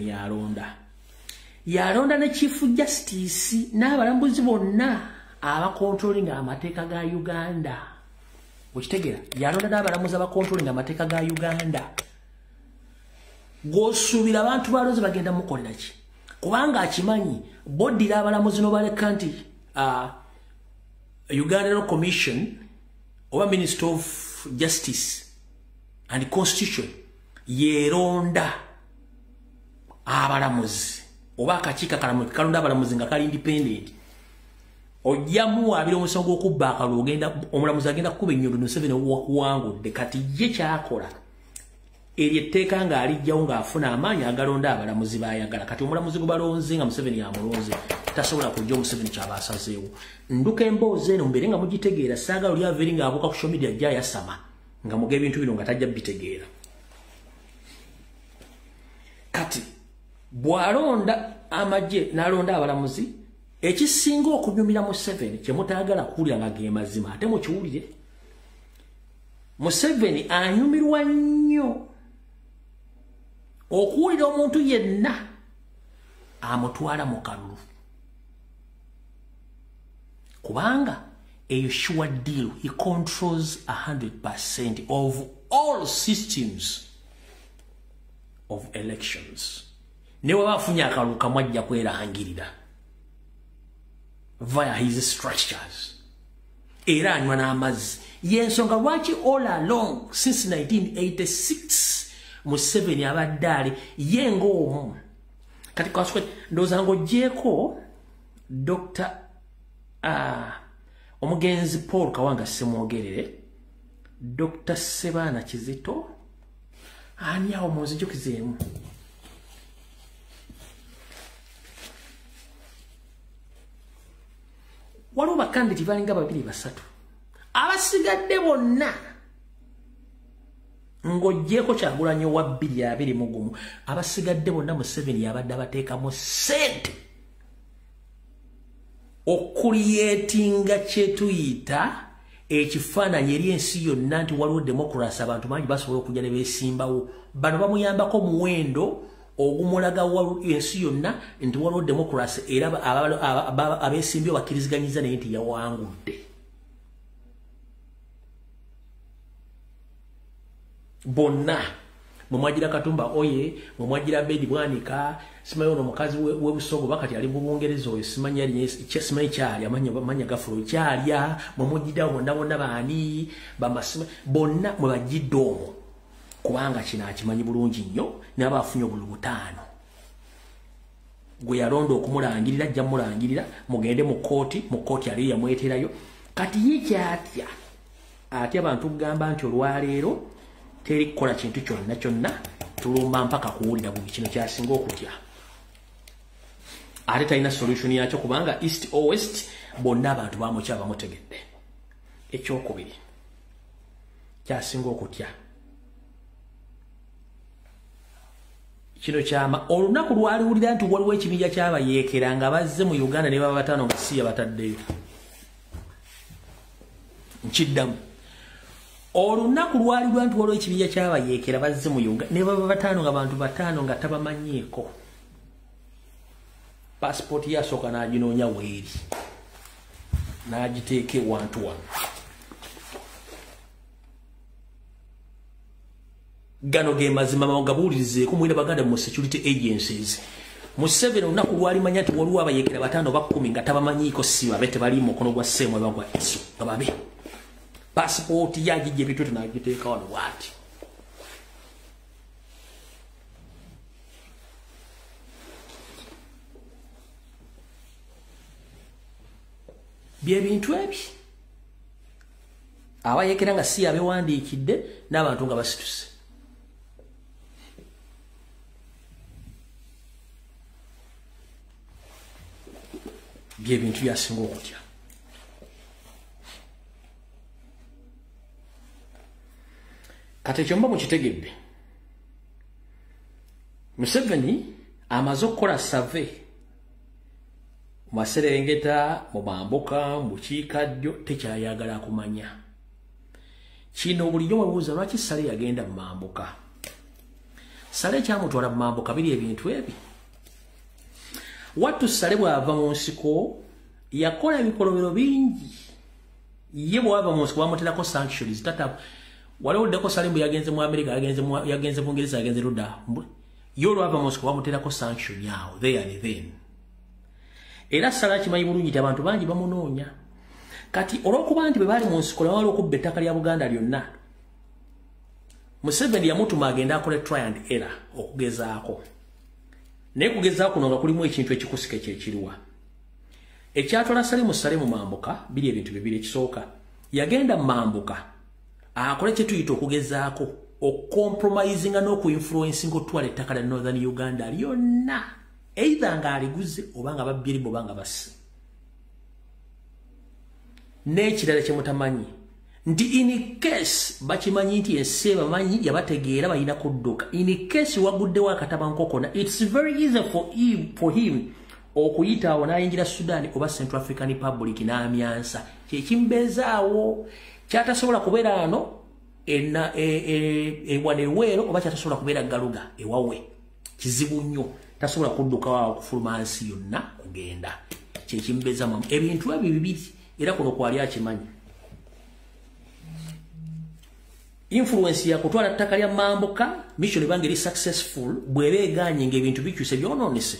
yalonda ne Chief Justice n'abalambuzi bonna abakontrolinga amateeka ga Uganda. Okitegera, yalonda n'abalamuzi abakontrolinga amateeka ga Uganda. Gwosuubira abantu balonze bagenda mukolera ki? Kubanga akimanyi boddira abalamuzi n'obaleka nti Uganda Electoral Commission oba Minister of Justice and Constitution yeronda abalamuzi oba akakiika kalonda abalamuzi nga kali independent. Ojjamu abira omusango gw'okubba akalulu omulamuzi agenda kukuba ennyondo Museveni wakuwangudde. Kati ye kyakola eryo etteeka ng'alijjawo ng'afuna amaanyi agalonda abalamuzi bayagala. Kati omulamuzi gwe balonze nga Museveni yamulonze tasobola kujja Museveni kyaba asazeewo. Nduka emboozi eno mbeere nga mugitegeera, saagala oli aveeri ng'abuuka ku social media ajja yasama nga muga ebintu bino nga tajja bitegeera. Kati bw'alonda amagye n'alonda abalamuzi, ekisinga okunyumira Museveni kye mutaagala kuwulira nga ge mazima ate mukiwulire. Museveni anyumirwa nnyo okuwulira omuntu yenna amutwala mu kalulu, kubanga a sure deal, he controls 100% of all systems of elections. Newe bafunye akalulu kamwajja kwerangirira via his structures. Era anywa n'amazzi. Yensonga lwaki all along since 1986 Museveni abadde ali ye ng'omu. Kati kwaswe ndowooza ng'oggyeko Dr. Omugenzi Paul Kawanga Ssemwogerere, Dr. Sebaana Kizito, ani awo munzijukizeemu. Waliwo bakandidati balinga 2-3 abasigadde bonna ng'oggyeko Kyagulanyi owa 2021 abasigadde bonna Museveni yabadde abateekamu ssente okulyetinga kye tuyita ekifaananyi eri ensi yonna nti waliwo demokrasi, abantu bangi basobola okujja ne beesimbawo. Bano bamuyambako muwendo ogumulaga ensi yonna nti waliwo demokrasi era abeesimbyewo bakkiriziganyiza naye nti yawangudde. Bonna mwajira Katumba oye, mwajira Bedi Bwanika, simanyi ono mukazi w'Ebusogo bakati ali mu Bungereza oyo simanyi ali simanyi kyali amanya gafuro kyalya mwamujida bonna baani bamasima bonna mwe bajidde omwo kubanga kino akimanyi bulungi nnyo n'abafunye obulubutaano. Gwe yalonda okumulangirira ajja mulangirira mugende mu kooti ali yamweterayo. Kati ye kyatya ate abantu kugamba nti olwaleero teri kukola kintu kyonna tulumba mpaka kuwulira buli kino kyasinga okutya ate talina solution yakyo kubanga east or west bonna abantu bamukyaba mutegedde ekyokubiri kyasinga okutya kino kyama olunaku lwaliwulira nti waliwo ekibinja kyabayeekera nga bazze mu Uganda ne baba bataano nga si yabataddeyo nkiddamu olunaku lwaliwulira nti waliwo ekibinja kyabayeekera bazze mu Uganda ne baba bataano nga bantu bataano nga tabamanyiiko passport yasooka n'aginoonya weeri n'agiteeka ewantu wano gano ge mazima gabuulirizeeko mwina baganda mu security agencies mu 7 olunaku lwalimanya nti waliwo abayeekera bataano bakumi nga tabamanyiiko si babe tebali mu mukono gwa sseemu ebagwa isu nga babe passport yagijja ebitutu n'agiteeka wano bw'ati byebintu ebi abayeekera nga si abewandiikidde n'abantu nga basituse byebintu byasinga okutya kati ekyo mba mukitegedde Museveni amaze okukola save mu Maserengeta mu Mambuka mu Bukiikaddyo tekyayagala kumanya kino bulijjo mwebuuza lwaki Sale yagenda mu Mambuka Sale kyamutwala mu Mambuka biri ebintu ebi Watu Sale bw'ava mu nsiko yakola ebikolobero bingi ye bw'ava mu nsiko bamuterako sanctions tata waliwo ddako Sale bwe yagenze mu America yagenze mu Ngereza yagenze ludda yo lw'ava mu nsiko bamuterako sanction yawo there and then era Sale akimanyi bulungi abantu bangi bamunoonya kati olw'okuba nti bwe bali mu nsiko ne waliwo okubba ettaka lya Buganda lyonna Museveni yamutuma agenda akole try and error okugezaako naye kugezaako kuno nga kulimu ekintu ekikusika kyekiriwa ekyatwala Sale mu Mambuka biri ebintu bibiri ekisooka yagenda mu Mambuka akole kye tuyita okugezaako okucompromisinga n'okuinfluencinga otwala ettaka lya Northern Uganda lyonna either nga aliguze oba nga babbye libo oba nga basse n'ekirala kye mutamanyi nti in case bakimanyi nti ensi bamanyi yabategeera balina kudduka in case waguddewo akatabankokona it's very easy for him okuyita awo n'ayingira Sudan oba Central African Republic n'amyansa kyekimbeezaawo kyatasobola kubeera ano ewaneweero oba kyatasobola kubeera Galuga ewawe kizibu nnyo tasobola kudduka waawo okufuluma nsi yonna kugenda kyekimbeezaamu ebintu ebyo bibiri era kuno kwali akimanyi influence ya kutwala ttaka lya Mambuka mission bange eri successful bwebeeganye ng'ebintu bikyuse byonoonese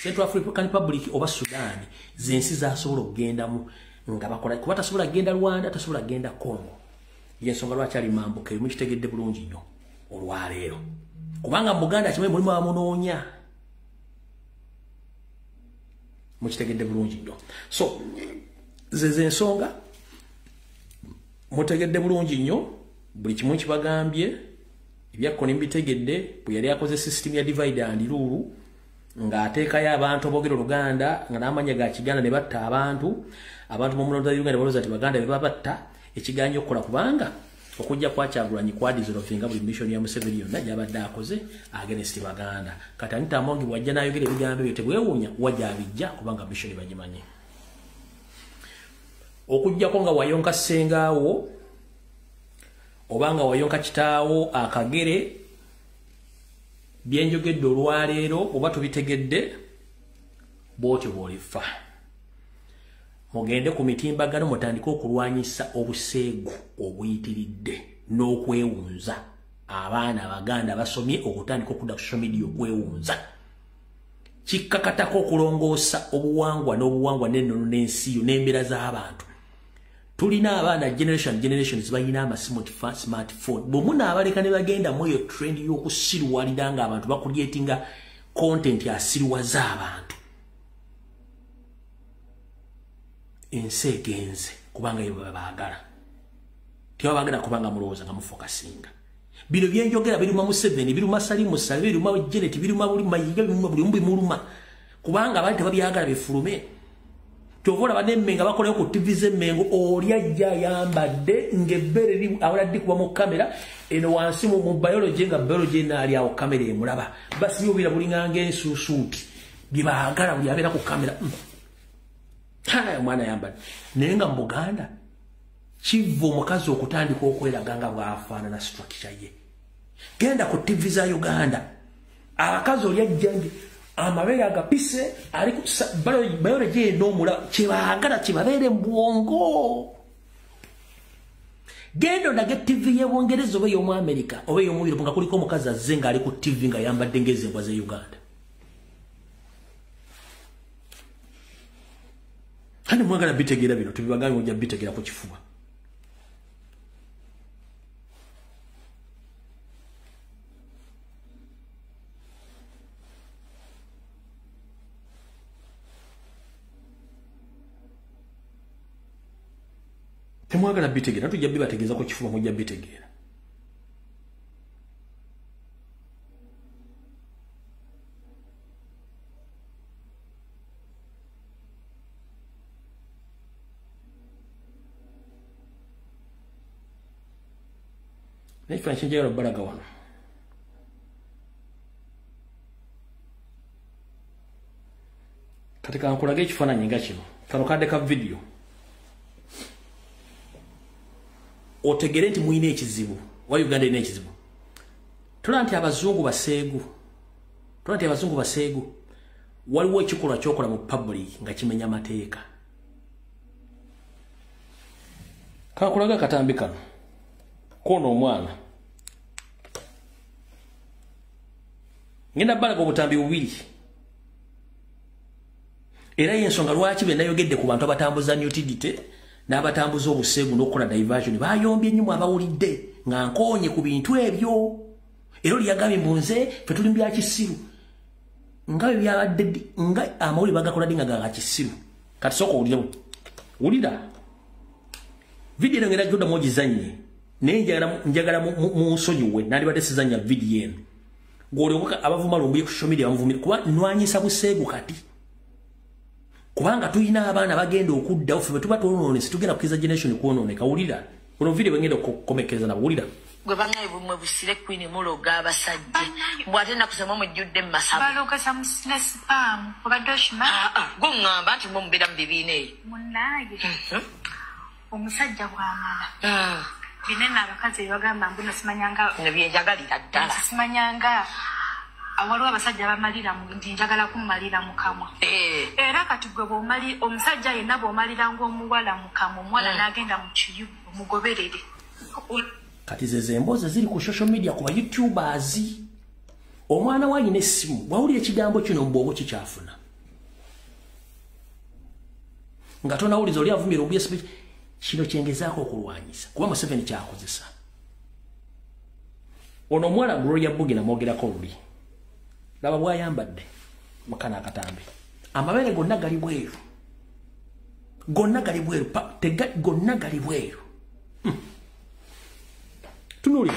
Central African Republic oba Sudan zensi zasobola okugendamu nga bakola kuba tasobola kugenda Rwanda tasobola kugenda Congo yensonga lwaki ali Mambuka erimu kitegedde bulungi nnyo olwaleero kubanga mu Buganda kimanyi mulimu abamunoonya mukitegedde bulungi nnyo so zensonga mutegedde bulungi nnyo buli kimu kibagambye ebyakko nimbitegedde bwe yali akoze system ya divide and rule ng'ateekayo abantu aboogera Oluganda nga n'amanya ga Kiganda ne batta abantu mu mulonda Uganda balooza nti Baganda be babatta ekiganya okukola kubanga okujja kwa Kyagulanyi kwadizolofinga buli mission ya Museveni yonna gy'abadde akoze against Baganda kati Anita Amongi bw'ajja n'ayogera ebigambo ebyo tebwewuunya wajja abijja kubanga mission bagimanyi okujjako nga wayonka ssengaawo obanga wayonka kitaawo akagere byenjogedde olwaleero oba tubitegedde bwotyo bw'olifa mugende ku mitimbagano mutandike okulwanyisa obuseegu obuyitiridde n'okwewunza abaana Abaganda basomye okutandika okudda ku social media okwewunza kikkakatako okulongoosa obuwangwa n'obuwangwa n'ennono n'ensi yo n'embeera z'abantu tulina abaana generations bayina smartphone bwemuna abaleka ne bagenda mu eyo trend y'okusirwalira nga abantu bakulyetinga content asirwaza abantu ensi egenze kubanga yo baagala tewabagala kubanga mulowooza nga mufokasinga bino byenjogera biruma Museveni biruma Salimu Sale biruma Janet biruma buli mayiga biruma buli mbi muluma kubanga abantu tebabyagala bifulume tovola banemmenga bakoleyo ku TV z'emmengo oli ajja yambadde ng'ebbere li awladde kuba mu kamera eno wansi mu biology nga biology naali awo kamera emulaba basi yobira bulinganga ensuusuuti byebaagala buli abeera ku kamera haya mwana yambadde naye nga mu Buganda kiva omukazi okutandika okweraga nga bw'afaanana structure ye genda ku TV za Uganda abakazi oli ajjange amabere agapise ali ku biology n'omula kibaagala kibabeere mu bwongo gendo ndage TV y'Obwongereza oba y'omu America oba y'omu Europe nga kuliko omukazi azze nga ali ku TV nga yambadde ng'ezembwa ze Uganda kandi mwagala bitegeera bino tubibagambe mujja bitegeera ku kifuba temwagala bitegeera tujja bibategeeza ku kifuba mujja bitegeera nekifaananyi kyenjagala obbalaga wano kati kankulage ekifaananyi nga kino kano kadde ka video otegere nti muyina ekizibu wa Uganda ina ekizibu tula nti abazungu baseegu waliwo ekikolwa kyokola mu public nga kimenya mateeka kankulaga katambi kano kono omwana ngenda balaga obutambi bubiri era yensonga lwaki be nayogedde ku bantu abatambuza nutidity n'abatambuza obuseegu n'okukola diversion bayombye nnyo abawulidde nga nkoonye ku bintu ebyo era liyagambye mbunze fe tuli mu bya kisiru nga bwe byabadde nga amawulire bagakola ddi nga ga kisiru kati sooka wulira video eno ngenda gyoddamu ogizannye naye njagala mu nsonyiwe nandibadde sizannya video eno ng'olyoboka abavuma Lumbuye ku social media bamuvumira kuba nwanyisa buseegu kati kubanga tulina abaana bagenda okuddawo ffe bwe tuba twonoonese tugenda kukiza generation kwonooneka wulira buno video bwengenda okukomekeza nabo wulira gwe bangaye bumwe busire kwini muloga abasajja bw'ate nakusema mujjudde mu masabo balogeza mu spam obadde oshima gwe ngamba nti mubeera mu bibiina eyo munnaye omusajja bw'amala binene abakazi bagamba mbuno simanyanga nebyenjagalira ddala simanyanga awaliwo abasajja bamalira nti njagala kummalira mu kamwa era kati gwe bw'omali omusajja yenna bw'omalira ng'omuwala mu kamwa omuwala n'agenda mu kiyu omugoberere kati ze emboozi ziri ku social media ku ba YouTubers omwana wanyina essimu bwawulira ekigambo kino mbwongo kikyafuna nga tonawuliza oli avumira obuyesi kino kyengezaako okulwanyisa kuba Museveni kyakozesa ono omuwala Gloria Bugi namwogerako luli laba bwayambadde mukana akatambi amabere gonna gali bweru gonna gali bweru tunuli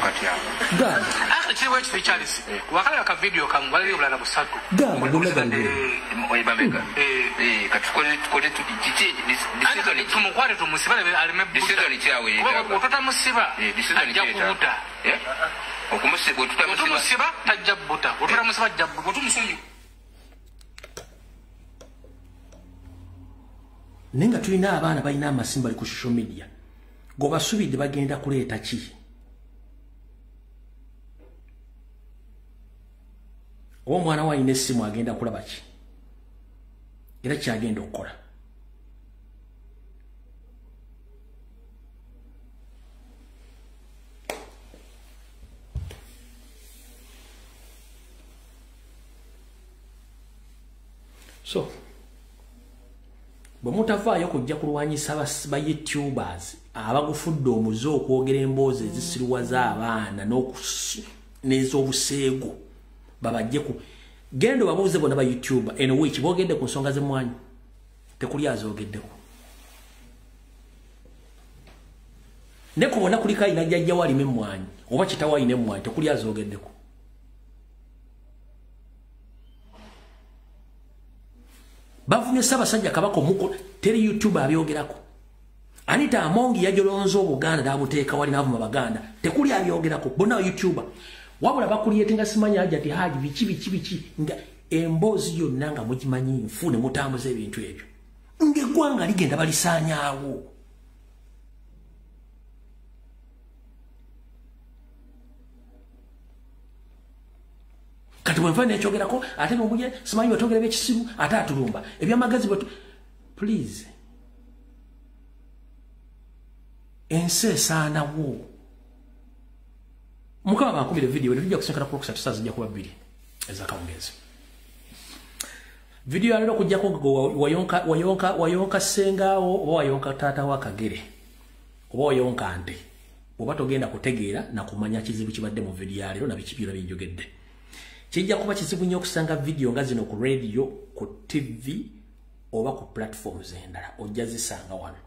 gani kiriwo ekifo Charles wakala ka video kamu bali obulala busatu gani gonna gali bweru oyibamega katukole decision tumukwate tumusibale alime decision kyawe otota musiba ajja kubuta okumusiba tutamusiba tajja buta otota musiba jabbu otumusunyu nenga tulina abaana balina amasimba ali ku social media go basubidde bagenda kuleeta ki omwana wayina essimu agenda kulaba ki era kyagenda okukola so bwe mutavaayo kujja kulwanyisa ba YouTubers abagufudde omuze okwogera emboozi ezisiruwa z'abaana n'ez'obuseegu babajje ku gendo babuuze bona ba YouTuber eno wiki boogedde ku nsonga z'emmwanyi tekuli azoogeddeko neko bona kulika ina jajja wali memwanyi oba kitawa ine mwanyi tekuli azogeddeko bavunye Ssaabasajja Kabaka omuko teri YouTube abyogerako Anita Amongi yajolonzo Buganda dabuteeka wali navuma Baganda tekuli abyogerako bona YouTube wabula bakuliyetinga simanya ajati haji bichi nga embozi yonna nga mukimanyi nfune mutambuze ebintu ebyo ngegwanga ligenda balisanyawo kati bwenfane ekyogerako ate n'omuje simanyi batogera b'ekisiru ate atulumba ebyamagazi bwe please ensi esaanawo mukama bankubire video tujja kusekera ku kusatu saa zijja kuba 2 ezakawungezi video ya lero kujjako wayonka sengawo oba wayonka taata wa Kagere oba wayonka ante oba togenda kutegeera na kumanya kizibu kibadde mu video ya lero na bikibira binjogedde kijja kuba kizibu nnyo okusanga video nga zino ku radio ku TV oba ku platforms endala ojja zisanga wano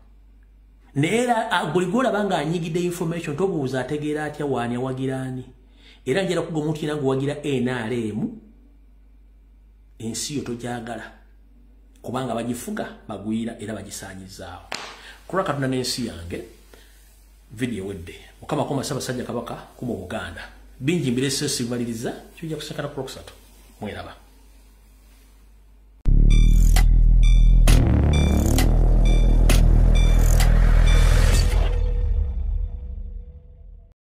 neera aguligola banga anyigide information tobuuza ategeera atya wani awagirani era njera kugo omuntu yenangu wagira NRM ensi yo tojagala kubanga bagifuga bagwira era bagisanyizaawo kula katuna n'ensi yange video wedde mukama koma Ssaabasajja Kabaka kuma Uganda bingi mbire sesi baliriza kijja kusakana ku 3 mweraba